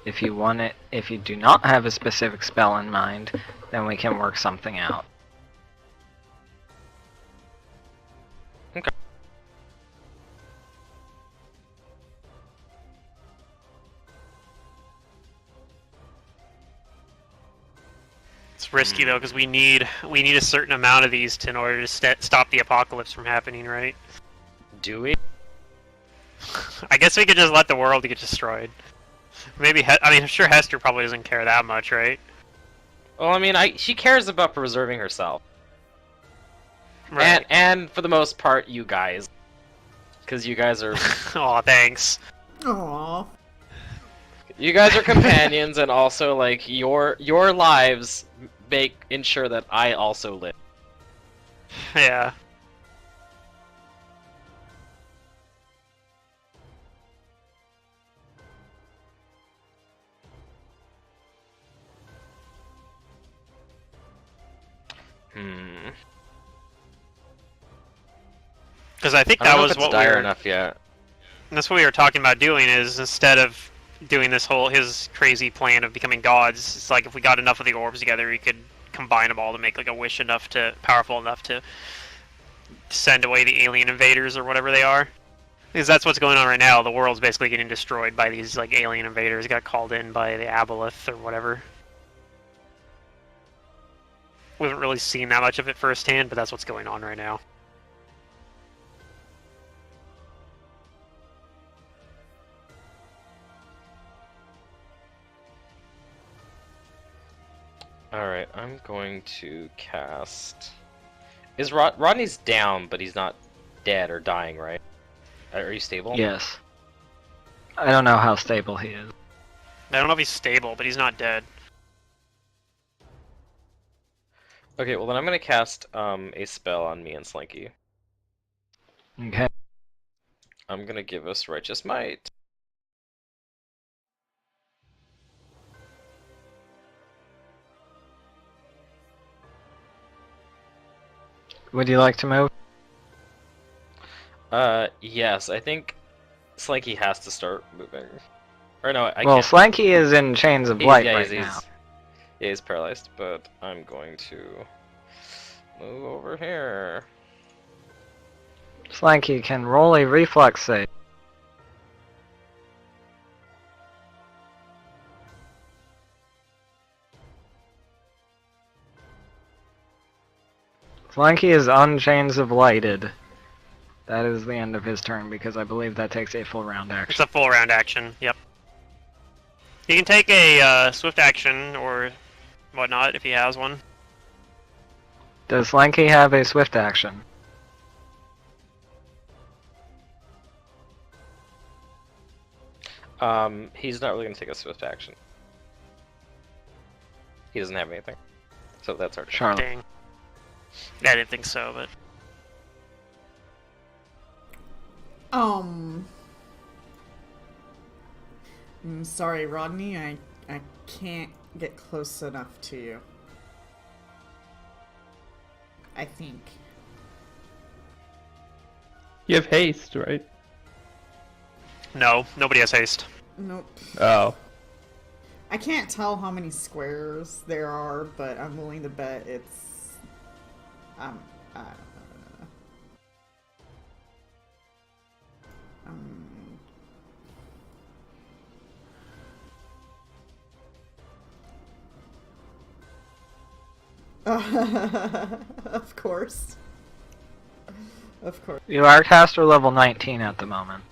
If you do not have a specific spell in mind, then we can work something out. It's risky though because we need a certain amount of these in order to stop the apocalypse from happening, right? Do we? I guess we could just let the world get destroyed. Maybe I'm sure Hester probably doesn't care that much, right? Well, I mean, she cares about preserving herself, Right. and for the most part, you guys, because you guys are Aw, thanks. Aww. you guys are companions, and also like your lives ensure that I also live. Yeah. Hmm. Because I think I don't that know was if it's what dire we were. enough yet. That's what we were talking about doing. Is instead of doing his crazy plan of becoming gods, it's like if we got enough of the orbs together, we could combine them all to make like a wish powerful enough to send away the alien invaders or whatever they are. Because that's what's going on right now. The world's basically getting destroyed by these like alien invaders. Got called in by the Aboleth or whatever. We haven't really seen that much of it firsthand, but that's what's going on right now. All right. I'm going to cast. Is Rodney's down, but he's not dead or dying, right? Are you stable? Yes. I don't know how stable he is. I don't know if he's stable, but he's not dead. Okay, well then I'm gonna cast a spell on me and Slinky. Okay. I'm gonna give us Righteous Might. Would you like to move? Yes, I think Slinky has to start moving. Or no, I Well, can't. Slanky is in chains of light right now. Yeah, he's paralyzed, but I'm going to move over here. Slanky can roll a reflex save. Slanky is on chains of lighted. That is the end of his turn because I believe that takes a full round It's action. a full round action. Yep. He can take a swift action or whatnot if he has one. Does Slanky have a swift action? He's not really gonna take a swift action. He doesn't have anything. So that's our turn. Charlotte. Dang. Yeah, I didn't think so, but Sorry, Rodney, I can't get close enough to you. I think. You have haste, right? no, nobody has haste. Nope. Oh. I can't tell how many squares there are, but I'm willing to bet it's... I don't know. Of course. Of course. You are caster level 19 at the moment.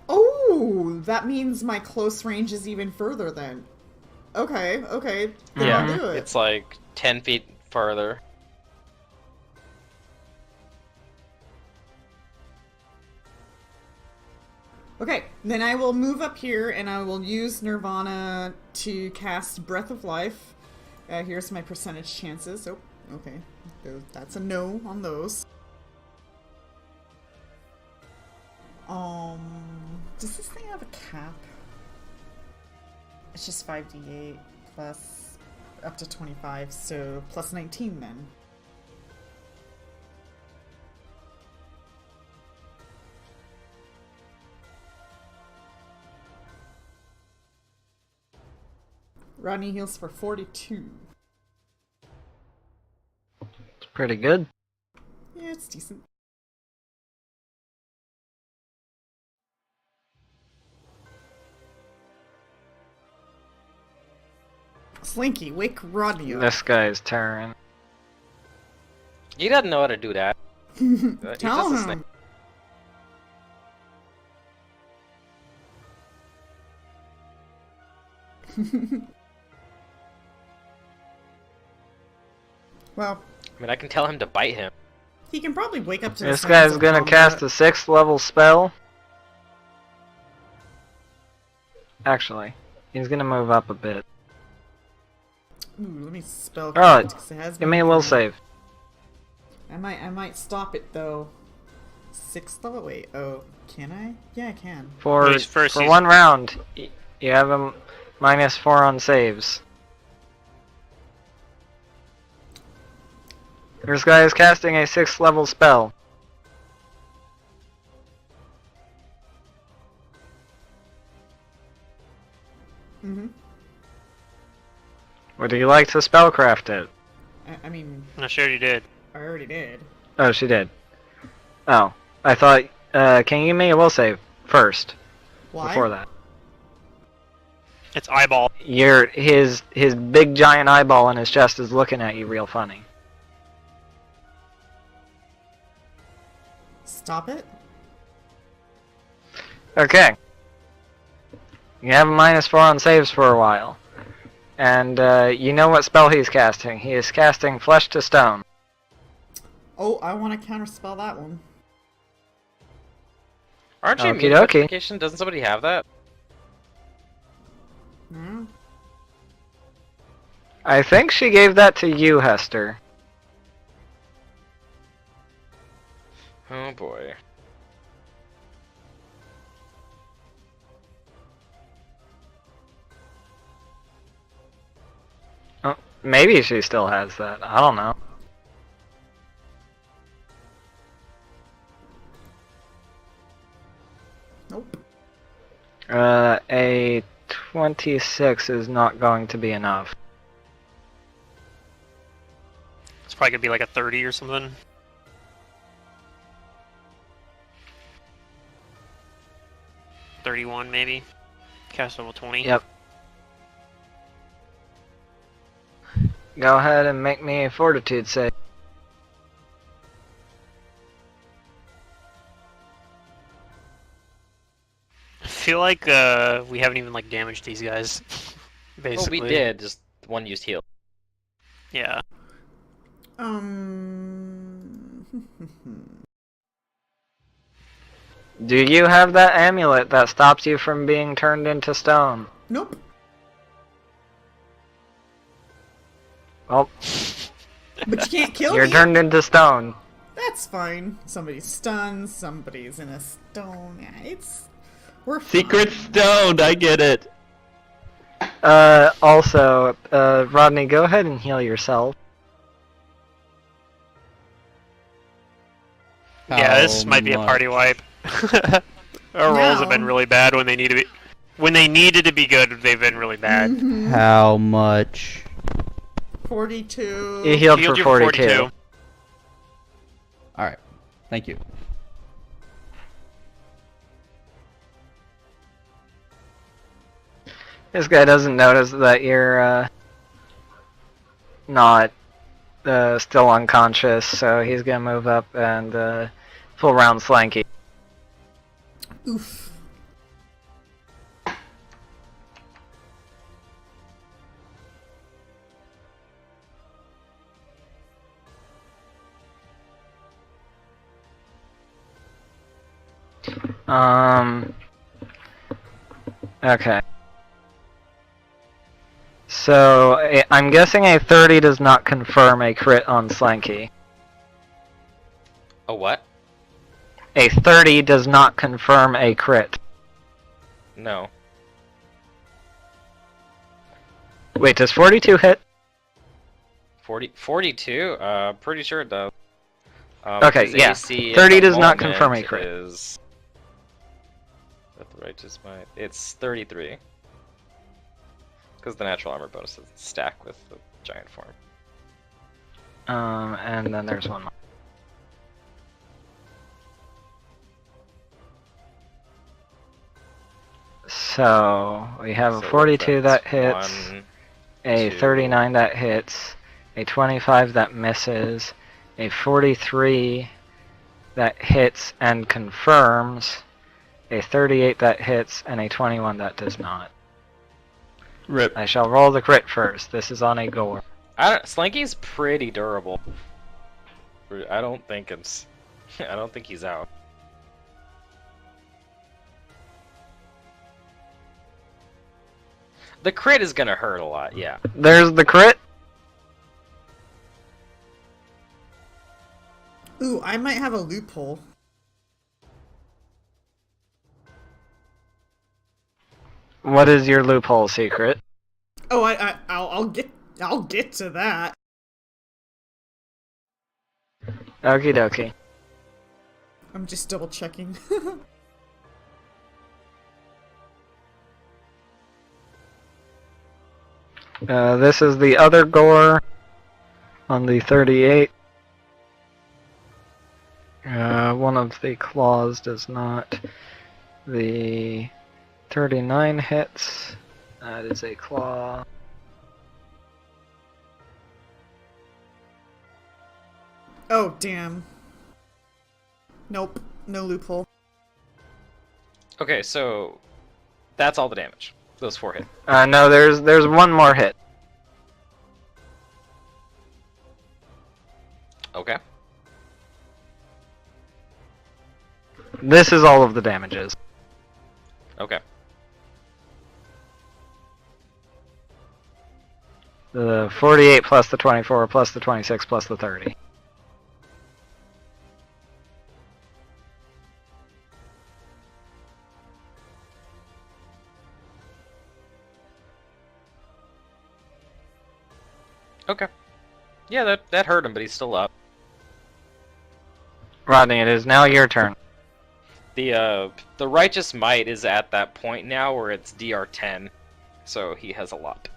Oh, that means my close range is even further then. Okay, okay. Then Yeah, I'll do it. it's like 10 feet farther. Okay, then I will move up here and I will use Nirvana to cast Breath of Life. Here's my percentage chances. Oh, okay. That's a no on those. Does this thing have a cap? It's just 5d8 plus up to 25, so plus 19 then. Rodney heals for 42. It's pretty good. Yeah, it's decent. Slinky, wake Rodney up. This guy's turn. He doesn't know how to do that. He's Tell just a snake. him. Well, I mean, I can tell him to bite him. he can probably wake up to the This sounds guy's of gonna combat. cast a 6th level spell. Actually, he's gonna move up a bit. Ooh, let me spell Oh, cast, 'cause it has give me a will save. I might stop it though. 6th level. Wait. Oh, can I? Yeah, I can. For He's one round, you have a -4 on saves. This guy is casting a 6th level spell. Mm-hmm. Would you like to spellcraft it? I mean, I'm not sure you did. I already did. Oh, she did. Oh, I thought. Can you give me a will save first Why? before that? It's eyeball. His big giant eyeball in his chest is looking at you real funny. Stop it. Okay. You have a -4 on saves for a while. And you know what spell he's casting. He is casting Flesh to Stone. Oh, I want to counterspell that one. Aren't you Okie immune dokie. petrification? Doesn't somebody have that? Hmm? I think she gave that to you, Hester. Oh boy. Oh, maybe she still has that. I don't know. Nope. A 26 is not going to be enough. It's probably gonna be like a 30 or something. $31 maybe. Cast level 20. Yep. Go ahead and make me a fortitude save. I feel like we haven't even like damaged these guys. Basically. Well, we did. Just one used heal. Yeah. Do you have that amulet that stops you from being turned into stone? Nope. Well, But you can't kill you're me. turned into stone. That's fine. Somebody's stunned. Somebody's in a stone. Yeah, we're fine. Secret stoned, I get it. Also, Rodney, go ahead and heal yourself. Yeah, this might be a party wipe. Our rolls have been No. really bad when they need to be. When they needed to be good, they've been really bad. Mhm. How much? 42. You healed Healed for you 42. Alright. Thank you. This guy doesn't notice that you're not still unconscious, so he's gonna move up and full round slanky. Oof. Okay. So, I'm guessing a 30 does not confirm a crit on Slanky. A what? A 30 does not confirm a crit. No. Wait, does 42 hit? 42? Pretty sure it does. Okay, his yeah. AC at 30 the does not moment confirm a crit. Is... At the righteous might. It's 33. Because the natural armor bonus doesn't stack with the giant form. And then there's one more. So, we have a So 42 that that's hits, 1, a 2. 39 that hits, a 25 that misses, a 43 that hits and confirms, a 38 that hits, and a 21 that does not. Rip. I shall roll the crit first. This is on a gore. Slanky's pretty durable. I don't think it's... I don't think he's out. The crit is gonna hurt a lot, yeah. There's the crit. Ooh, I might have a loophole. What is your loophole secret? Oh, I'll get to that. Okie dokie. I'm just double checking. This is the other gore on the 38. One of the claws does not. The 39 hits. That is a claw. Oh, damn. Nope, no loophole. Okay, so... That's all the damage. Those 4 hit. No, there's one more hit. Okay. This is all of the damages. Okay. The 48 plus the 24 plus the 26 plus the 30. Okay. Yeah, that hurt him, but he's still up. Rodney, it is now your turn. The righteous might is at that point now where it's DR10, so he has a lot.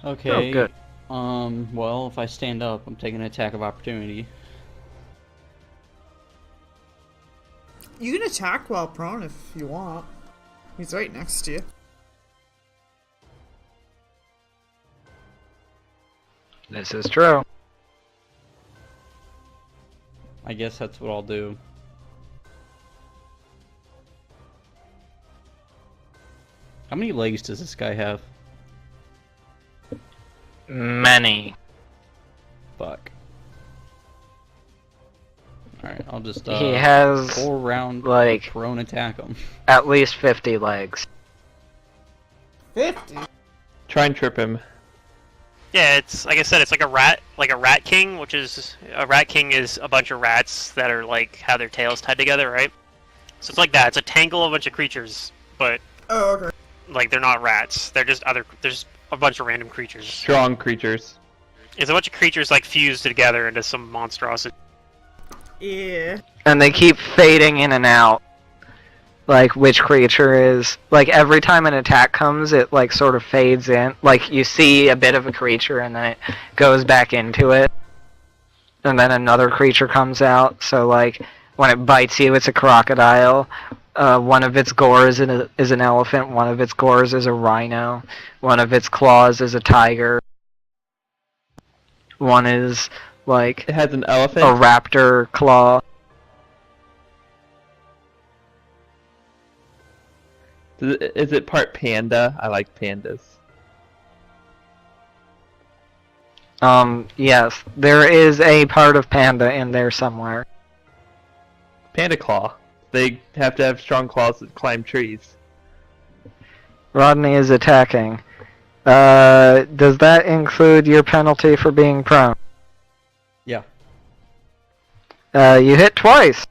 Okay. Oh, good. Well, if I stand up, I'm taking an attack of opportunity. You can attack while prone if you want. He's right next to you. This is true. I guess that's what I'll do. How many legs does this guy have? Many. Fuck. Alright, I'll just He has 4 round like prone attack him. at least 50 legs. 50? Try and trip him. Yeah, it's like I said, it's like a rat king, which is a rat king is a bunch of rats that are like have their tails tied together, right? So it's like that. It's a tangle of a bunch of creatures, but Oh, okay. like they're not rats. They're just there's a bunch of random creatures. Strong creatures. It's a bunch of creatures like fused together into some monstrosity. Yeah. And they keep fading in and out. Like which creature is like every time an attack comes it like sort of fades in. Like you see a bit of a creature and then it goes back into it. And then another creature comes out. So like when it bites you it's a crocodile. One of its gores is an elephant, one of its gores is a rhino, one of its claws is a tiger. One is like It has an a elephant. raptor claw. Is it part panda? I like pandas. Yes, there is a part of panda in there somewhere. Panda claw. They have to have strong claws that climb trees. Rodney is attacking. Does that include your penalty for being prone? Yeah. You hit twice.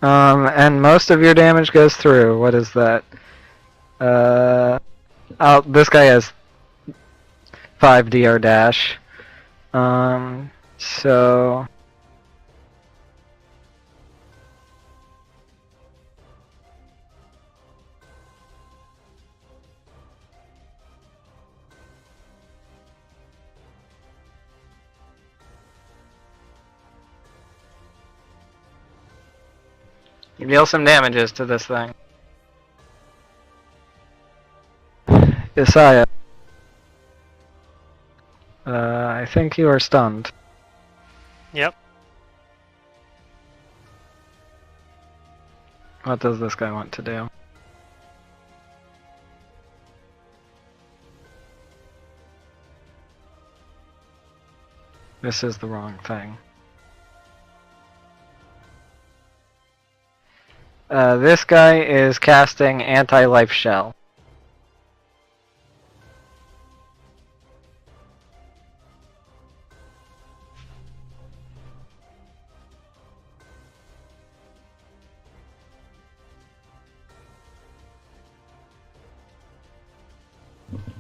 And most of your damage goes through. What is that? Oh, this guy has 5 DR dash. So... You deal some damages to this thing. Isaiah. I think you are stunned. Yep. What does this guy want to do? This is the wrong thing. This guy is casting Anti-Life Shell.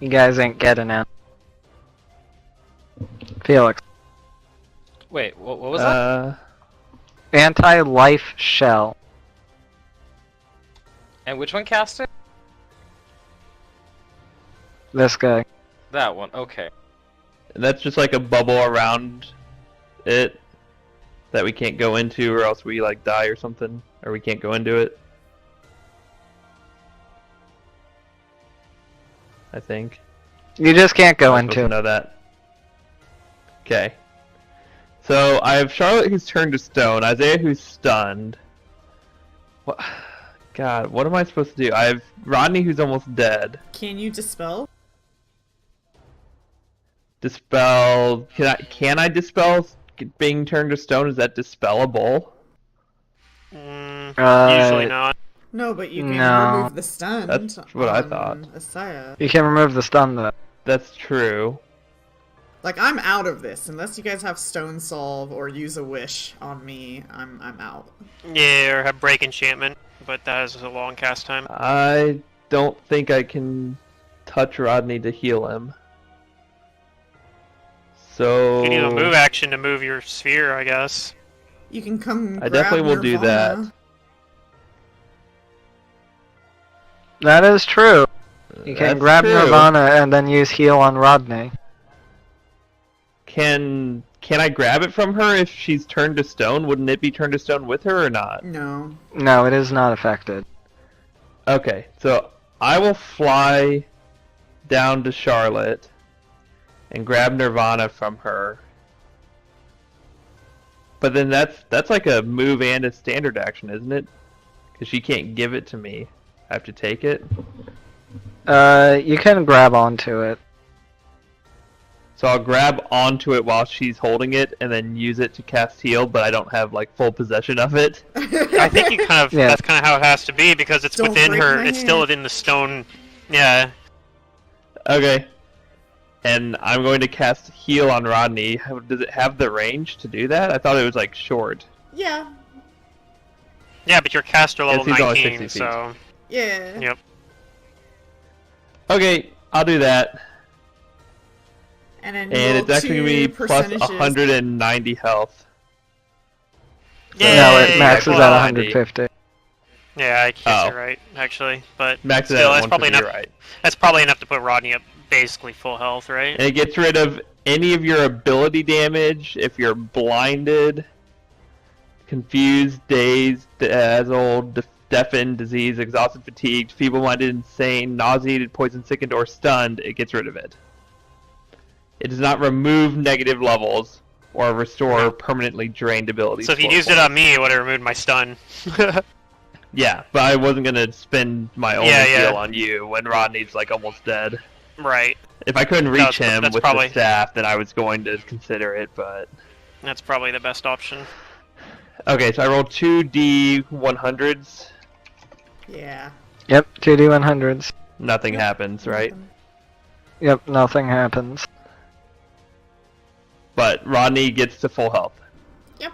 You guys ain't getting it. Felix. Wait, what was that? Anti-Life Shell. And which one cast it? This guy. That one, okay. That's just like a bubble around it that we can't go into or else we like die or something. Or we can't go into it. I think. You just can't go I'm supposed to into. know that. Okay. So I have Charlotte who's turned to stone, Isaiah who's stunned. What? God, what am I supposed to do? I have Rodney who's almost dead. Can you dispel? Dispel. Can I dispel being turned to stone? Is that dispellable? Usually not. No, but you can No. remove the stun. That's what I on thought. Asaya. You can remove the stun though. That's true. Like, I'm out of this. Unless you guys have stone solve or use a wish on me, I'm out. Yeah, or have break enchantment, but that is a long cast time. I don't think I can touch Rodney to heal him. So You need a move action to move your sphere, I guess. You can come I grab definitely will do Nirvana. that. That is true. You can That's grab true. Nirvana and then use heal on Rodney. Can I grab it from her if she's turned to stone? Wouldn't it be turned to stone with her or not? No. No, it is not affected. Okay, so I will fly down to Charlotte and grab Nirvana from her. But then that's like a move and a standard action, isn't it? Because she can't give it to me. I have to take it. You can grab onto it. So I'll grab onto it while she's holding it and then use it to cast heal, but I don't have like full possession of it. I think you kind of Yeah. that's kind of how it has to be because it's Don't within break her. my It's still hand. within the stone. Yeah. Okay. And I'm going to cast heal on Rodney. Does it have the range to do that? I thought it was like short. Yeah. Yeah, but your caster level he's only 19, 60 feet. so Yeah. yep. Okay, I'll do that. And then And roll it's actually going to be two plus percentages. 190 health. Yay! No, it maxes Well, at 150. Yeah, I guess Oh. you're right, actually. But Max it still, at that's probably 150, enough. right. That's probably enough to put Rodney up basically full health, right? And it gets rid of any of your ability damage if you're blinded, confused, dazed, dazzled, deafened, diseased, exhausted, fatigued, feeble-minded, insane, nauseated, poison sickened, or stunned. It gets rid of it. It does not remove negative levels or restore permanently drained abilities. So if you used it on me, it would have removed my stun. Yeah, but I wasn't gonna spend my only Yeah, yeah. heal on you when Rodney's like almost dead. Right. If I couldn't reach him that's with probably- the staff, then I was going to consider it, but... That's probably the best option. Okay, so I rolled 2d100s. Yeah. Yep, 2d100s. Nothing happens, right? Yep, nothing happens. But Rodney gets to full health. Yep.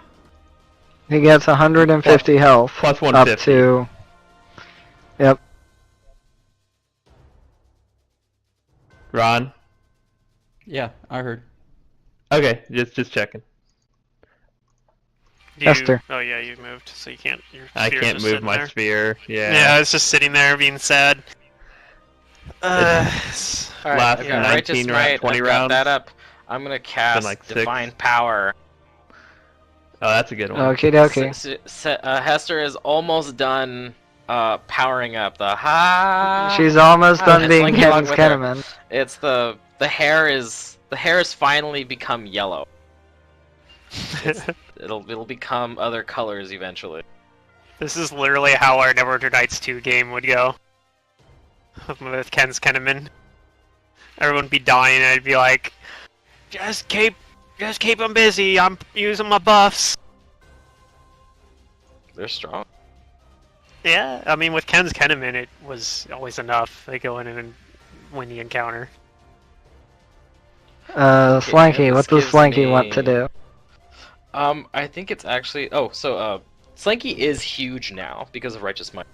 He gets 150 health. Plus Up 150. to... Yep. Ron? Yeah, I heard. Okay, just checking. You, Esther. Oh yeah, you moved, so you can't. Your I sphere's can't just move sitting my there. sphere. Yeah. Yeah, it's just sitting there being sad. Alright, Last I've got 19 Righteous round- Might, 20 I've got rounds. that up. I'm gonna cast like 6. Divine Power. Oh, that's a good one. Okie dokie. Hester is almost done powering up the ha. She's almost done It's being like along Ken's with her. Kenneman. It's the hair has finally become yellow. It'll become other colors eventually. This is literally how our Neverwinter Nights 2 game would go. With Ken's Kenneman. Everyone would be dying and I'd be like, just keep them busy, I'm using my buffs. They're strong. Yeah, I mean with Ken's Kenneman it was always enough. They go in and win the encounter. Slanky, what this does gives Slanky want to me- do? I think it's actually Slanky is huge now because of Righteous Might.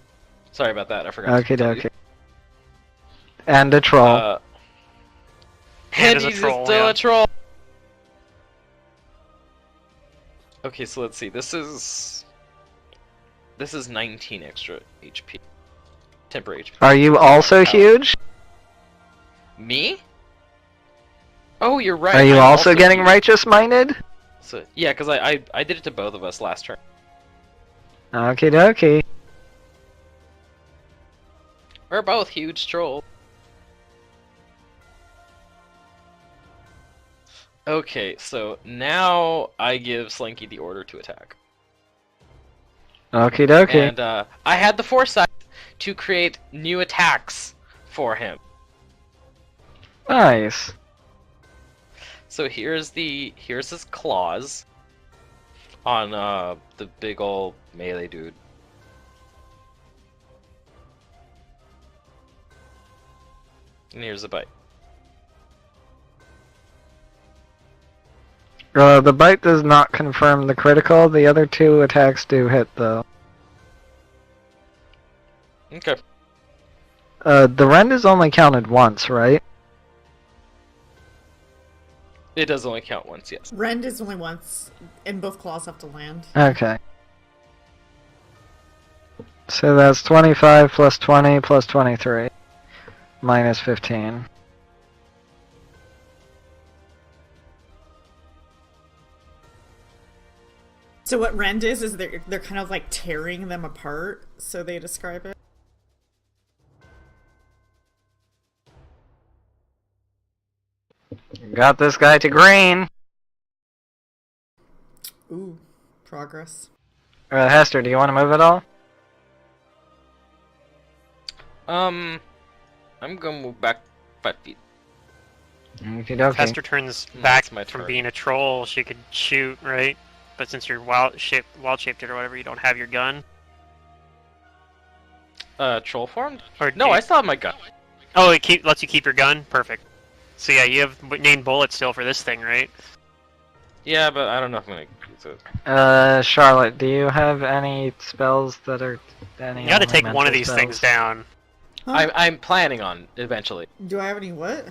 Sorry about that, I forgot. Okie dokie. And a troll. And And is a he's troll, still yeah. a troll. Okay, so let's see. This is 19 extra HP. Temporary HP. Are you also huge? Me? Oh, you're right. Are you I'm also getting huge. righteous minded? So, yeah, because I did it to both of us last turn. Okie dokie. We're both huge trolls. Okay, so now I give Slinky the order to attack. Okie dokie. And I had the foresight to create new attacks for him. Nice. So here's his claws on the big ol' melee dude. And here's the bite. The bite does not confirm the critical. The other two attacks do hit, though. Okay. The rend is only counted once, right? It does only count once, yes. Rend is only once, and both claws have to land. Okay. So that's 25 plus 20 plus 23. Minus 15. So what rend is they're kind of like tearing them apart, so they describe it. Got this guy to green. Ooh, progress. Hester, do you want to move at all? I'm gonna move back 5 feet. Okie If dokie. Hester turns That's back my from turn. being a troll, she could shoot, right? But since you're wild shaped or whatever, you don't have your gun. Troll formed? Or No, I still have my gun. Oh, it lets you keep your gun. Perfect. So yeah, you have named bullets still for this thing, right? Yeah, but I don't know if I'm gonna use it. Charlotte, do you have any spells that are any You got to take one of elemental these spells? things down. Huh? I'm planning on eventually. Do I have any what?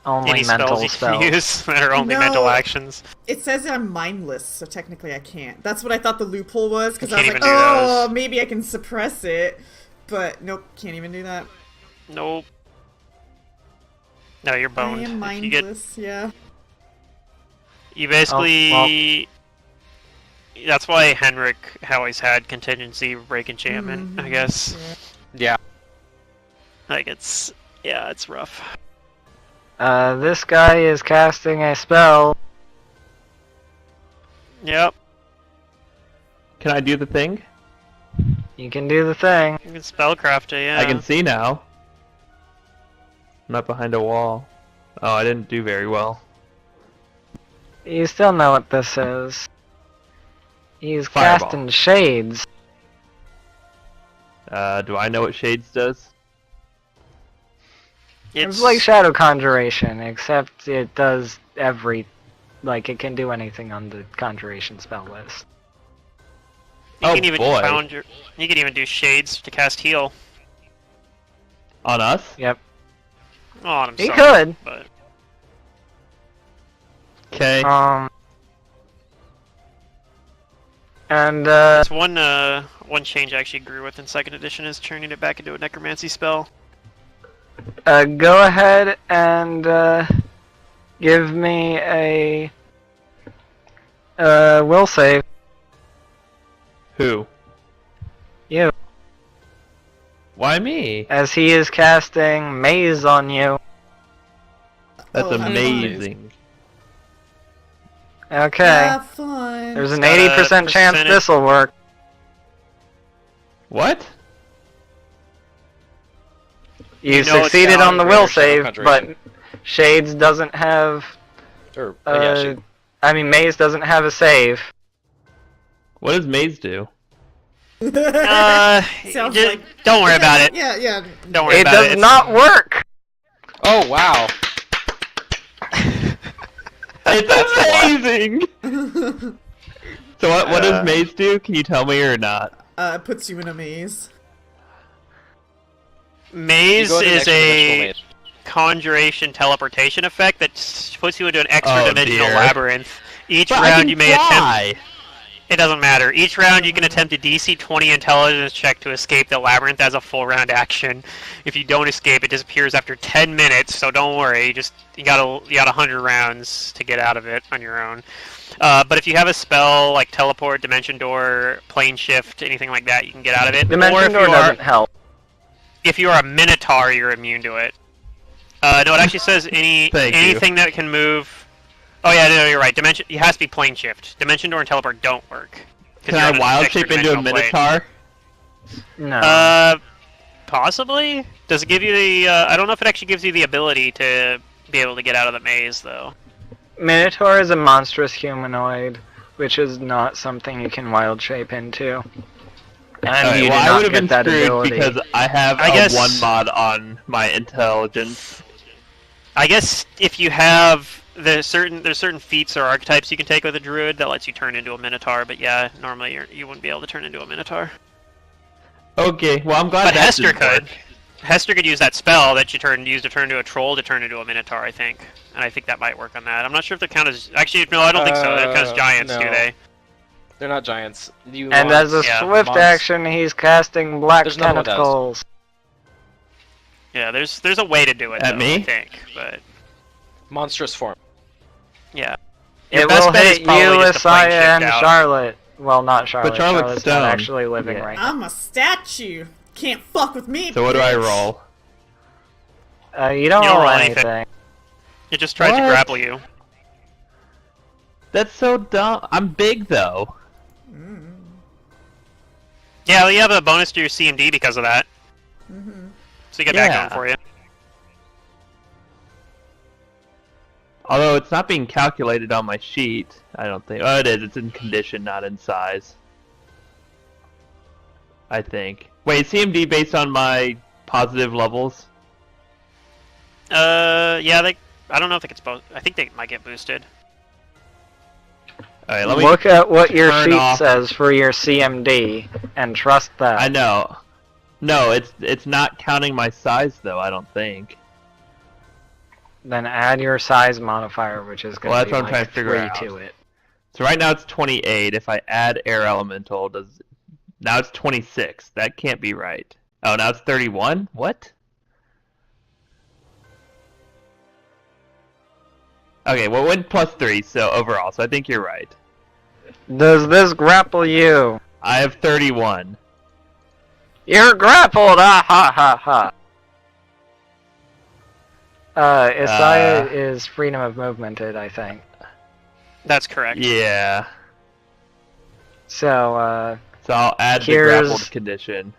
Only Any mental spells you spells. can use that are only No. mental actions. It says I'm mindless, so technically I can't. That's what I thought the loophole was, because You I was can't like, even do oh, those. maybe I can suppress it. But nope, can't even do that. Nope. No, you're boned. I am If you get, mindless, yeah. you basically. That's why Henrik always had contingency break enchantment, I guess. Yeah. Yeah. Like it's rough. This guy is casting a spell. Yep. Can I do the thing? You can do the thing. You can spellcraft it, yeah. I can see now. I'm not behind a wall. Oh, I didn't do very well. You still know what this is. He's Fireball. casting shades. Do I know what Shades does? It's like Shadow Conjuration, except it does it can do anything on the Conjuration spell list. You Oh, can even boy. You can even do shades to cast heal. On us? Yep. Oh, I'm He sorry. could. But Okay. And there's one change I actually grew with in second edition is turning it back into a necromancy spell. go ahead and give me a will save. Who? You, Why me? as he is casting maze on you. That's Oh, have fun. amazing. Okay. Have fun. There's an Got a 80% chance percentage- this'll work. What? You You know it's succeeded down on the for will Shadow save, but Conjuration. Shades doesn't have. Or yeah, shoot. Maze doesn't have a save. What does Maze do? Sounds just, like- don't worry about it. Yeah, yeah. Don't worry It about does it. It's- not work. Oh wow. It's amazing! So what does Maze do? Can you tell me or not? It puts you in a maze. Maze You go to the is next dimensional a maze. conjuration teleportation effect that puts you into an extra Oh, dimensional dear. labyrinth. Each But I round can you may attempt. fly. It doesn't matter. Each round you can attempt a DC 20 intelligence check to escape the labyrinth as a full round action. If you don't escape, it disappears after 10 minutes. So don't worry. You got 100 rounds to get out of it on your own. But if you have a spell like teleport, dimension door, plane shift, anything like that, you can get out of it. Or Dimension if door you are doesn't help. if you are a minotaur, you're immune to it. No, it actually says Thank you. anything that can move. Oh yeah, no, you're right. Dimension. It has to be plane shift. Dimension door and teleport don't work. 'Cause Can you're I on an wild extra shape into a dimensional plane. Minotaur? No. Possibly. Does it give you the? I don't know if it actually gives you the ability to be able to get out of the maze, though. Minotaur is a monstrous humanoid, which is not something you can wild shape into. And Alright, you well, do I not would have get been that screwed ability. because I have I a guess- 1 mod on my intelligence. I guess if you have there's certain feats or archetypes you can take with a druid that lets you turn into a minotaur. But yeah, normally you wouldn't be able to turn into a minotaur. Okay, well, I'm glad But that Hester didn't could. work. Hester could use that spell that you used to turn into a troll to turn into a minotaur, I think. And I think that might work on that. I'm not sure if they count as... Actually, no, I don't think so. They count as giants, do no. they? They're not giants. You And want- as a Yeah, swift monst- action, he's casting black There's another one that does. tentacles. Yeah, there's a way to do it, At though, me? I think. But, monstrous form. yeah. Your It best will bet is hit probably you, just to plane Isaiah, shift and out. Charlotte. Well, not Charlotte. Charlotte's Charlotte's stone. not actually living Yeah. right now. I'm a statue. Can't fuck with me. So what do I bitch. roll? You don't You don't roll roll anything. anything. It just tries to What? grapple you. That's so dumb. I'm big, though. Yeah, well, you have a bonus to your CMD because of that. So you get that Yeah. going for you. Although it's not being calculated on my sheet, I don't think. Oh, it is. It's in condition, not in size. I think. Wait, CMD based on my positive levels? Yeah, I don't know if it gets both. I think they might get boosted. Alright, let me. Look at what your turn sheet off- says for your CMD, and trust that. I know. No, it's not counting my size, though, I don't think. Then add your size modifier, which is going Well, to that's be what I'm like trying to figure 3 out. to it. So right now it's 28. If I add air elemental, now it's 26. That can't be right. Oh, now it's 31? What? Okay, well, it went plus 3, so overall, so I think you're right. Does this grapple you? I have 31. You're grappled! Ah ha ha ha! Isaiah is freedom of movemented, I think. That's correct. Yeah. So, So I'll add the Here's- grappled condition.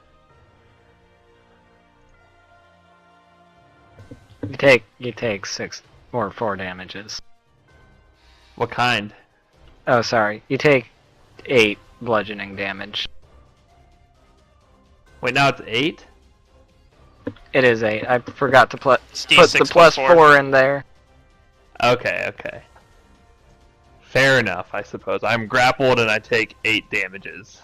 you take 6 or 4 damages. What kind? Oh, sorry. You take 8 bludgeoning damage. Wait, now it's 8? It is 8. I forgot to put It's the D6 plus plus 4 in there. Okay, okay. Fair enough, I suppose. I'm grappled and I take 8 damages.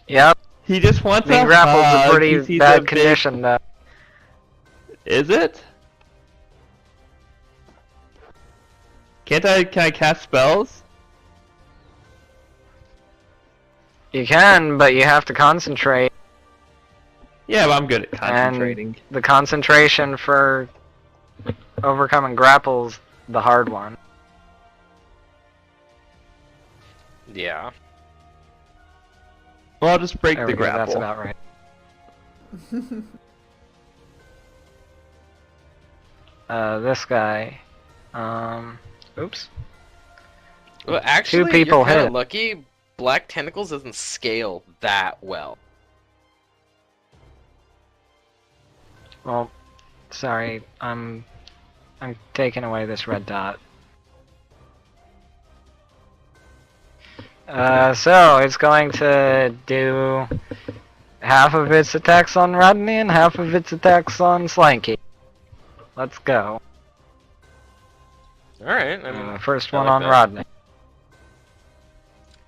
Yep. He just wants Being a grappled's a hug. pretty He sees a bad big- condition, though. Is it? Can I cast spells? You can, but you have to concentrate. Yeah, but I'm good at concentrating. And the concentration for overcoming grapples the hard one. Yeah. Well, I'll just break There the we go, grapple. that's about right. This guy. Oops. Well, actually, people you're kinda hit. lucky. Black Tentacles doesn't scale that well. Well, sorry, I'm taking away this red dot. So it's going to do half of its attacks on Rodney and half of its attacks on Slanky. Let's go. Alright, I mean, First I one like on that. Rodney.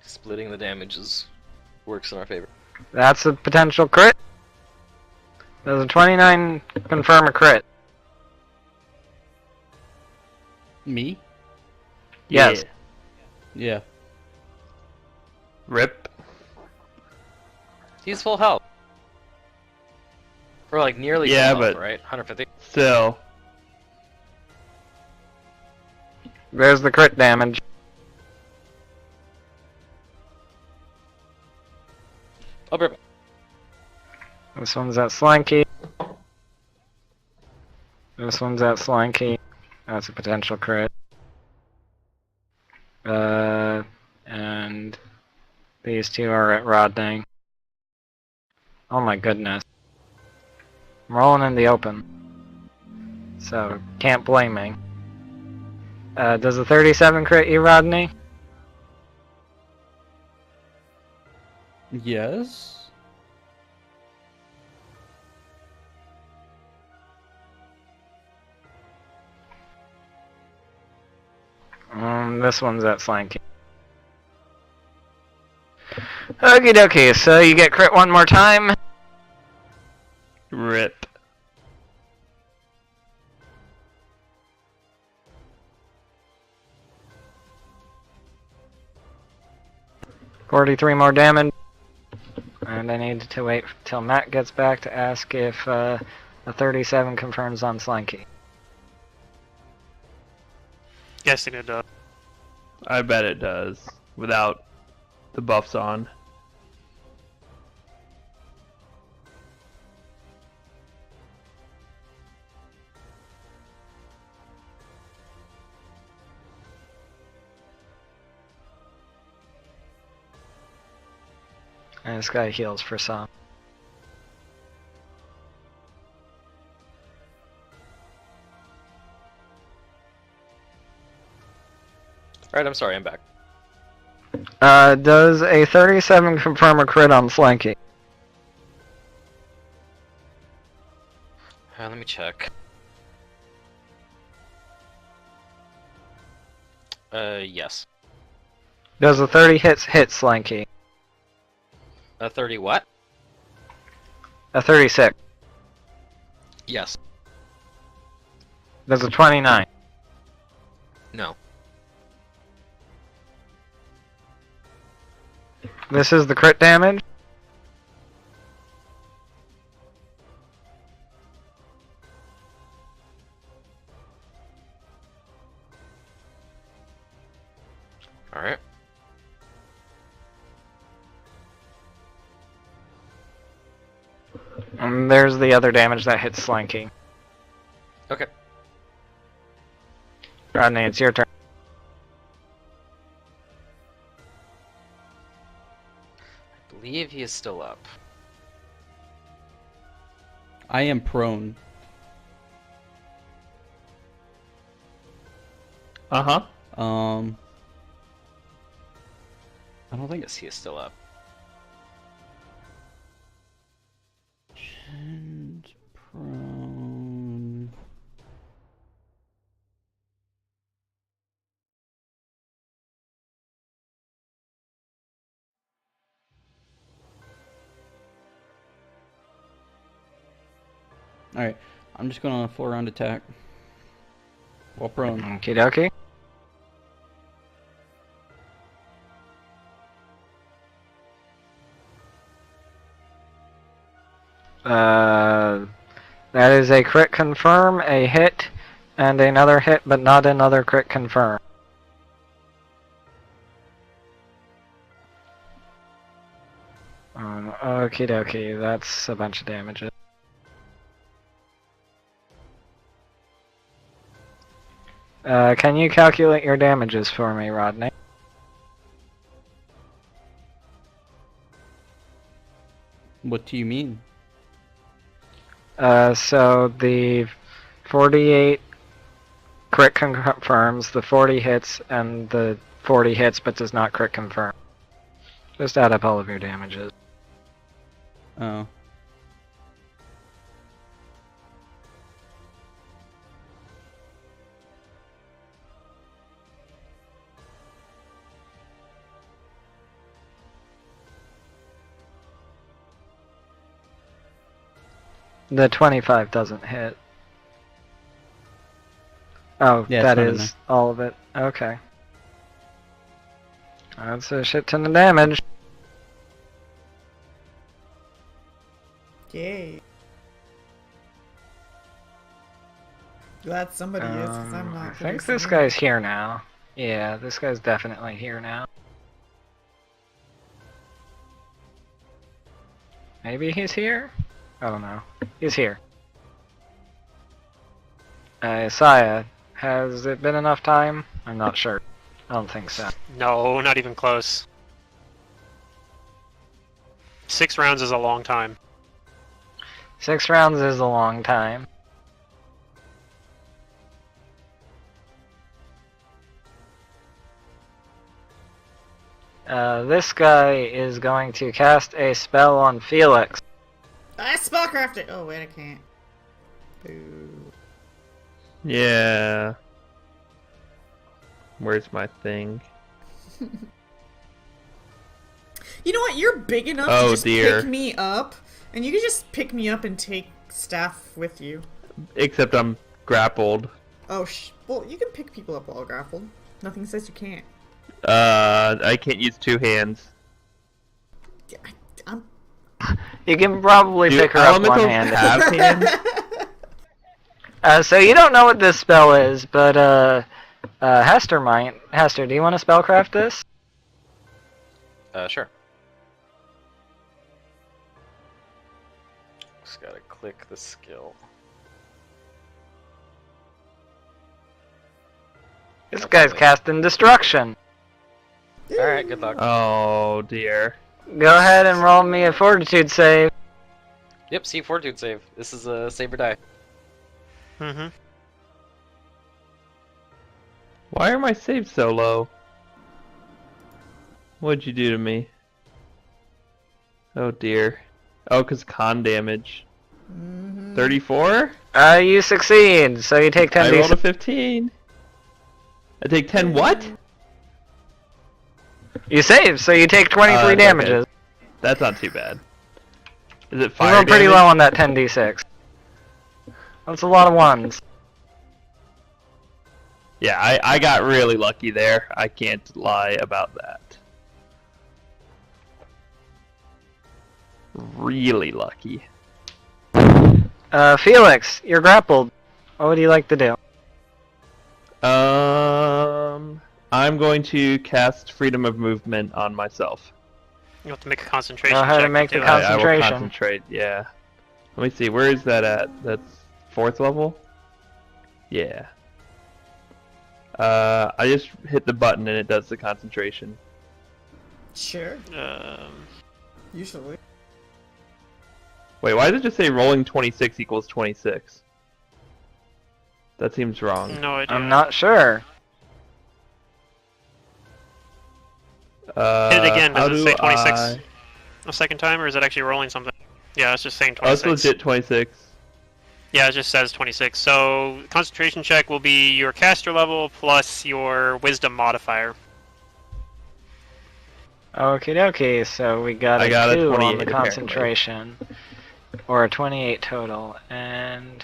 Splitting the damages works in our favor. That's a potential crit. Does a 29 confirm a crit? Me? Yes. Yeah. Yeah. Rip. He's full health. Or like nearly Yeah, full health, but- right? 150. Still. There's the crit damage. I'll be right back. This one's at Slanky. This one's at Slanky. That's a potential crit. And these two are at Rodney. Oh my goodness. I'm rolling in the open. So, can't blame me. Does a 37 crit you, Rodney? Yes. This one's at flanking. Okie dokie, so you get crit one more time. Rip. $43 more damage. And I need to wait till Matt gets back to ask if a 37 confirms on Slanky. Guessing it does. I bet it does. Without the buffs on. And this guy heals for some. Alright, I'm sorry, I'm back. Does a 37 confirm a crit on Slanky? Let me check. Yes. Does a 30 hit Slanky? A 30 what? A 36. Yes. Does a 29? No. This is the crit damage. Alright. And there's the other damage that hits Slanky. Okay. Rodney, it's your turn. I believe he is still up. I am prone. Uh-huh. I don't think Yes, he is still up. and prone. Alright, I'm just gonna full round attack. While prone. Okie dokie. That is a crit confirm, a hit, and another hit, but not another crit confirm. Okie dokie, that's a bunch of damages. Can you calculate your damages for me, Rodney? What do you mean? So the 48 crit confirms, the 40 hits, and the 40 hits but does not crit confirm. Just add up all of your damages. Oh. The 25 doesn't hit. Oh, Yeah, it's that not in is all of it. Okay. That's a shit ton of damage. Yay. Glad somebody is, because I'm not. I think producing this any. guy's here now. Yeah, this guy's definitely here now. Maybe he's here? I don't know. He's here. Isaiah, has it been enough time? I'm not sure. I don't think so. No, not even close. 6 rounds is a long time. 6 rounds is a long time. This guy is going to cast a spell on Felix. I spellcrafted. Oh wait, I can't. Boo. Yeah. Where's my thing? You know what? You're big enough Oh, to just dear. pick me up, and you can just pick me up and take staff with you. Except I'm grappled. Oh well, you can pick people up while grappled. Nothing says you can't. I can't use 2 hands. Yeah, I'm. You can probably Do pick her up elementals one-handed. have hands? So you don't know what this spell is, but Hester might. Hester, do you want to spellcraft this? Sure. Just gotta click the skill. This guy's casting destruction. Alright, good luck. Oh dear. Go ahead and roll me a fortitude save. Yep, see fortitude save. This is a save or die. Mm-hmm. Why are my saves so low? What'd you do to me? Oh dear. Oh, 'cause con damage. 34? You succeed, so you take 10 I rolled a d6. 15. I take 10 what? You save, so you take 23 okay. damages. That's not too bad. Is it You fire rolled pretty damage? low on that 10d6. That's a lot of ones. Yeah, I got really lucky there. I can't lie about that. Really lucky. Felix, you're grappled. What would you like to do? I'm going to cast Freedom of Movement on myself. You have to make a concentration Go ahead check and make to the do it. I will Concentration. concentrate, yeah. Let me see, where is that at? That's 4th level? Yeah. I just hit the button and it does the concentration. Sure. Um, Usually. Wait, why does it just say rolling 26 equals 26? That seems wrong. no idea. I'm not sure. Hit it again. How Does it do say 26 I- a second time, or is it actually rolling something? Yeah, it's just saying Oh, it's 26. legit 26. Yeah, it just says 26. So concentration check will be your caster level plus your wisdom modifier. Okie dokie, so we got I a got a 2 on 28 the apparently. concentration. Or a 28 total. And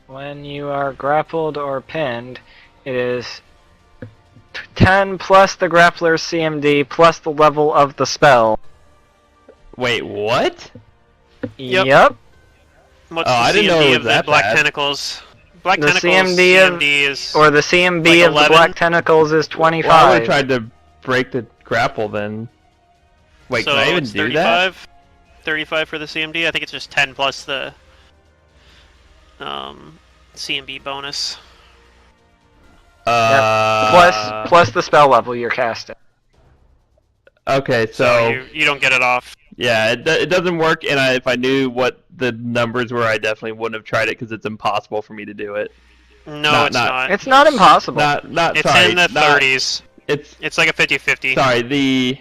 when you are grappled or pinned, it is 10 plus the grappler's CMD plus the level of the spell. Wait, what? Yep. What's Oh, the I didn't know CMD it was of the that black bad. tentacles? Black The tentacles CMD of- is Or the CMB Like of the 11? black tentacles is Well, I 25. would have tried to break the grapple then. Wait, so can I even it's do that? 35. 35 for the CMD. I think it's just 10 plus the CMB bonus. Plus the spell level you're casting. Okay, So so you don't get it off. yeah, it doesn't work, and if I knew what the numbers were, I definitely wouldn't have tried it because it's impossible for me to do it. No, it's not. It's not impossible. Not It's sorry, in the not- 30s. It's It's like a 50-50. sorry. The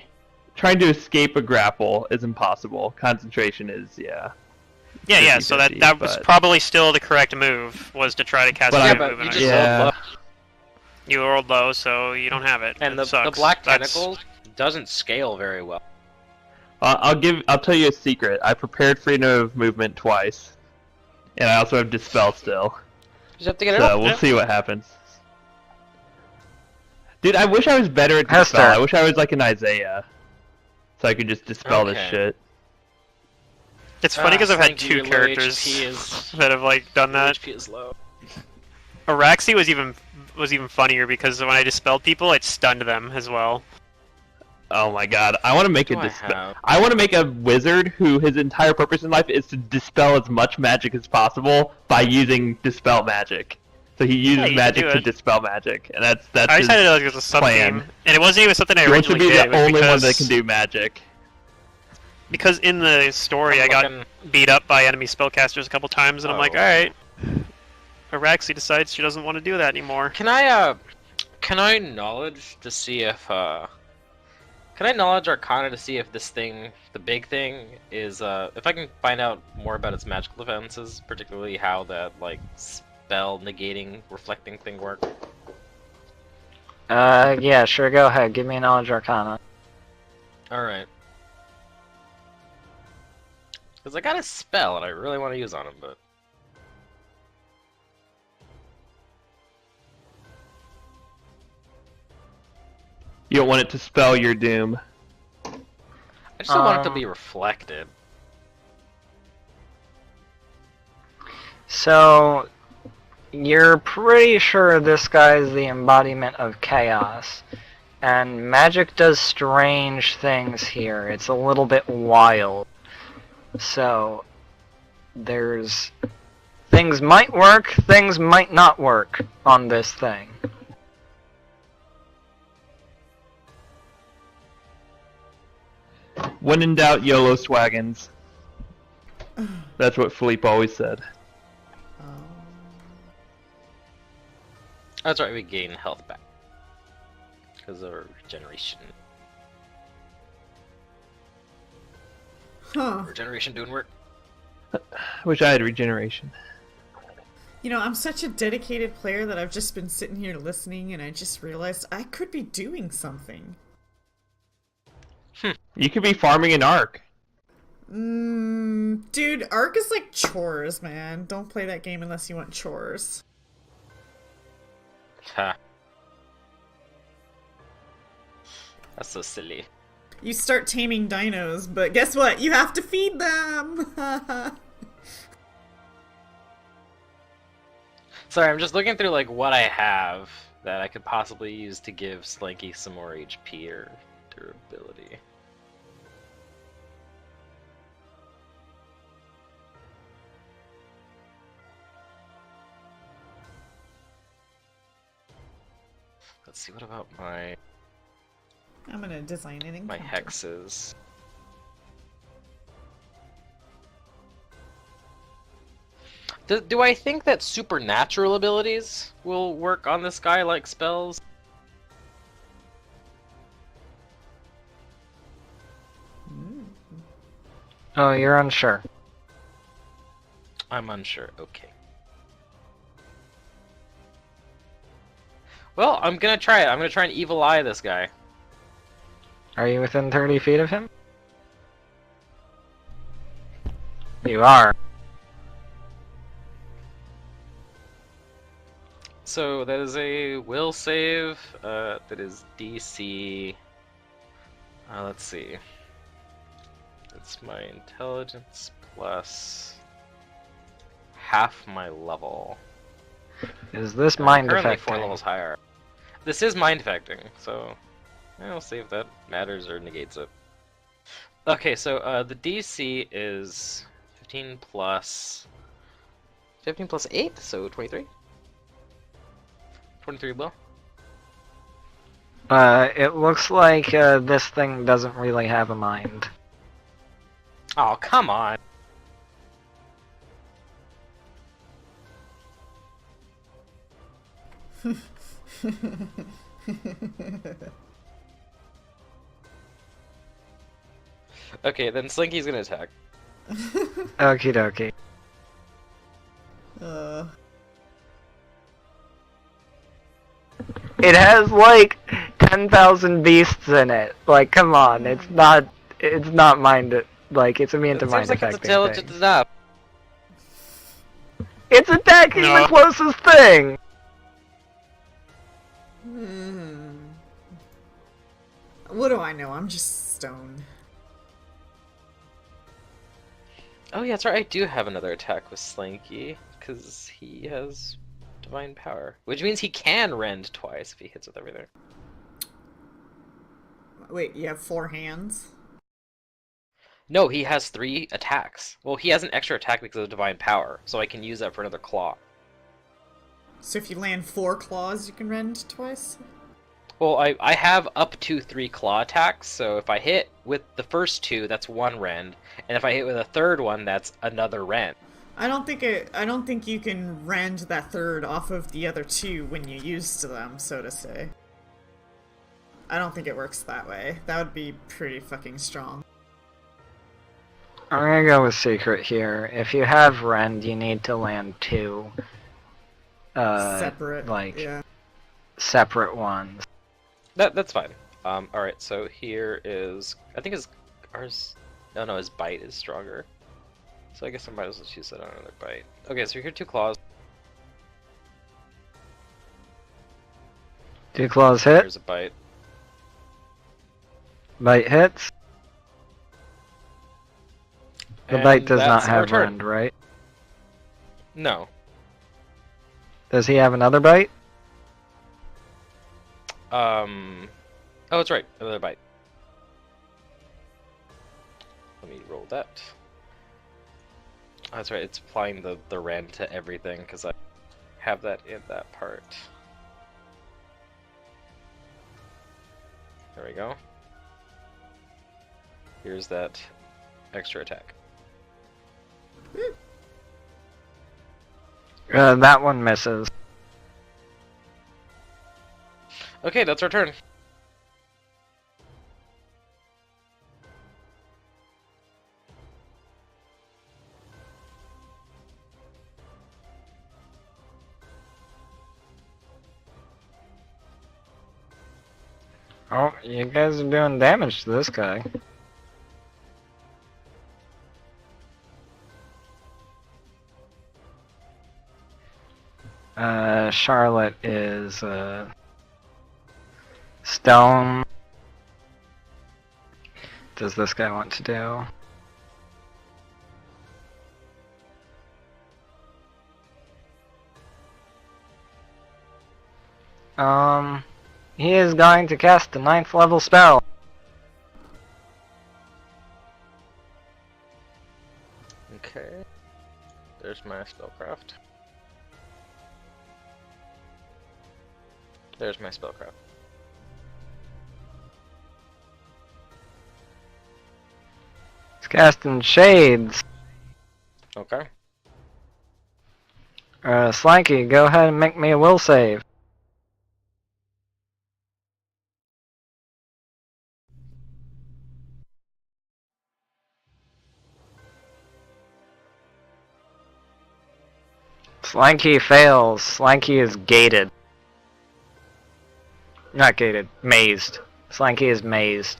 trying to escape a grapple is impossible. Concentration is Yeah. So 50-50, that was but- probably still the correct move. Was to try to cast But a I- Yeah, move. but and you I- just Yeah. rolled low. You rolled low, so you don't have it. And It the sucks. black That's- tentacles doesn't scale very well. I'll tell you a secret. I prepared freedom of movement twice, and I also have dispel still. You just have to get it So up. we'll Yeah. see what happens. Dude, I wish I was better at Hester. dispel. I wish I was like an Isaiah, so I could just dispel this Okay. shit. It's funny because I've had thank you, two low characters HP is- that have like done that. HP is low. Araxi was even funnier because when I dispelled people, it stunned them as well. Oh my god, I want to make a Do I dispel. have? I want to make a wizard who his entire purpose in life is to dispel as much magic as possible by using dispel magic. So he Yeah, uses you can magic do to it. dispel magic, and that's I his decided it was a sub plan. game, and it wasn't even something I He wants to originally be did. the It was only one because that can do magic. Because in the story, I got beat up by enemy spellcasters a couple times, and I'm like, Oh. alright. Araxi decides she doesn't want to do that anymore. Can I knowledge to see if can I knowledge Arcana to see if this thing, the big thing, is if I can find out more about its magical defenses, particularly how that like spell negating reflecting thing works? Yeah, sure, go ahead. Give me a knowledge arcana. Alright. Because I got a spell and I really want to use on him, but... You don't want it to spell your doom. I just don't want it to be reflected. So, you're pretty sure this guy is the embodiment of chaos. And magic does strange things here. It's a little bit wild. So, there's... things might work, things might not work on this thing. When in doubt, YOLO swaggins. That's what Philippe always said. That's right, we gain health back. Because of our regeneration. Huh. Regeneration doing work. I wish I had regeneration. You know, I'm such a dedicated player that I've just been sitting here listening and I just realized I could be doing something. You could be farming an arc. Dude, Ark is like chores, man. Don't play that game unless you want chores. Ha. That's so silly. You start taming dinos, but guess what? You have to feed them! Sorry, I'm just looking through like what I have that I could possibly use to give Slinky some more HP or durability. Let's see, what about my I'm gonna design an encounter. hexes? Do I think that supernatural abilities will work on this guy like spells? Oh, you're unsure. I'm unsure. Okay. Well, I'm gonna try it. I'm gonna try and evil eye this guy. Are you within 30 feet of him? You are. So that is a will save. That is DC. Let's see. It's my intelligence plus half my level. Is this I'm mind currently affecting? 4 levels higher. This is mind affecting, so I'll see if that matters or negates it. Okay, so the DC is 15 plus 8, so 23. 23 will. It looks like this thing doesn't really have a mind. Oh, come on. Okay, then Slinky's gonna attack. Okie dokie. It has like 10,000 beasts in it. Like, come on, it's not mind. Like, it's immune to It mind seems like it's affecting intelligent things. enough. It's attacking No. the closest thing. What do I know? I'm just stoned. Oh yeah, that's right. I do have another attack with Slinky because he has divine power, which means he can rend twice if he hits with everything. Wait, you have 4 hands? No, he has 3 attacks. Well, he has an extra attack because of divine power, so I can use that for another claw. So if you land 4 claws, you can rend twice? Well, I have up to 3 claw attacks, so if I hit with the first 2, that's 1 rend, and if I hit with a third one, that's another rend. I don't think you can rend that third off of the other 2 when you use them, so to say. I don't think it works that way. That would be pretty fucking strong. I'm gonna go with secret here. If you have rend, you need to land 2. Separate. Like, yeah. separate ones. That's fine. Alright, so here is... I think ours... No, his bite is stronger. So I guess I might as well choose that on another bite. Okay, so here are 2 claws. 2 claws hit. Here's a bite. Bite hits. The And bite does not that's our have turn. rend, right? No. Does he have another bite? Oh, that's right. Another bite. Let me roll that. Oh, that's right. It's applying the rend to everything because I have that in that part. There we go. Here's that extra attack. That one misses. Okay, that's our turn. Oh, you guys are doing damage to this guy. Charlotte is, stone. Does this guy want to do? He is going to cast the 9th level spell. Okay. There's my spellcraft. There's my spellcraft. He's casting Shades. Okay. Slanky, go ahead and make me a will save. Slanky fails. Slanky is gated. Not gated, mazed. Slanky is mazed.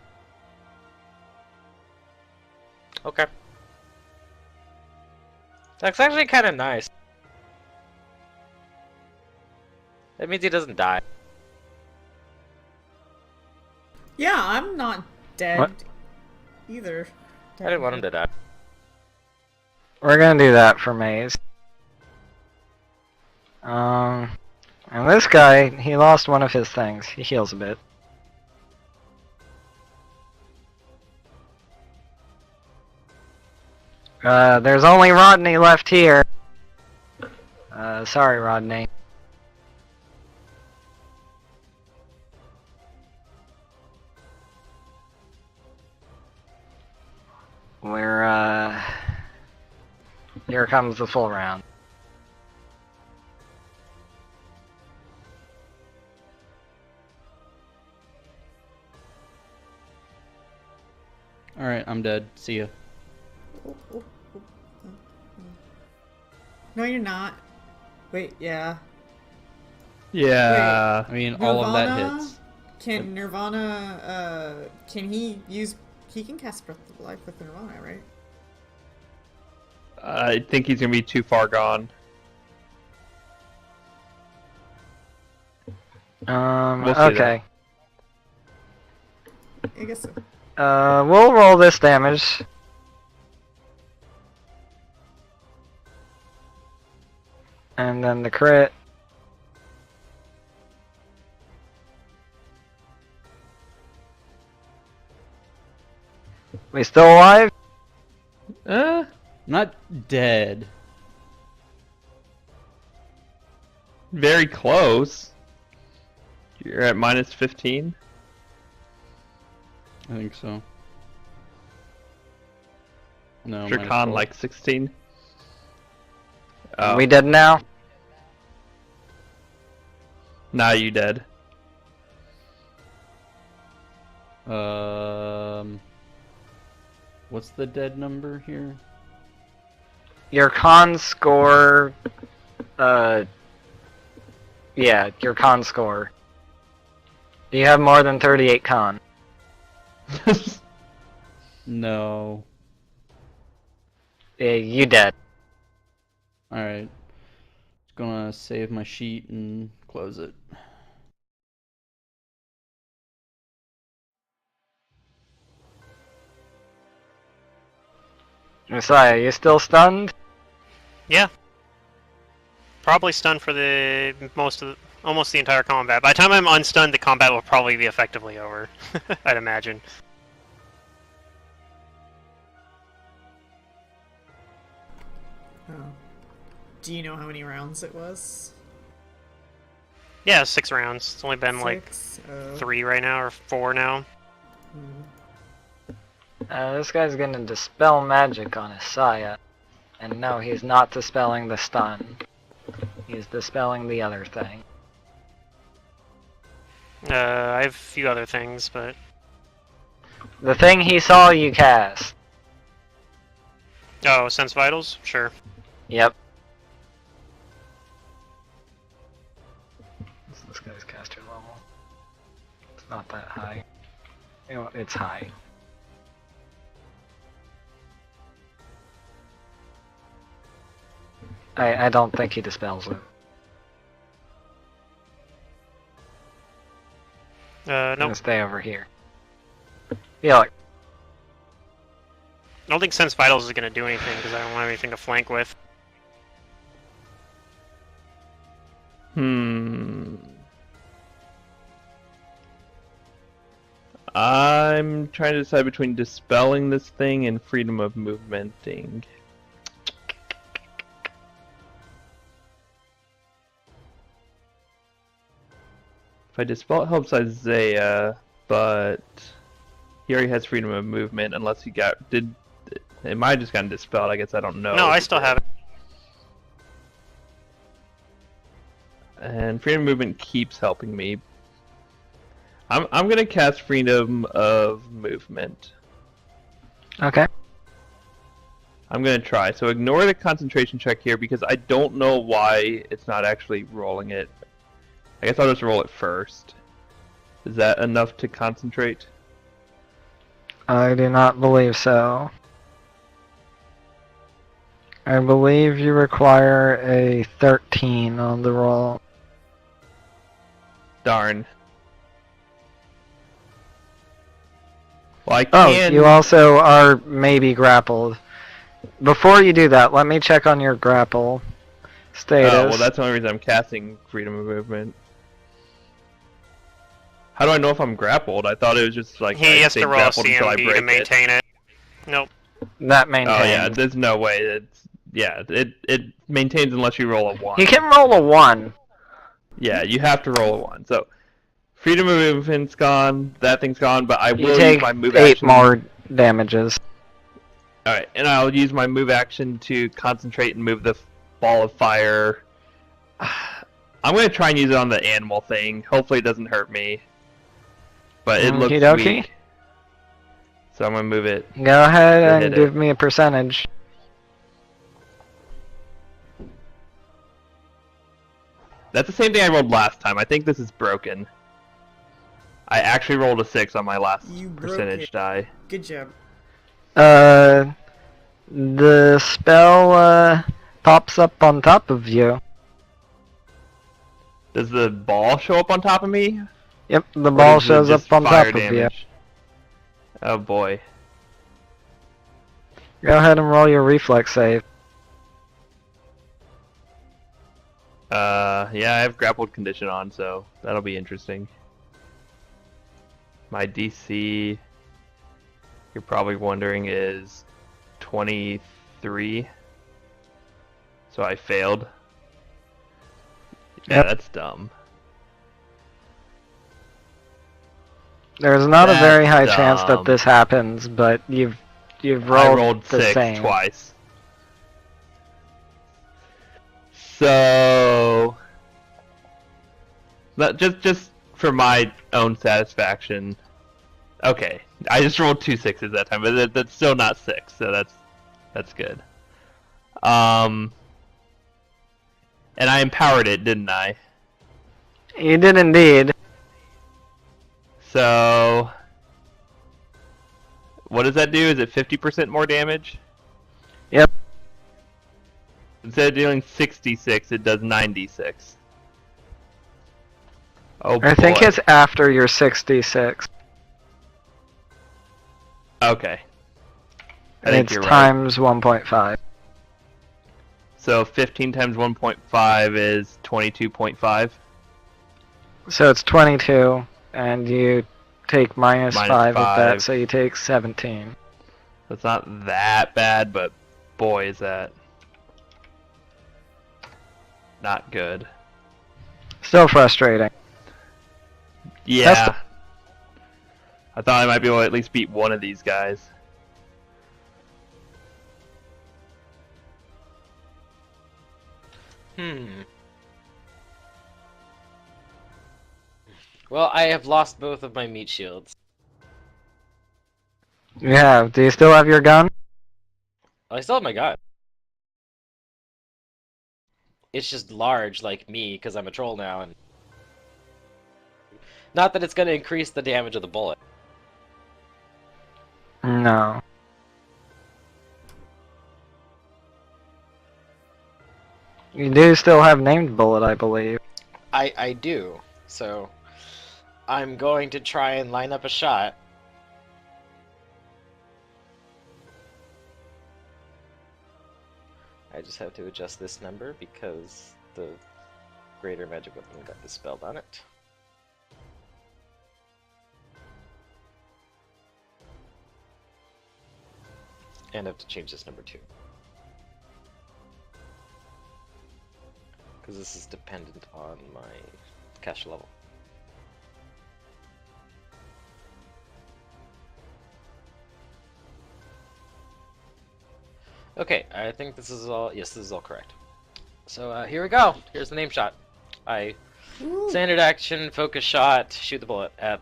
Okay. That's actually kind of nice. That means he doesn't die. Yeah, I'm not dead What? either. I didn't want him to die. We're gonna do that for maze. And this guy, he lost one of his things. He heals a bit. There's only Rodney left here. Sorry, Rodney. We're, here comes the full round. Alright, I'm dead. See ya. No, you're not. Wait, yeah. Yeah. I mean, all of that Nirvana? hits. Can Nirvana, can he use... He can cast Breath of Life with Nirvana, right? I think he's gonna be too far gone. We'll see Okay. I guess so. We'll roll this damage. And then the crit. We still alive? Not dead. Very close. You're at minus 15? I think so. No, Your minus con 12. like 16? Are we dead now? Nah, you dead. What's the dead number here? Your con score. Yeah, your con score. Do you have more than 38 con? No. You dead. Alright. Just gonna save my sheet and close it. Messiah, you still stunned? Yeah. Probably stunned for the almost the entire combat. By the time I'm unstunned, the combat will probably be effectively over. I'd imagine. Oh. Do you know how many rounds it was? Yeah, 6 rounds. It's only been like 6? Oh. 3 right now, or 4 now. This guy's gonna dispel magic on Isaiah. And no, he's not dispelling the stun. He's dispelling the other thing. I have a few other things, but... The thing he saw you cast. Oh, Sense Vitals? Sure. Yep. What's this guy's caster level? It's not that high. You know, it's high. I don't think he dispels it. I'm Nope. gonna stay over here. Yeah, like, I don't think Sense Vitals is going to do anything, because I don't have anything to flank with. I'm trying to decide between dispelling this thing and freedom of movementing. If I dispel, it helps Isaiah, but he already has freedom of movement unless he it might have just gotten dispelled, I guess I don't know. No, I still have it. And freedom of movement keeps helping me. I'm gonna cast freedom of movement. okay. I'm gonna try. So ignore the concentration check here because I don't know why it's not actually rolling it. I guess I'll just roll it first. Is that enough to concentrate? I do not believe so. I believe you require a 13 on the roll. Darn. Well, I Oh, can... you also are maybe grappled. Before you do that, let me check on your grapple status. Oh, well that's the only reason I'm casting freedom of movement. How do I know if I'm grappled? I thought it was just like He I has stay to roll a grappled until I CMD break to maintain it. Nope. That maintains. Oh yeah, there's no way. It maintains unless you roll a 1. You can roll a 1. Yeah, you have to roll a 1. So freedom of movement's gone, that thing's gone, but I You will take use my move 8 action. more damages. Alright, and I'll use my move action to concentrate and move the ball of fire. I'm gonna try and use it on the animal thing. Hopefully it doesn't hurt me. But it looks Okie dokie. weak. So I'm gonna move it. Go ahead To and hit give it. me a percentage. That's the same thing I rolled last time. I think this is broken. I actually rolled a 6 on my last You broke percentage it. die. Good job. The spell pops up on top of you. Does the ball show up on top of me? Yep, the Or ball does it shows up just on fire top of you. damage? Oh boy. Go ahead and roll your reflex save. Yeah, I have grappled condition on, so that'll be interesting. My DC, you're probably wondering, is 23. So I failed. Yeah, Yep. that's dumb. There's not a very high That's chance that dumb. this happens, but you've I rolled, rolled the 6 same. twice. So just for my own satisfaction. Okay, I just rolled 2 6s that time, but that's still not 6, so that's good. And I empowered it, didn't I? You did indeed. So what does that do? Is it 50% more damage? Yep. Instead of dealing 66, it does 96. Oh boy. I think it's after your 66. Okay. I think It's you're right. times 1.5. So 15 times 1.5 is 22.5. So it's 22, and you take minus Minus 5 of that, 5. so you take 17. That's not that bad, but boy, is that not good. Still frustrating. Yeah. I thought I might be able to at least beat one of these guys. Well, I have lost both of my meat shields. Yeah, do you still have your gun? I still have my gun. It's just large like me because I'm a troll now, and not that it's going to increase the damage of the bullet. No. You do still have named bullet, I believe. I do. So I'm going to try and line up a shot. I just have to adjust this number because the greater magic weapon got dispelled on it. And I have to change this number too. Because this is dependent on my cash level. Okay, I think this is all. Yes, this is all correct. So here we go. Here's the name shot. I standard action, focus shot, shoot the bullet at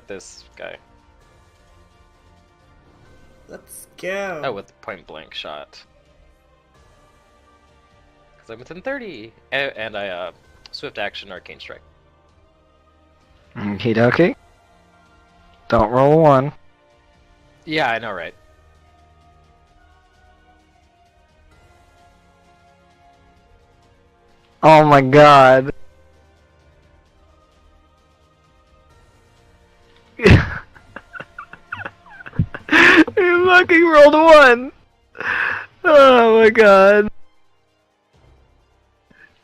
this guy. Let's go. Oh, with point blank shot. Because I'm within 30, and I swift action, arcane strike. Okie dokie. Don't roll a 1. Yeah, I know, right? Oh my god. You fucking rolled a 1! Oh my god.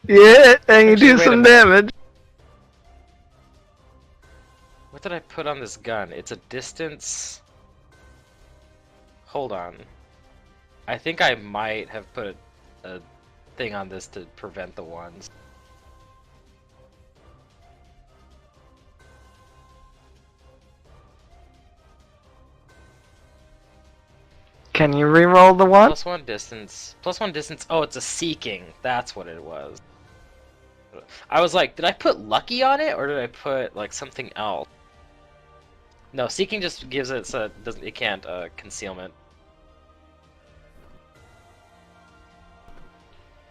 You hit, and you Actually, do wait a some minute. damage. What did I put on this gun? It's a distance... Hold on. I think I might have put a thing on this to prevent the ones. Can you re-roll the 1? Plus one distance. Plus one distance. Oh, it's a seeking. That's what it was. I was like, did I put lucky on it, or did I put like something else? No, seeking just gives it so it can't concealment.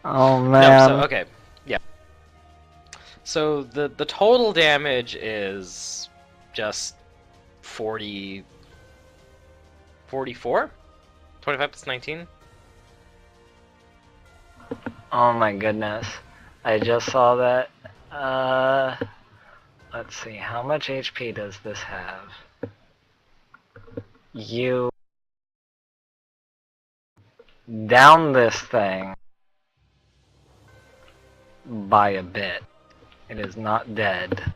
Oh No, man. so okay, yeah. So the total damage is just 44? 25 plus 19? Oh my goodness. I just saw that. Let's see, how much HP does this have? You down this thing by a bit. It is not dead.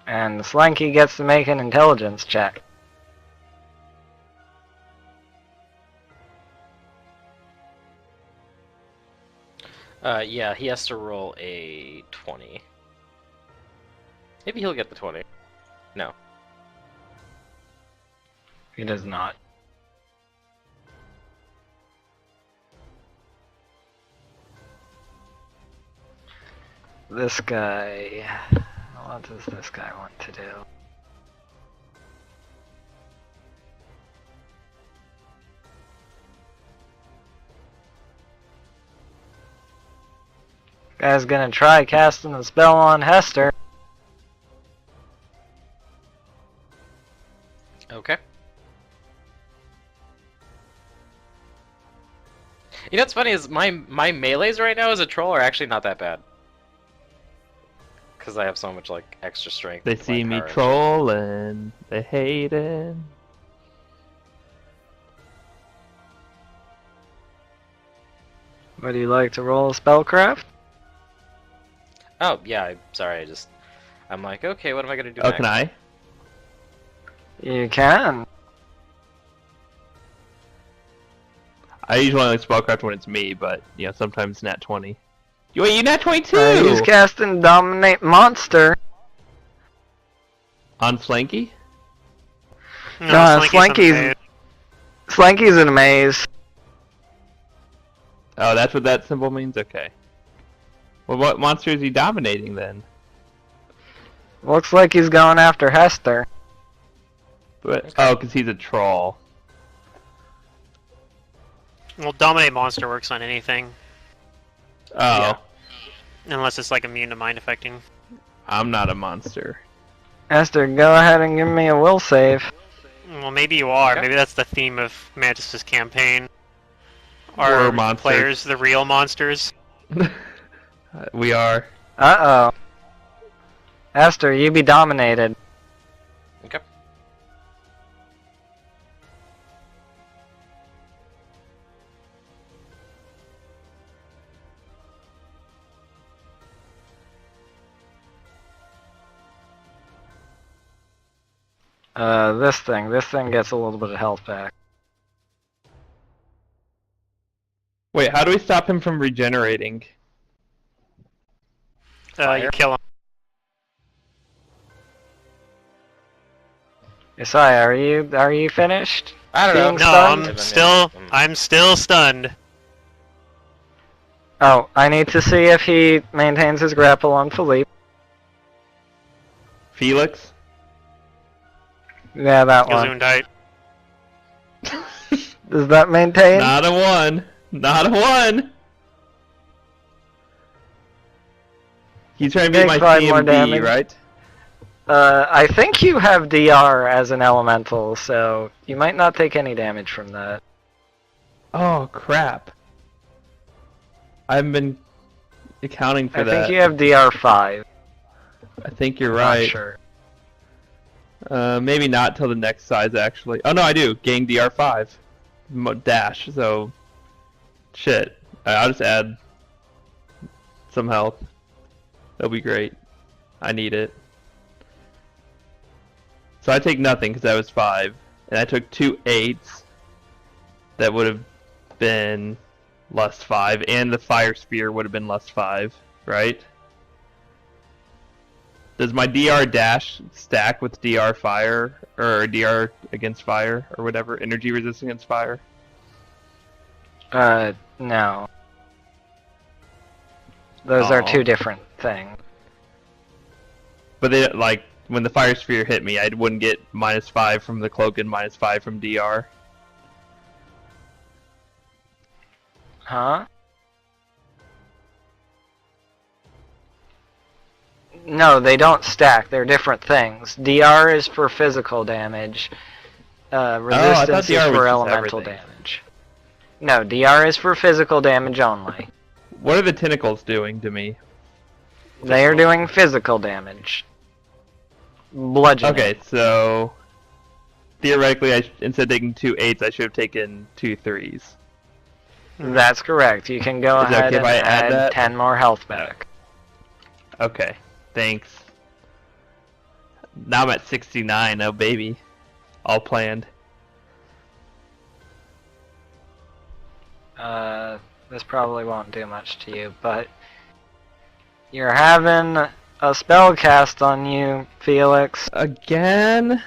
And Slanky gets to make an intelligence check. Yeah, he has to roll a 20. Maybe he'll get the 20. No. He does not. This guy... What does this guy want to do? Guy's gonna try casting a spell on Hester. Okay. You know what's funny is my melees right now as a troll are actually not that bad. Because I have so much like extra strength. They with my see me power. trolling, they hate it. Would you like to roll a spellcraft? Oh yeah, sorry. I'm like, okay, what am I gonna do Oh, next? can I? You can. I usually only spellcraft when it's me, but you know sometimes nat 20. Wait, you nat 22 He's casting Dominate Monster. on Flanky? No, Slinky's Slanky's in a maze. Oh, that's what that symbol means. Okay. Well, what monster is he dominating then? Looks like he's going after Hester. But oh, because he's a troll. Well, Dominate Monster works on anything, Oh, Yeah. unless it's like immune to mind affecting. I'm not a monster. Hester, go ahead and give me a will save. Well, maybe you are. Okay. Maybe that's the theme of Mantis' campaign. We're Are monsters. players the real monsters? We are. Uh-oh. Hester, you be dominated. Okay. This thing gets a little bit of health back. Wait, how do we stop him from regenerating? You kill him. Isai, are you finished? I don't know. Being No, stunned? I'm still stunned. Oh, I need to see if he maintains his grapple on Philippe. Felix? Yeah, that one. Gesundheit. Does that maintain? Not a 1. Not a 1. He's trying to beat Take my 5 more CMB, damage. right? I think you have DR as an elemental, so you might not take any damage from that. Oh, crap. I haven't been accounting for I that. think you have DR5. I think you're Not right. sure. Maybe not till the next size, actually. Oh, no, I do. Gain DR5. Dash, so... Shit. I'll just add some health. That'll be great. I need it. So I take nothing because that was 5. And I took 2 8s. That would have been less 5. And the fire spear would have been less 5, right? Does my DR dash stack with DR fire, or DR against fire, or whatever, energy resistance against fire? No. Those are Aw. 2 different things. But they, like, when the fire spear hit me, I wouldn't get -5 from the cloak and -5 from DR. Huh? No, they don't stack. They're different things. DR is for physical damage. Resistance DR is was for just elemental everything. damage. No, DR is for physical damage only. What are the tentacles doing to me? They are doing physical damage. Bludgeoning. Okay, so theoretically, instead of taking 2 8s, I should have taken 2 3s. That's correct. You can go Is it ahead okay if and I add add that? 10 more health back. Okay, thanks. Now I'm at 69. Oh baby, all planned. this probably won't do much to you, but you're having a spell cast on you, Felix. Again?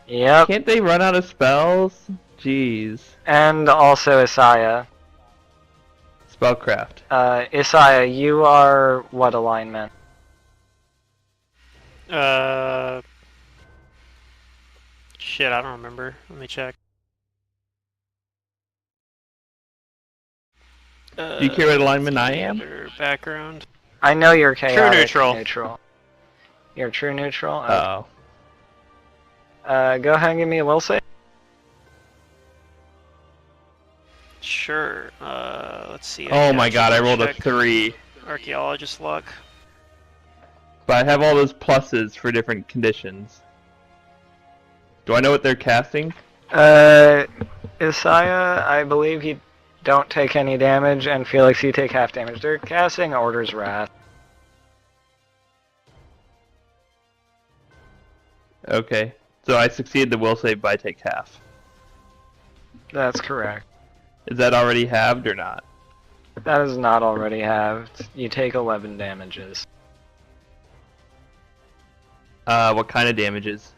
Yep. Can't they run out of spells? Jeez. And also Isaiah. Spellcraft. Isaiah, you are what alignment? Shit, I don't remember. Let me check. Do you care what alignment I am? Background. I know you're chaotic neutral. You're true neutral? Oh. Go ahead and give me a will save. Sure. Let's see. Oh my god, I rolled a check 3. Archaeologist luck. But I have all those pluses for different conditions. Do I know what they're casting? Isaiah, I believe you don't take any damage, and Felix, you take half damage. They're casting Order's Wrath. Okay. So I succeed the will save, but I take half. That's correct. Is that already halved or not? That is not already halved. You take 11 damages. What kind of damages?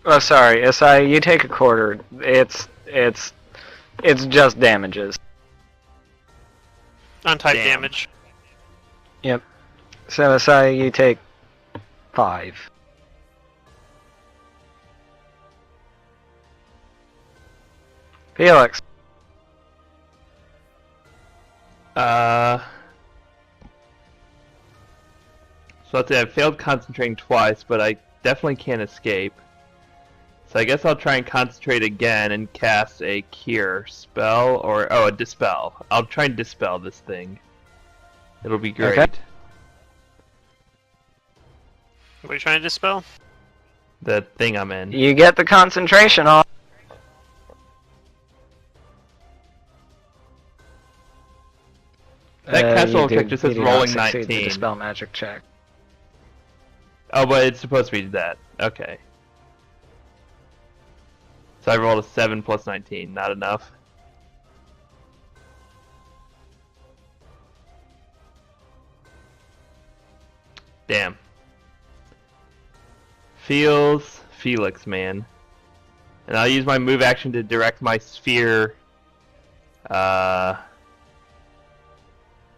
Oh, sorry, Isaiah, you take a quarter. It's just damages. Untyped Damn. damage. Yep. So Isaiah, you take 5. Felix. So let's say I failed concentrating twice, but I definitely can't escape. So I guess I'll try and concentrate again and cast a cure spell, or a dispel. I'll try and dispel this thing. It'll be great. Okay. What are you trying to dispel? The thing I'm in. You get the concentration off. That castle you do- effect just says you do not rolling succeed the 19. dispel magic check. Oh, but it's supposed to be that. Okay. So I rolled a 7 plus 19. Not enough. Damn. Feels Felix, man. And I'll use my move action to direct my sphere. Can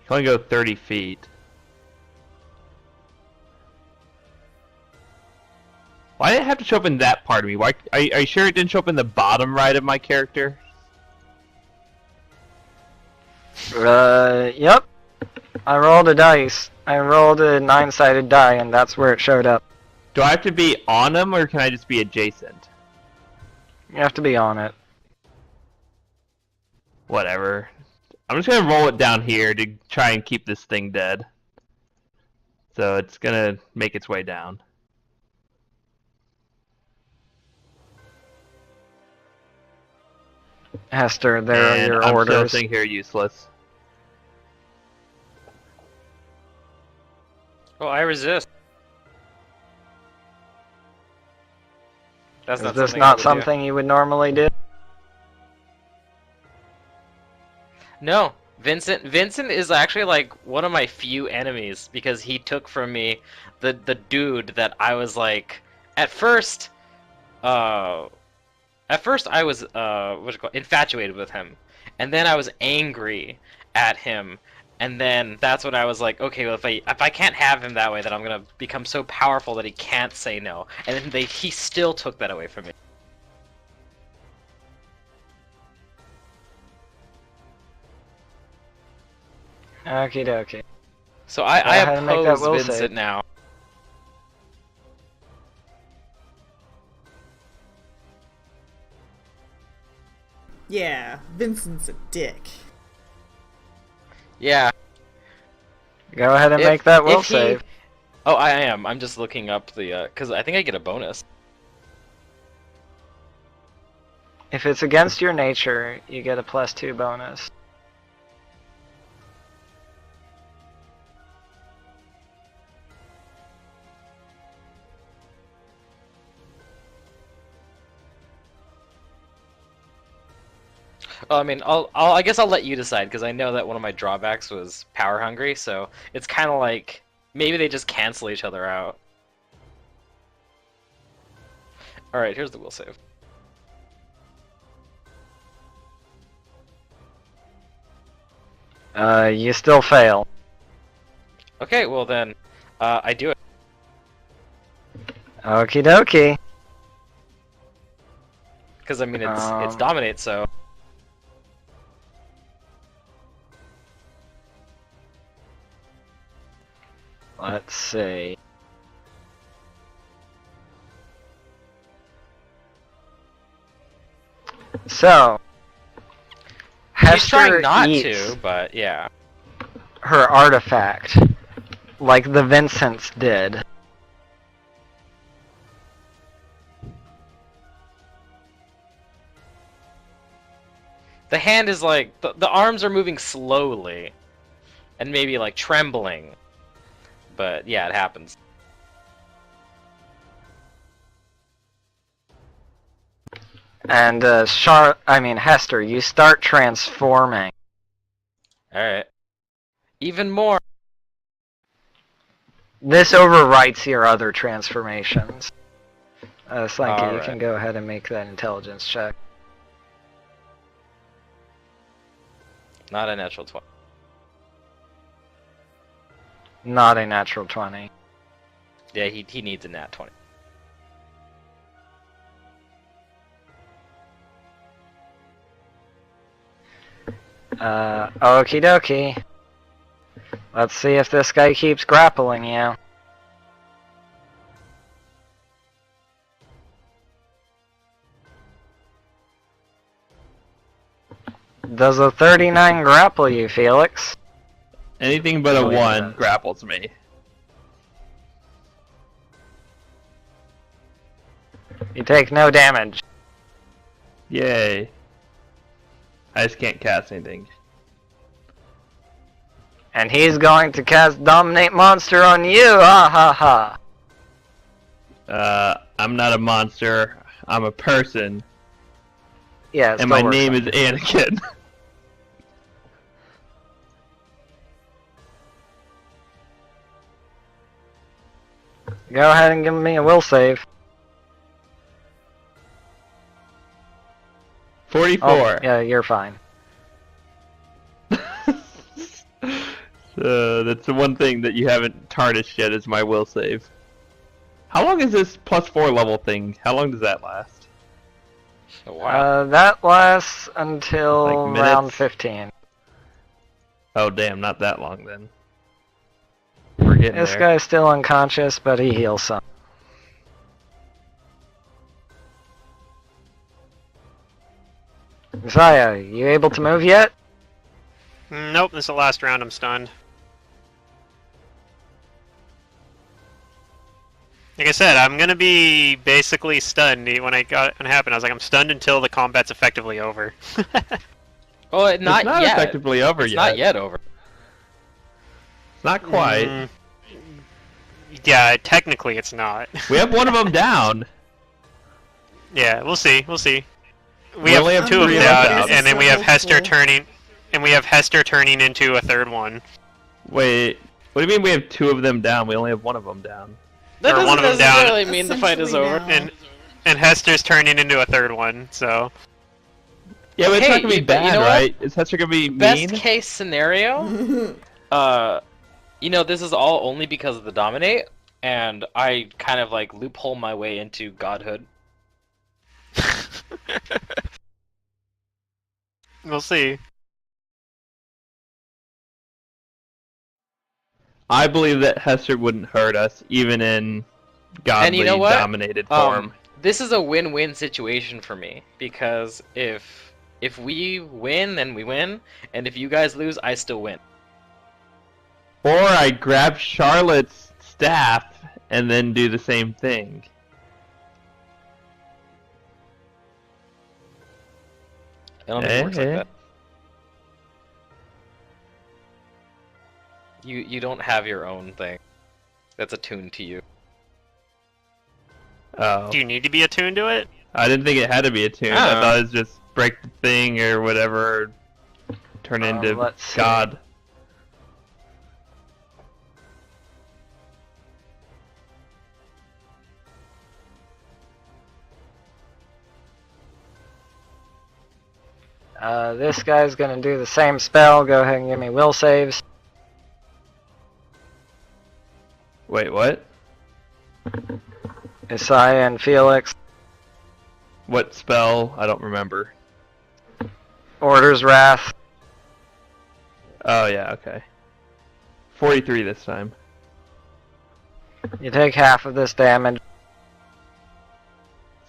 only go 30 feet. Why did it have to show up in that part of me? Why? Are you sure it didn't show up in the bottom right of my character? Yep. I rolled a dice. I rolled a 9-sided die, and that's where it showed up. Do I have to be on him, or can I just be adjacent? You have to be on it. Whatever. I'm just gonna roll it down here to try and keep this thing dead. So it's gonna make its way down. Hester, there are And your I'm still orders. sitting here useless. Oh, I resist. That's Is not this something I not would do. something you would normally do? No, Vincent is actually like one of my few enemies because he took from me the dude that I was like at first I was infatuated with him, and then I was angry at him, and then that's when I was like, okay, well if I can't have him that way, then I'm gonna become so powerful that he can't say no, and then he still took that away from me. Okie dokie. So I Go ahead and make that oppose will Vincent save. now. Yeah, Vincent's a dick. Yeah. Go ahead and If- make that will if he- save. Oh, I am. I'm just looking up the because I think I get a bonus. If it's against your nature, you get a +2 bonus. Well, I mean, I guess I'll let you decide because I know that one of my drawbacks was power hungry, so it's kind of like maybe they just cancel each other out. All right, here's the will save. You still fail. Okay, well then, I do it. Okie dokie. Because I mean, it's dominate, so. Let's see. So, She's trying Hester not eats to, but yeah. her artifact, like the Vincents did. The hand is like the arms are moving slowly, and maybe like trembling, but yeah, it happens. And Hester, you start transforming. All right, even more. This overwrites your other transformations. Slanky, you Alright. can go ahead and make that intelligence check. Not a natural 20. Not a natural 20. Yeah, he needs a nat 20. Okie dokie. Let's see if this guy keeps grappling you. Does a 39 grapple you, Felix? Anything but a Oh, yeah, it 1 does. grapples me. You take no damage. Yay. I just can't cast anything. And he's going to cast Dominate Monster on you! Ha ha ha! I'm not a monster. I'm a person. Yeah, it And still my works name on is Anakin. you. Go ahead and give me a will save. 44. Oh, yeah, you're fine. That's the one thing that you haven't tarnished yet is my will save. How long is this +4 level thing? How long does that last? Oh, wow. That lasts until Like minutes? round 15. Oh damn, not that long then. We're getting This there. guy's still unconscious, but he heals some. Messiah, you able to move yet? Nope, this is the last round. I'm stunned. Like I said, I'm gonna be basically stunned when it happened. I was like, I'm stunned until the combat's effectively over. Well, not it's not yet. effectively over It's yet. not yet over. Not quite. Yeah, technically it's not. We have one of them down. Yeah, we'll see. We'll see. We only have two of three them left down, out. and then we have Hester Hopeful. turning, into a third one. Wait, what do you mean we have 2 of them down? We only have one of them down. That Or doesn't one of them down. necessarily mean the fight is Essentially over. now. And Hester's turning into a third one. So Yeah, but it's Hey, not gonna be but you bad, know what? right? Is Hester gonna be Best mean? case scenario, this is all only because of the dominate, and I kind of like loophole my way into godhood. we'll see. I believe that Hester wouldn't hurt us, even in godly And you know what? dominated form. This is a win-win situation for me because if we win, then we win, and if you guys lose, I still win. Or I grab Charlotte's staff and then do the same thing. I don't think it works like Eh? that. You don't have your own thing that's attuned to you. Oh. Do you need to be attuned to it? I didn't think it had to be attuned. I Oh. thought it was just break the thing or whatever, turn into let's see. God. This guy's gonna do the same spell. Go ahead and give me will saves. Wait, what? Isaiah and Felix. What spell? I don't remember. Orders Wrath. Oh yeah, okay. 43 this time. You take half of this damage.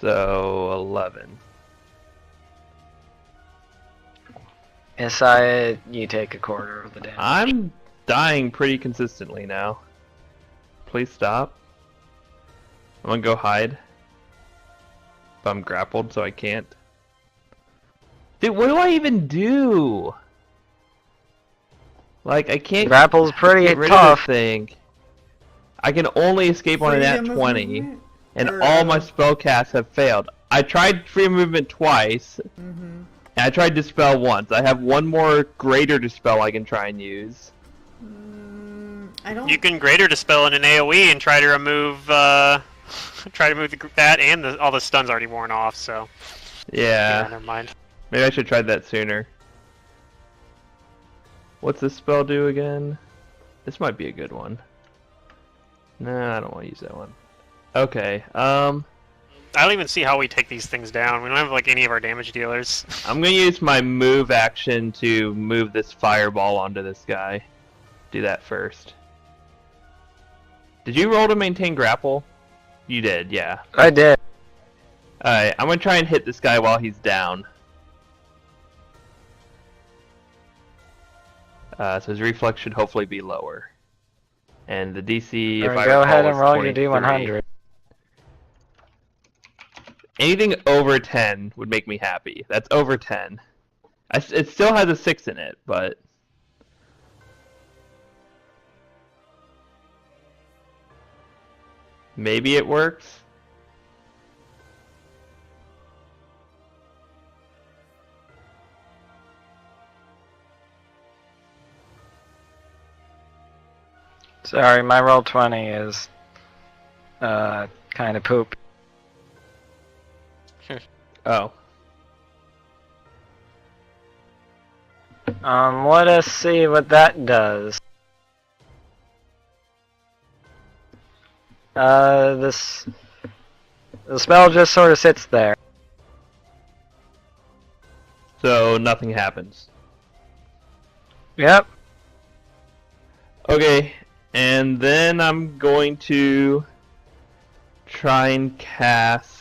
So 11. Isaiah, you take a quarter of the damage. I'm dying pretty consistently now. Please stop. I'm gonna go hide. But I'm grappled, so I can't. Dude, what do I even do? Like, I can't Grapple's pretty get rid tough. of this thing. I can only escape on a nat Freedom of 20, movement? and Or, all my spell casts have failed. I tried free movement twice, Mhm. and I tried dispel once. I have one more greater dispel I can try and use. I don't. You can greater dispel in an AOE and try to remove that and all the stuns already worn off. So Yeah, never mind. maybe I should try that sooner. What's this spell do again? This might be a good one. Nah, I don't want to use that one. Okay, I don't even see how we take these things down. We don't have like any of our damage dealers. I'm gonna use my move action to move this fireball onto this guy. Do that first. Did you roll to maintain grapple? You did, yeah. I did. Alright, I'm gonna try and hit this guy while he's down. So his reflex should hopefully be lower. And the DC, if I Go recall, ahead and is roll your 23. D100. Anything over 10 would make me happy. That's over 10. It still has a 6 in it, but... maybe it works? Sorry, my roll 20 is kind of poop. Oh. Let us see what that does. The spell just sort of sits there. So nothing happens. Yep. Okay, and then I'm going to try and cast...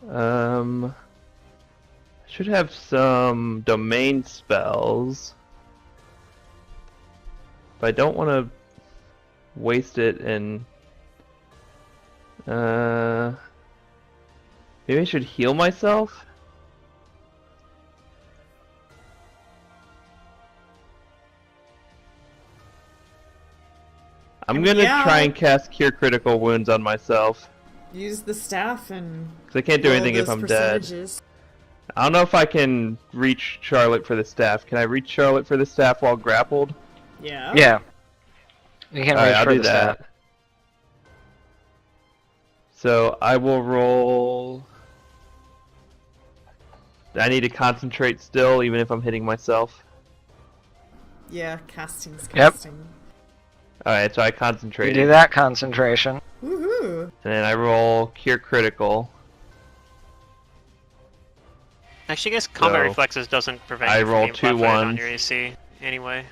I should have some domain spells, but I don't want to waste it and maybe I should heal myself? I'm gonna Yeah. try and cast Cure Critical Wounds on myself. Use the staff and. Because I can't do roll anything if those I'm dead. percentages. I don't know if I can reach Charlotte for the staff. Can I reach Charlotte for the staff while grappled? Yeah. Yeah. You can Alright, reach I'll for do the that. staff. So I will roll... I need to concentrate still, even if I'm hitting myself. Yeah, casting's Yep. casting. Alright, so I You concentrated. do that concentration. Woohoo! And then I roll Cure Critical. Actually, I guess combat So, reflexes doesn't prevent I you from roll being 2 flat-footed on ones. your AC anyway.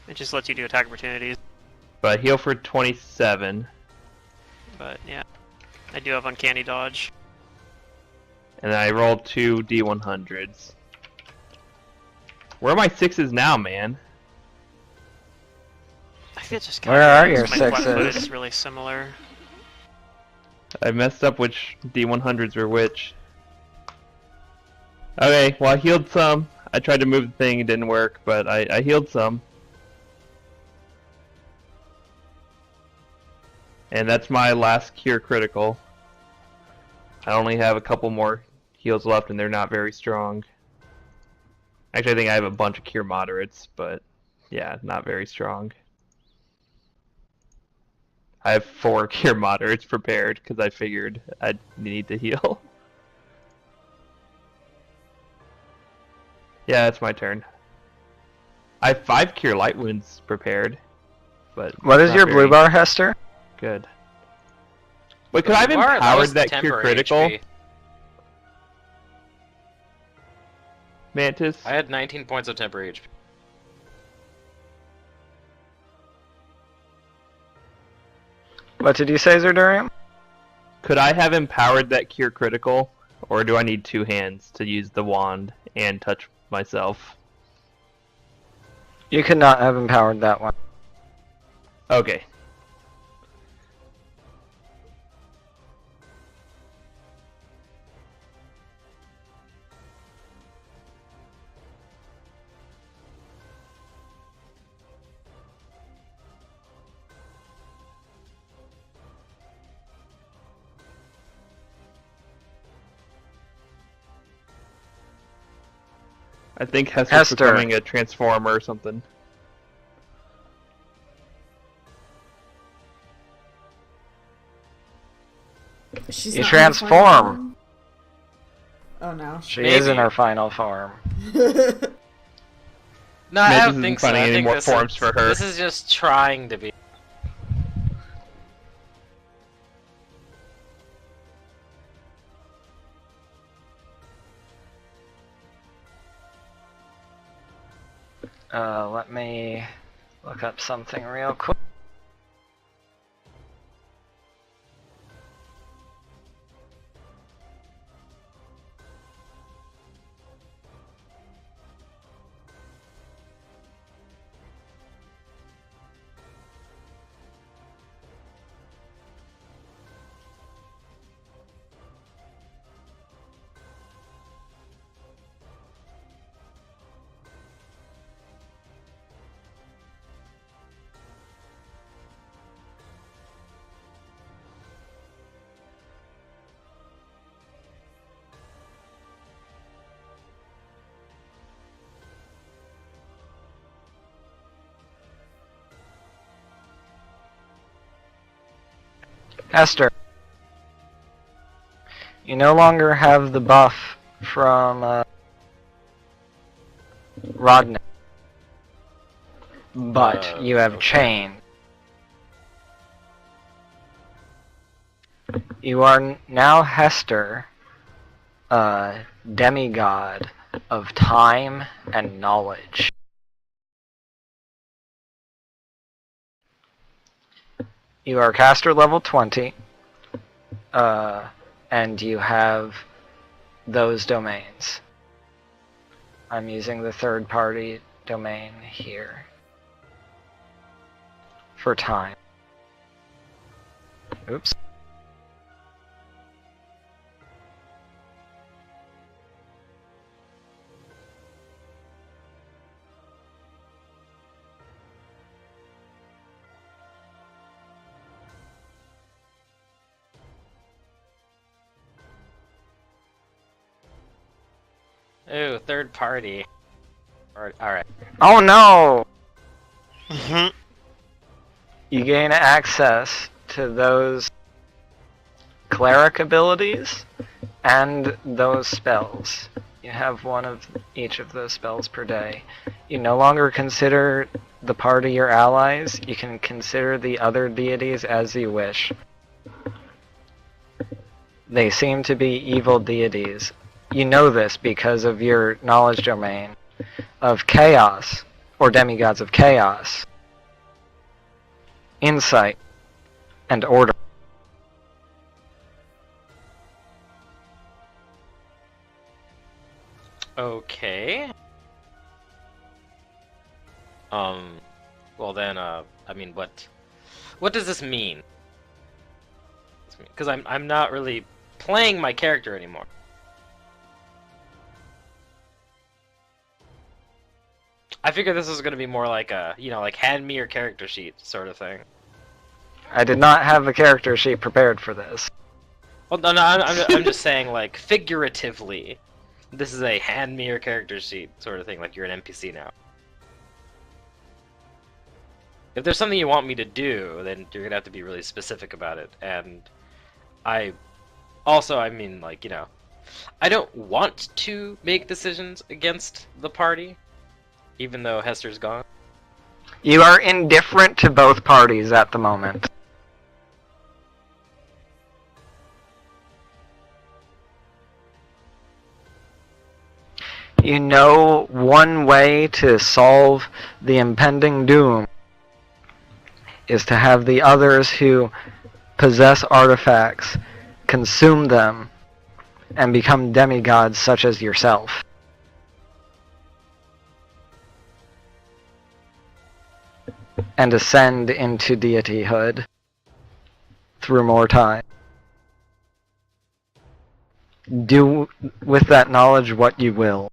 It just lets you do attack opportunities. But I heal for 27. But yeah, I do have uncanny dodge. And then I roll 2 D100s. Where are my 6s now, man? I think it's just Where are your my flat-footed sixes? is really similar. I messed up which D100s were which. Okay, well I healed some. I tried to move the thing, it didn't work, but I healed some. And that's my last cure critical. I only have a couple more heals left, and they're not very strong. Actually, I think I have a bunch of cure moderates, but yeah, not very strong. I have 4 cure moderates prepared because I figured I'd need to heal. Yeah, it's my turn. I have 5 cure light wounds prepared, but What is not your very blue bar, Hester? good. Wait, could I have empowered that cure critical? HP. Mantis? I had 19 points of temporary HP. What did you say, Zerdurium? Could I have empowered that cure critical? Or do I need 2 hands to use the wand and touch myself? You could not have empowered that one. Okay. I think Hester's Hester. becoming a transformer or something. She's You not in her transform. final form? Oh no. She is in Maybe. her final form. No, I Mantis don't isn't think so. finding I any think more this forms is, for her. This is just trying to be. Let me look up something real quick. Esther, you no longer have the buff from Rodney, but you have Okay. chain. You are now Hester, demigod of time and knowledge. You are caster level 20, and you have those domains. I'm using the third party domain here for time. Oops. Ooh, third party. Alright. Oh no! Mhm. You gain access to those cleric abilities and those spells. You have one of each of those spells per day. You no longer consider the party your allies. You can consider the other deities as you wish. They seem to be evil deities. You know this because of your knowledge domain of chaos, or demigods of chaos, insight, and order. Okay. Well then, I mean, what does this mean? Because I'm not really playing my character anymore. I figured this was gonna be more like a, like hand me your character sheet sort of thing. I did not have a character sheet prepared for this. Well, no, I'm just saying, like, figuratively, this is a hand me your character sheet sort of thing, like you're an NPC now. If there's something you want me to do, then you're gonna have to be really specific about it. And I mean, like, you know, I don't want to make decisions against the party, even though Hester's gone. You are indifferent to both parties at the moment. You know one way to solve the impending doom is to have the others who possess artifacts consume them and become demigods such as yourself. And ascend into deityhood through more time. Do with that knowledge what you will.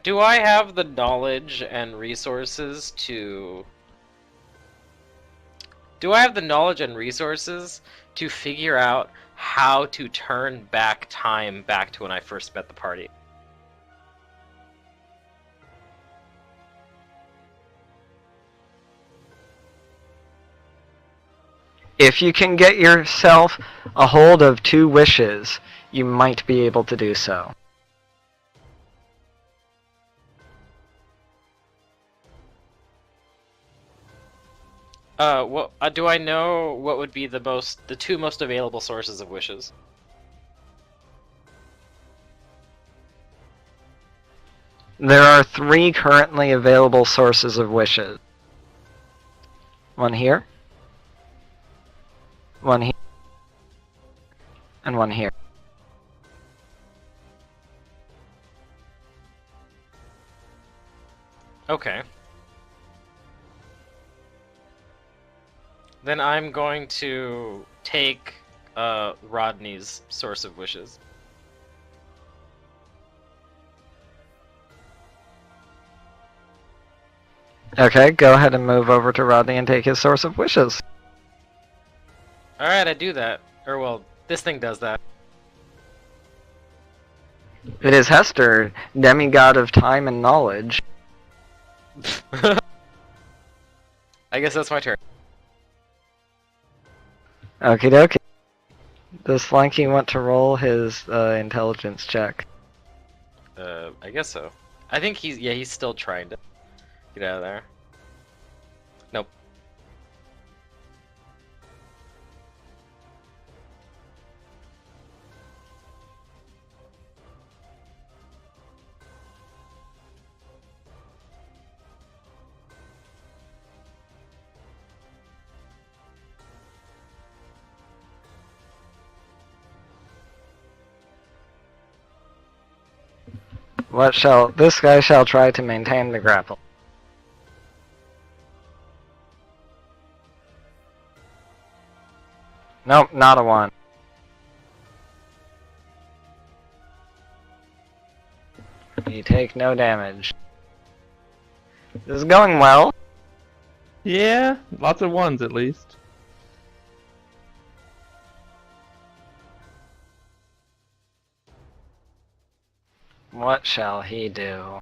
Do I have the knowledge and resources to... Do I have the knowledge and resources to figure out how to turn back time back to when I first met the party? If you can get yourself a hold of 2 wishes, you might be able to do so. Do I know what would be the 2 most available sources of wishes? There are 3 currently available sources of wishes. One here, one here, and one here. Okay. Then I'm going to take Rodney's source of wishes. Okay, go ahead and move over to Rodney and take his source of wishes. Alright, I do that. Or, well, this thing does that. It is Hester, demigod of time and knowledge. I guess that's my turn. Okie dokie. Does Slanky want to roll his intelligence check? I guess so. I think he's still trying to get out of there. Nope. This guy shall try to maintain the grapple. Nope, not a 1. You take no damage. This is going well. Yeah, lots of 1s at least. What shall he do?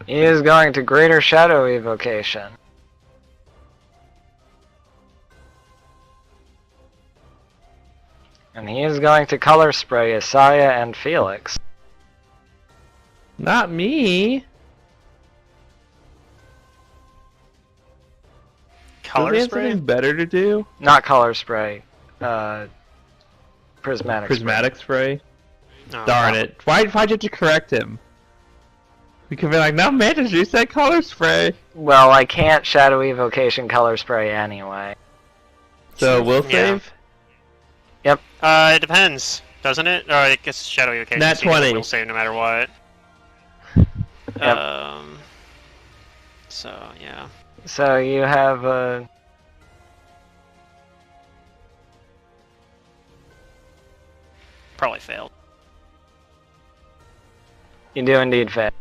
He is going to Greater Shadow Evocation. And he is going to Color Spray Isaiah and Felix. Not me. Color Does he have spray? something better to do? Not color spray. Prismatic. Prismatic spray. Oh, Darn it! Why'd you have to correct him? We could be like, no, Mantis, you said color spray. Well, I can't shadow evocation color spray anyway. So we'll Yeah. save. It depends, doesn't it? Or I guess Shadow Evocation. Nat so you can 20. will save no matter what. Yep. So yeah. So you have a. Probably failed. You do indeed fail.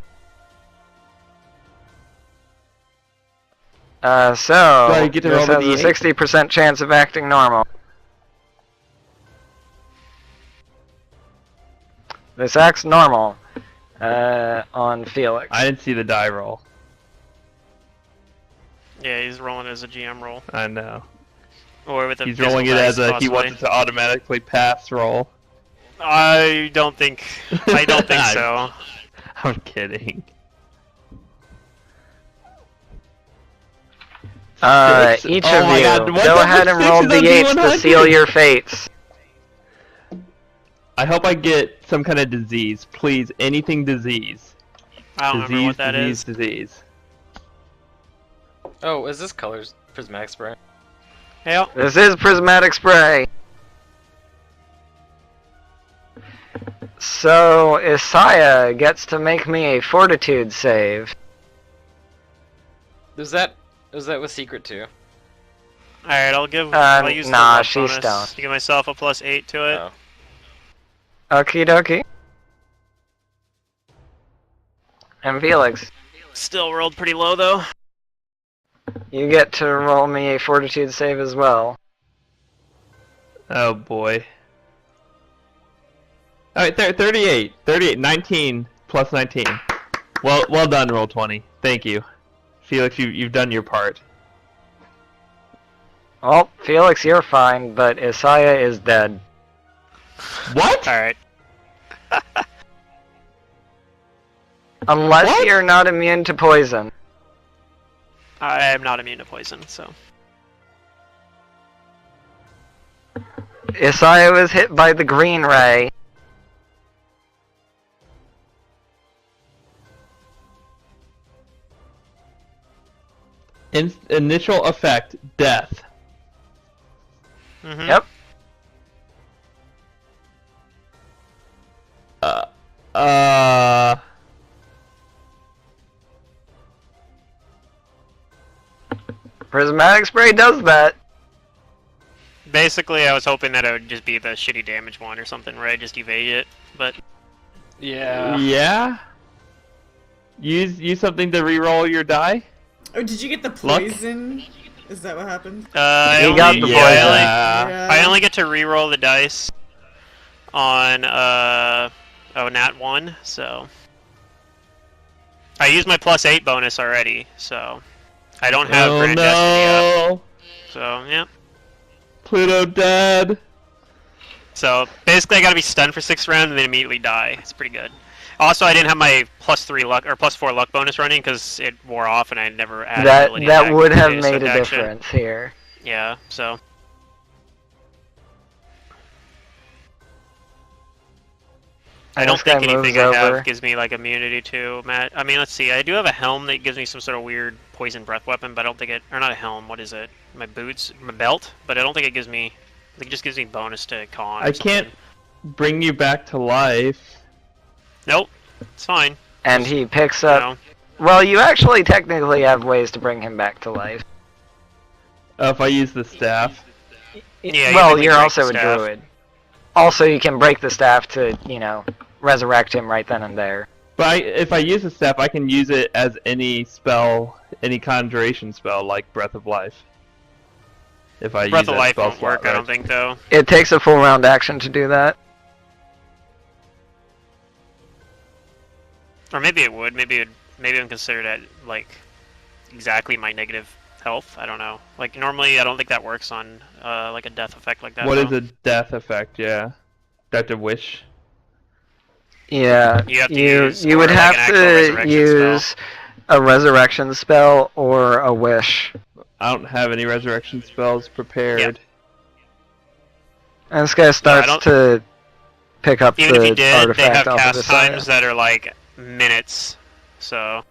So you get to this roll the has a D8? 60% chance of acting normal. This acts normal on Felix. I didn't see the die roll. Yeah, he's rolling as a GM roll. I know. Or with a He's rolling it physical as dice, a he wants possibly. it to automatically pass roll. I don't think so. I'm kidding. Six? Each Oh of my you, God, what go the ahead and six roll is on d8s to D100? seal your fates. I hope I get some kind of disease. Please, anything disease. I don't remember what that is. Disease. Oh, is this colors prismatic spray? Yeah. This is prismatic spray. So Isaiah gets to make me a fortitude save. Is that with secret too? Alright, I'll use the nah, luck she's bonus stoned. to give myself a +8 to it. Oh. Okie dokie. And Felix, Still rolled pretty low though. you get to roll me a fortitude save as well. Oh boy. Alright, 38. 38. 19 plus 19. Well done, roll 20. Thank you. Felix, you've done your part. Well, Felix, you're fine, but Isaiah is dead. What? Alright. Unless What? you're not immune to poison. I am not immune to poison, so. Isaiah was hit by the green ray. Initial effect, death. Mm-hmm. Yep. Prismatic spray does that. Basically, I was hoping that it would just be the shitty damage one or something, right? Just evade it, but Yeah? Use something to re-roll your die? Oh, did you get the Luck? poison? Is that what happened? You got the poison. I only get to re-roll the dice on nat 1, so I used my +8 bonus already, so I don't have Oh Grand Destiny up. no! So yeah. Pluto dead! So basically, I gotta be stunned for 6 rounds and then immediately die. It's pretty good. Also, I didn't have my +3 luck or +4 luck bonus running because it wore off and I never added ability That to would have activate made a action. difference here. Yeah, so I don't This guy think anything I moves over. have gives me like immunity to Matt. I mean, let's see. I do have a helm that gives me some sort of weird poison breath weapon, but I don't think it. Or not a helm. What is it? My boots, my belt. But I don't think it gives me. I think it just gives me bonus to con. Or I can't something. bring you back to life. Nope. It's fine. And he picks You up. know. Well, you actually technically have ways to bring him back to life. If I use the staff. Yeah, you well, can you're break also the a staff. druid. Also, you can break the staff to, resurrect him right then and there. But if I use the staff, I can use it as any spell, any conjuration spell, like Breath of Life. If I Breath use of that Life spell won't slot, work. I right? don't think though. It takes a full round action to do that. Or maybe it would. Maybe I'm considered at like exactly my negative health. I don't know. Like normally, I don't think that works on like a death effect like that. What is though. a death effect? Yeah, death of wish. Yeah, You have to you use- you or would like an have actual to resurrection use a resurrection spell or a wish. I don't have any resurrection spells prepared. And this guy starts to pick up Even the if you did, they artifact have off of cast the side. times that are like minutes. So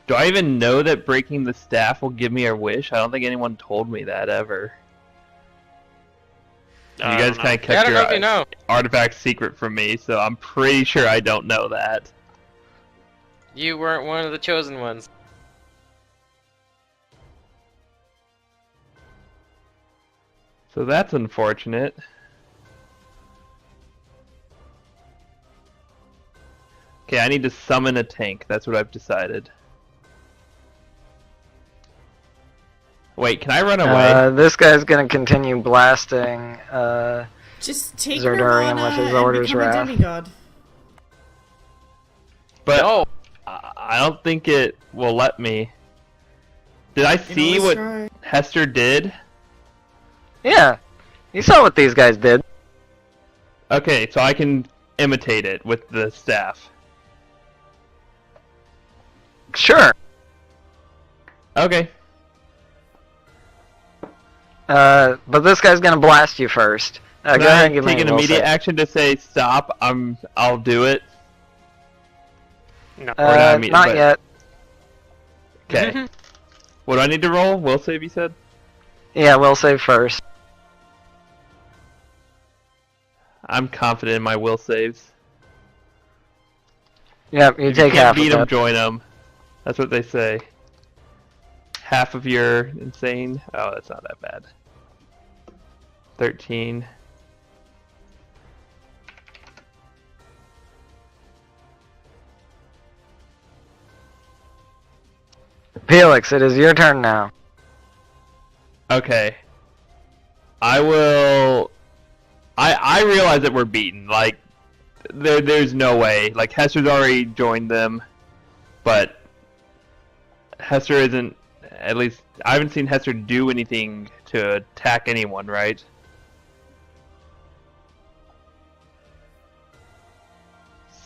Do I even know that breaking the staff will give me a wish? I don't think anyone told me that ever. You I guys don't know. kind of Yeah, I kept don't know if your you know. artifact secret from me, so I'm pretty sure I don't know that. You weren't one of the chosen ones. So that's unfortunate. Okay, I need to summon a tank. That's what I've decided. Wait, can I run away? This guy's gonna continue blasting. Just take Zerdarian Nirvana with his and Order's become a Wrath. demigod. But No. I don't think it will let me. Did I You can see always what try. Hester did? Yeah, you saw what these guys did. Okay, so I can imitate it with the staff. Sure. Okay. But this guy's gonna blast you first. Can Go ahead I and give take me an a will immediate save. action to say stop? I'll do it. No. Or not Not but- yet. Okay. What do I need to roll? Will save, you said? Yeah, will save first. I'm confident in my will saves. Yep, you If take you can't half beat of them, it. join them. That's what they say. Half of your insane. Oh, that's not that bad. 13. Felix, it is your turn now. Okay. I will. I realize that we're beaten. Like, there's no way. Like, Hester's already joined them, but Hester isn't. At least I haven't seen Hester do anything to attack anyone, right?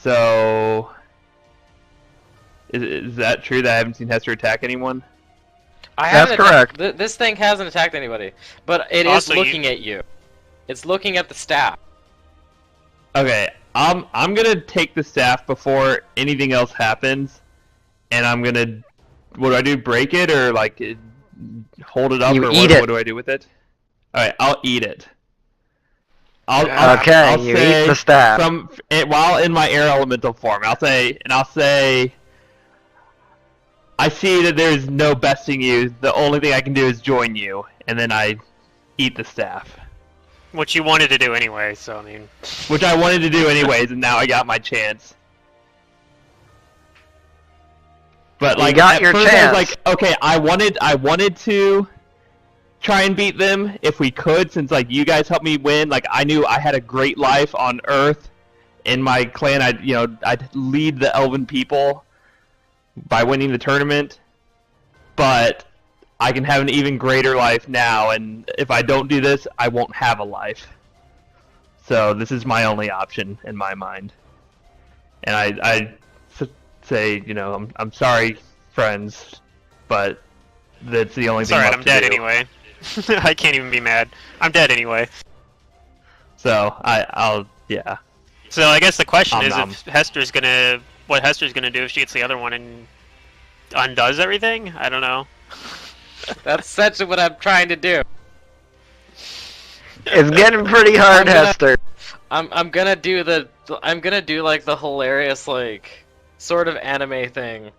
So, is that true that I haven't seen Hester attack anyone? I That's haven't correct. This thing hasn't attacked anybody, but it Also, is looking at you. It's looking at the staff. Okay, I'm gonna take the staff before anything else happens, and I'm gonna. What do I do? Break it or like hold it up, You or eat what, it. what do I do with it? All right, I'll eat it. I'll Okay, you eat say the staff. while in my air elemental form. I'll say. I see that there's no besting you. The only thing I can do is join you, and then I eat the staff. Which you wanted to do anyway, so I mean. Which I wanted to do anyways, and now I got my chance. But You like, got at your first I chance. was like, okay, I wanted to try and beat them if we could, since like you guys helped me win. Like, I knew I had a great life on Earth in my clan. I'd lead the Elven people by winning the tournament, but I can have an even greater life now, and if I don't do this, I won't have a life. So this is my only option in my mind. And I say, I'm sorry, friends, but that's the only It's thing alright, left I'm to dead do. anyway. I can't even be mad. I'm dead anyway. So I'll yeah. So I guess the question Nom is nom. if what Hester's gonna do if she gets the other one and undoes everything? I don't know. That's essentially what I'm trying to do. It's getting pretty hard, I'm gonna- Hester. I'm gonna do like the hilarious like sort of anime thing,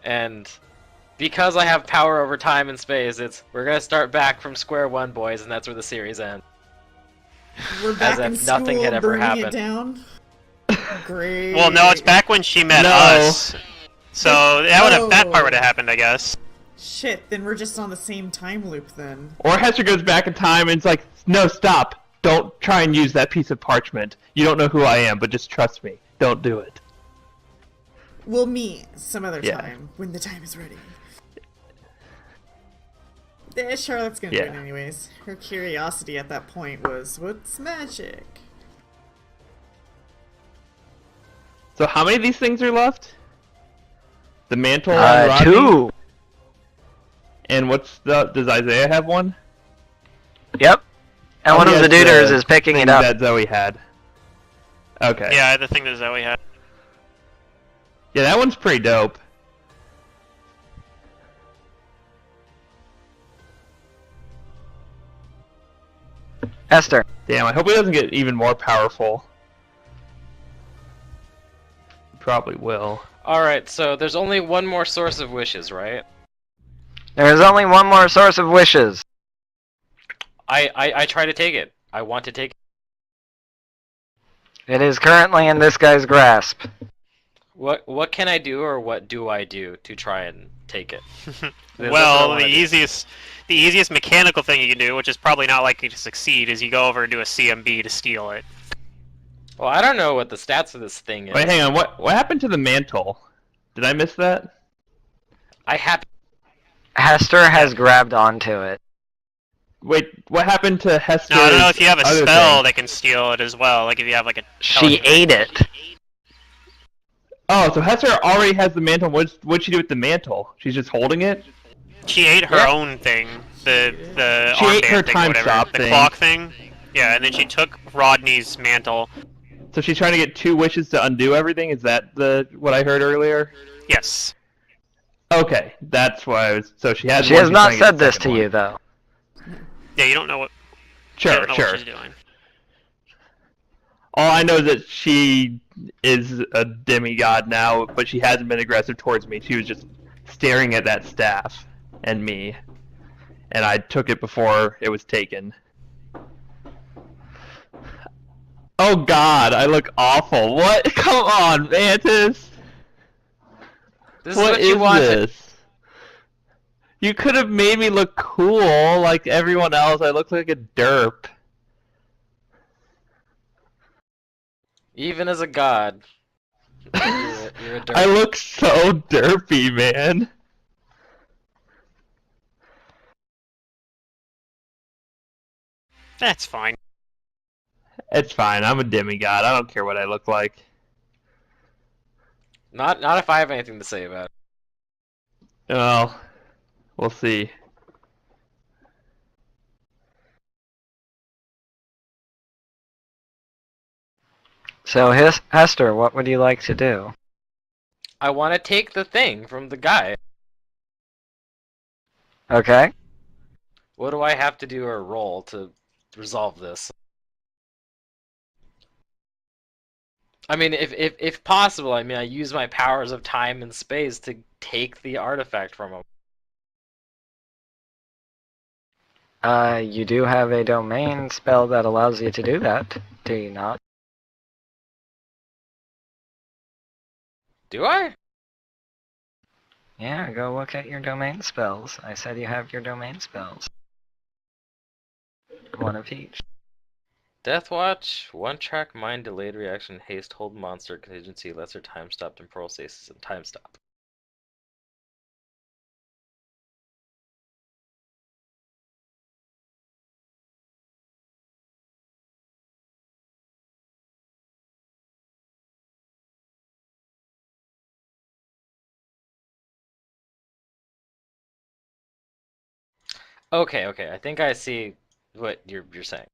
and because I have power over time and space, we're gonna start back from square one, boys, and that's where the series ends. We're back if in school, nothing had ever burning happened. it down. Great. Well, no, it's back when she met No. us. So that part Oh. would have happened, I guess. Shit, then we're just on the same time loop then. Or Hester goes back in time and it's like, no, stop. Don't try and use that piece of parchment. You don't know who I am, but just trust me. Don't do it. We'll meet some other Yeah. time when the time is ready. Charlotte's gonna do it Yeah. anyways. Her curiosity at that point was, what's magic? So how many of these things are left? The mantle on Rodney? 2. And does Isaiah have one? Yep. And Oh, one he of the has duders is picking thing it up. that Zoe had. Okay. Yeah, the thing that Zoe had. Yeah, that one's pretty dope. Esther. Damn, I hope he doesn't get even more powerful. Probably will. Alright, so there's only one more source of wishes, right? There is only one more source of wishes. I try to take it. I want to take it. It is currently in this guy's grasp. What can I do, or what do I do to try and take it? That's what I Well, wanna the do. easiest mechanical thing you can do, which is probably not likely to succeed, is you go over and do a CMB to steal it. Well, I don't know what the stats of this thing is. Wait, hang on. What happened to the mantle? Did I miss that? I have. Hester has grabbed onto it. Wait, what happened to Hester? Now, I don't know if you have a other spell thing? that can steal it as well, like if you have like a... She ate it. Oh, so Hester already has the mantle. What'd she do with the mantle? She's just holding it? She ate her Yeah. own thing, the She ate armband her thing, time whatever, stop the thing. clock thing. Yeah, and then she took Rodney's mantle. So she's trying to get 2 wishes to undo everything? Is that what I heard earlier? Yes. Okay, that's why I was... So she has She one, has she's not trying to get said the this second to one. you, though. Yeah, you don't know you Sure, don't know sure. what she's doing. All I know is that she is a demigod now, but she hasn't been aggressive towards me. She was just staring at that staff and me. And I took it before it was taken. Oh god, I look awful. What? Come on, Mantis! This is what you is wanted. this? You could have made me look cool like everyone else. I look like a derp. Even as a god, you're a I derp. look so derpy, man. That's fine. It's fine. I'm a demigod. I don't care what I look like. Not if I have anything to say about it. Well, we'll see. So, Hester, what would you like to do? I want to take the thing from the guy. Okay. What do I have to do or roll to resolve this? I mean, if possible, I mean, I use my powers of time and space to take the artifact from him. You do have a domain spell that allows you to do that, do you not? Do I? Yeah, go look at your domain spells. I said you have your domain spells. One of each. Death Watch, one track, mind, delayed reaction, haste, hold monster, contingency, lesser time stop, temporal stasis, and time stop. Okay, I think I see what you're saying.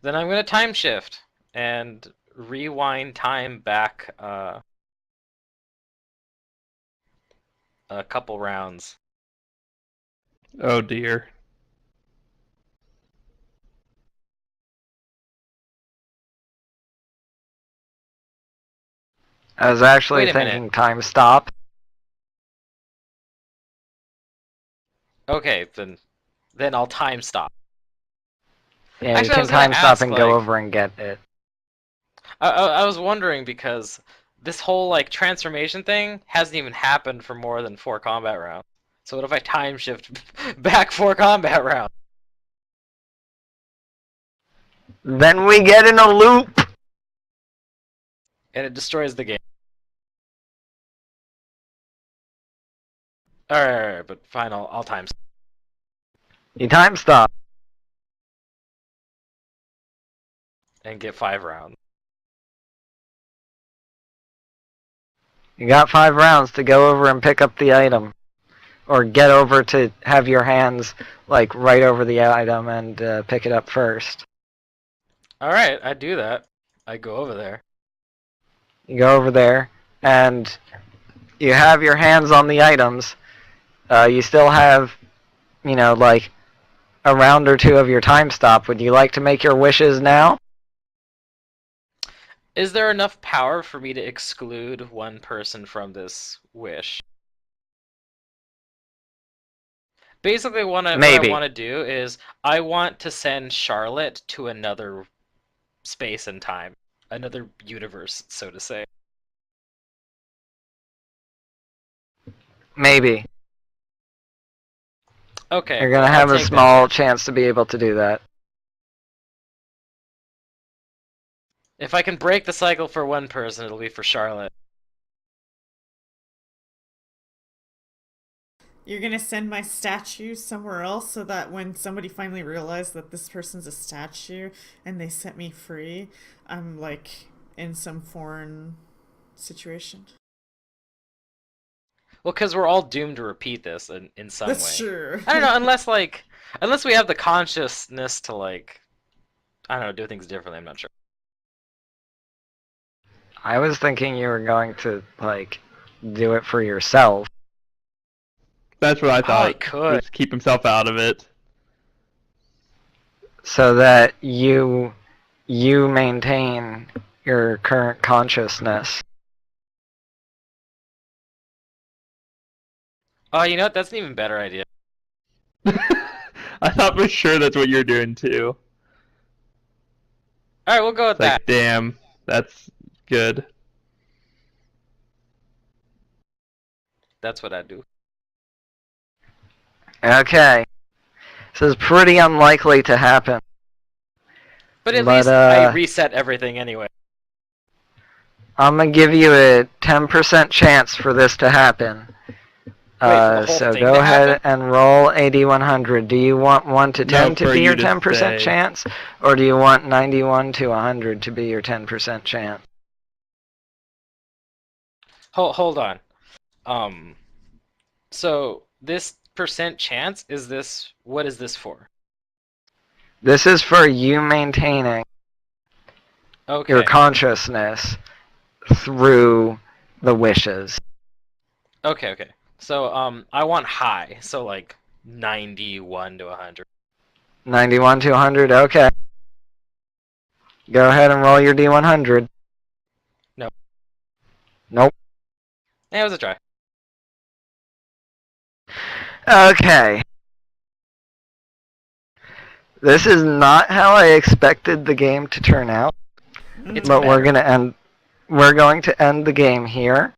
Then I'm gonna time shift and rewind time back a couple rounds. Oh dear. I was actually Wait a minute. thinking time stop. Okay, then I'll time stop. Yeah, Actually, you I can was gonna time stop ask, and go like- over and get it. I was wondering because this whole like transformation thing hasn't even happened for more than 4 combat rounds. So what if I time shift back 4 combat rounds? Then we get in a loop! And it destroys the game. Alright, but fine, I'll time stop. You time stop. and get 5 rounds. You got 5 rounds to go over and pick up the item. Or get over to have your hands, like, right over the item and pick it up first. Alright, I do that. I go over there. You go over there, and you have your hands on the items. You still have, like, a round or two of your time stop. Would you like to make your wishes now? Is there enough power for me to exclude one person from this wish? Basically, what I want to do is I want to send Charlotte to another space and time. Another universe, so to say. Maybe. Okay. You're gonna have a small chance to be able to do that. If I can break the cycle for one person, it'll be for Charlotte. You're gonna send my statue somewhere else so that when somebody finally realizes that this person's a statue and they set me free, I'm like in some foreign situation. Well, because we're all doomed to repeat this in some way. That's true. I don't know, unless we have the consciousness to, like, I don't know, do things differently, I'm not sure. I was thinking you were going to, like, do it for yourself. That's what I thought. He could. Just keep himself out of it. So that you maintain your current consciousness. Oh, you know what? That's an even better idea. I thought for sure that's what you're doing too. Alright, we'll go with that. Like, damn, that's good. That's what I'd do. Okay. This is pretty unlikely to happen. But at least I reset everything anyway. I'm gonna give you a 10% chance for this to happen. So go ahead and roll a d100. Do you want 1 to 10 to be your 10% chance? Or do you want 91 to 100 to be your 10% chance? Hold on. So this percent chance, what is this for? This is for you maintaining your consciousness through the wishes. Okay. So, I want high, so like 91 to 100. 91 to 100, okay. Go ahead and roll your d100. Nope. Nope. Yeah, it was a try. Okay. This is not how I expected the game to turn out. But we're going to end the game here.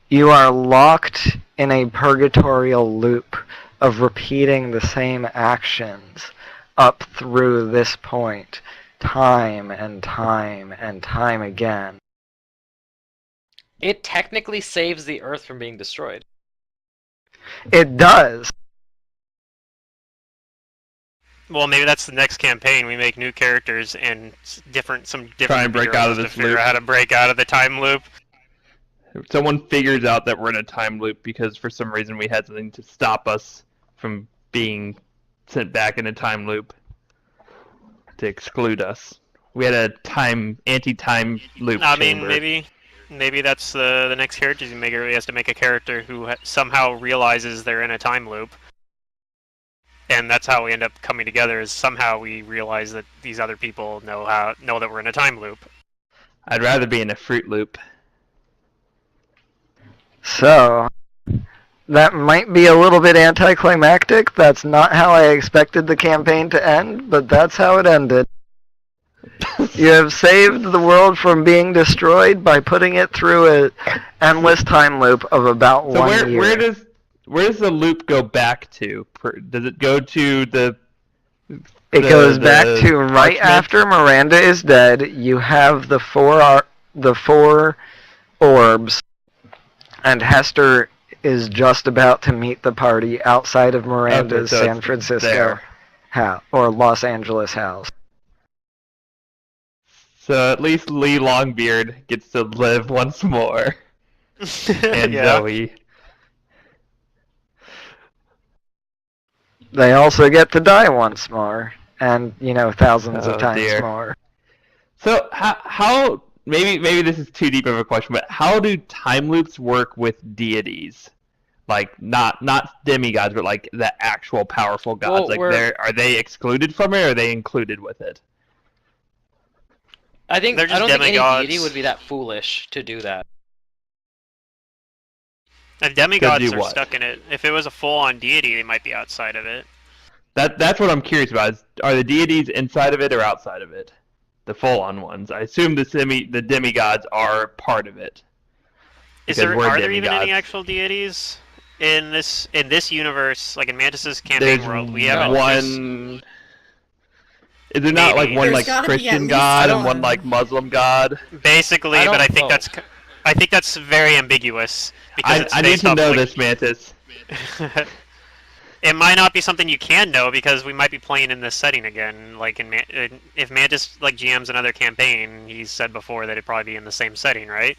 You are locked in a purgatorial loop of repeating the same actions up through this point, time and time and time again. It technically saves the Earth from being destroyed. It does. Well, maybe that's the next campaign. We make new characters and some different Try and break out of this to figure loop. out how to break out of the time loop. Someone figures out that we're in a time loop because for some reason we had something to stop us from being sent back in a time loop to exclude us. We had a anti-time loop. I mean, chamber. maybe that's the next character you make. He has to make a character who somehow realizes they're in a time loop, and that's how we end up coming together. Is somehow we realize that these other people know that we're in a time loop. I'd rather be in a fruit loop. So, that might be a little bit anticlimactic. That's not how I expected the campaign to end, but that's how it ended. You have saved the world from being destroyed by putting it through an endless time loop of about 1 year. Where does the loop go back to? Does it go to the... It goes back to right after Miranda is dead. You have the four orbs, and Hester is just about to meet the party outside of Miranda's San Francisco. There. house or Los Angeles house. So at least Lee Longbeard gets to live once more. And Yeah. Zoe. They also get to die once more, and thousands Oh, of times dear. more. So how maybe this is too deep of a question, but how do time loops work with deities? Like not demigods, but like the actual powerful gods. Well, Like are they excluded from it, or are they included with it? I think They're I just don't think any demigods. deity would be that foolish to do that. And demigods do are what? stuck in it. If it was a full-on deity, they might be outside of it. That's what I'm curious about. Are the deities inside of it or outside of it? The full-on ones. I assume the demigods are part of it. Because Are there even any demigods. actual deities in this universe? Like in Mantis's campaign There's world, we haven't. one. Is there not like Maybe. one There's like gotta be at Christian least God one. and one like Muslim God? Basically, I but don't I think know. I think that's very ambiguous because it's I need based to off, know like- this, Mantis. It might not be something you can know because we might be playing in this setting again. Like if Mantis like GMs another campaign, he's said before that it'd probably be in the same setting, right?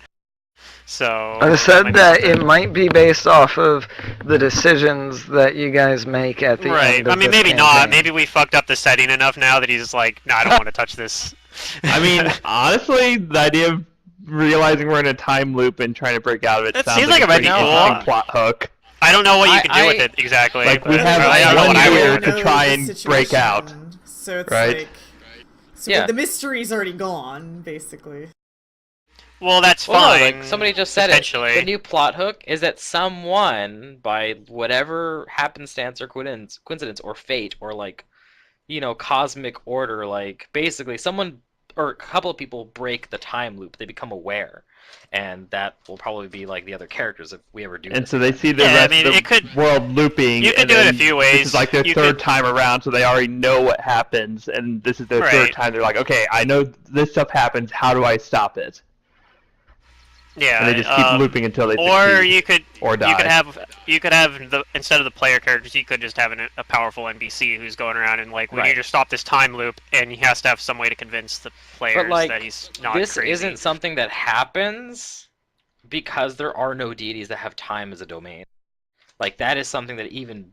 So I said might be that it something- might be based off of the decisions that you guys make at the Right. end of I mean, this maybe not. campaign. Maybe we fucked up the setting enough now that he's like, no, I don't want to touch this. I mean, honestly, the idea of realizing we're in a time loop and trying to break out of it That sounds seems like like a it pretty might be interesting cool. plot hook. I don't know what you I- can do with it exactly. Like, we but have I don't know one what I would year want. to try and break out, So it's right? like, so Yeah. the mystery's already gone, basically. Well, that's Well, no, fine. like somebody just said it. potentially. The new plot hook is that someone, by whatever happenstance or coincidence or fate or like, cosmic order, like basically someone or a couple of people break the time loop. They become aware, and that will probably be like the other characters if we ever do. And this so they again. see the Yeah, I rest mean, of it the could- world looping. you could and do it a then few This ways. is like their You third could- time around, so they already know what happens, and this is their third Right. time. They're like, okay, I know this stuff happens. How do I stop it? Yeah. And they just keep looping until they Or succeed. you could or die. you could have the instead of the player characters, you could just have a powerful NPC who's going around and like, we Right. need to stop this time loop, and he has to have some way to convince the players like, that he's not this crazy. isn't something that happens because there are no deities that have time as a domain. Like that is something that even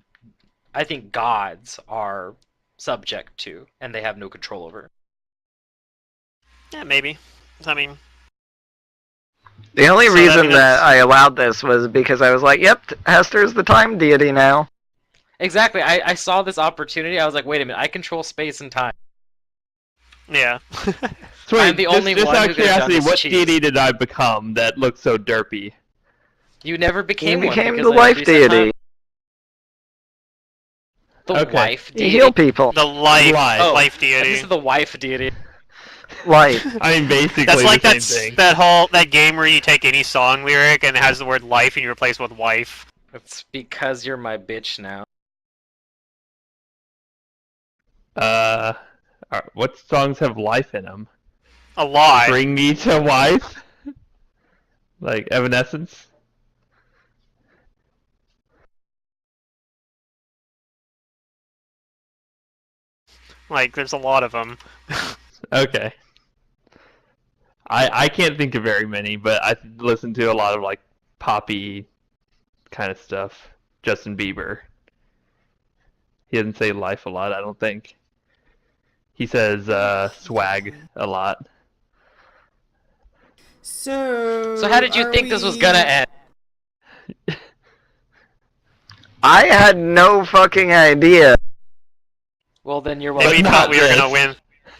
I think gods are subject to, and they have no control over. Yeah, maybe. I mean, The only So that reason means- that I allowed this was because I was like, yep, Hester's the time deity now. Exactly. I saw this opportunity. I was like, wait a minute. I control space and time. yeah. So wait, I'm the only just one out who of could've done curiosity, this what cheese. deity did I become that looked so derpy? You never became You one. became because the I life reset deity. time. The Okay. wife You deity. heal people. The life Life. life I deity. This is the wife deity. Life. I mean, basically That's like the same thing. that game where you take any song lyric and it has the word life and you replace with wife. It's because you're my bitch now. What songs have life in them? A lie. Bring me to wife? Like Evanescence? Like there's a lot of them. Okay. I can't think of very many, but I listen to a lot of like poppy kind of stuff. Justin Bieber. He doesn't say life a lot, I don't think. He says swag a lot. So So how did you are think this was we- gonna end? I had no fucking idea. Well, then you're Maybe welcome. he not thought we were this. gonna win.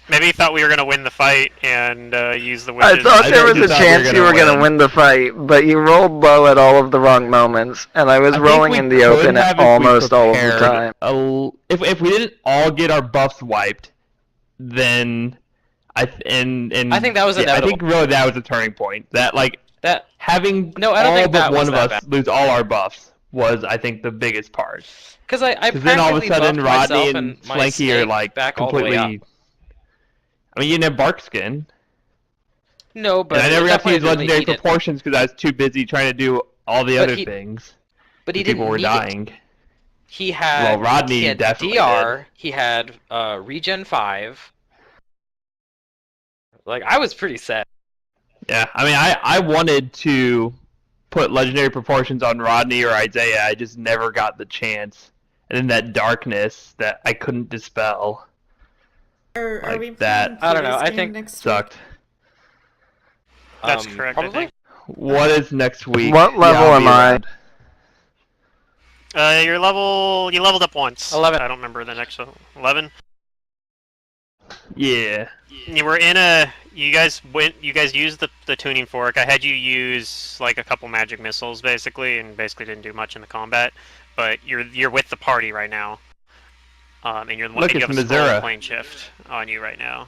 Maybe he thought we were gonna win the fight and use the I witches. thought I there was just a thought we were chance you gonna were going win. to win the fight, but you rolled low at all of the wrong moments, and I was I think rolling we in the could open have if we almost all of the prepared time. If we didn't all get our buffs wiped, then I think that was I inevitable. think really that was a turning point. That like That having No, I don't all think but that one was of that us bad. lose all our buffs was I think the biggest part. because I Because then all of a practically sudden buffed Rodney myself and my Slanky are snake like back all the way completely. up. I mean, you didn't have bark skin, No, but and I never got to definitely use didn't legendary need it. proportions because I was too busy trying to do all the But other he- things. But he People didn't were need dying. it. He had Well, Rodney he had definitely DR. He had Regen 5. Like I was pretty sad. Yeah, I mean, I wanted to put legendary proportions on Rodney or Isaiah. I just never got the chance. And then that darkness that I couldn't dispel. Are Like we that. playing I don't know, Kitty's I game think next Sucked. That's correct, I Probably. think. What is next week? What level I'll am be I? around. You leveled up once. 11. I don't remember the next one. 11. Yeah. You were you guys used the tuning fork. I had you use like a couple magic missiles basically, and basically didn't do much in the combat. But you're with the party right now. And you're Look, you it's have a scroll Missouri. of plane shift on you right now.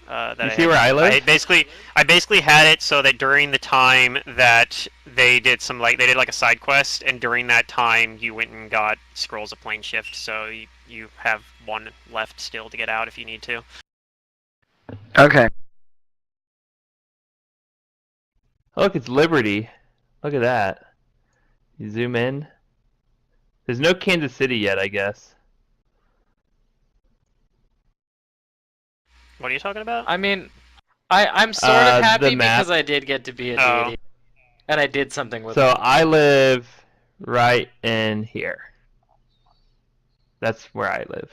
That You see where I live? I basically had it so that during the time that they did like a side quest, and during that time you went and got scrolls of plane shift. So you have one left still to get out if you need to. Okay. Look, it's Liberty. Look at that. You zoom in. There's no Kansas City yet, I guess. What are you talking about? I mean, I'm sort of The happy map. because I did get to be a Oh. deity, and I did something with So it. I live right in here. That's where I live.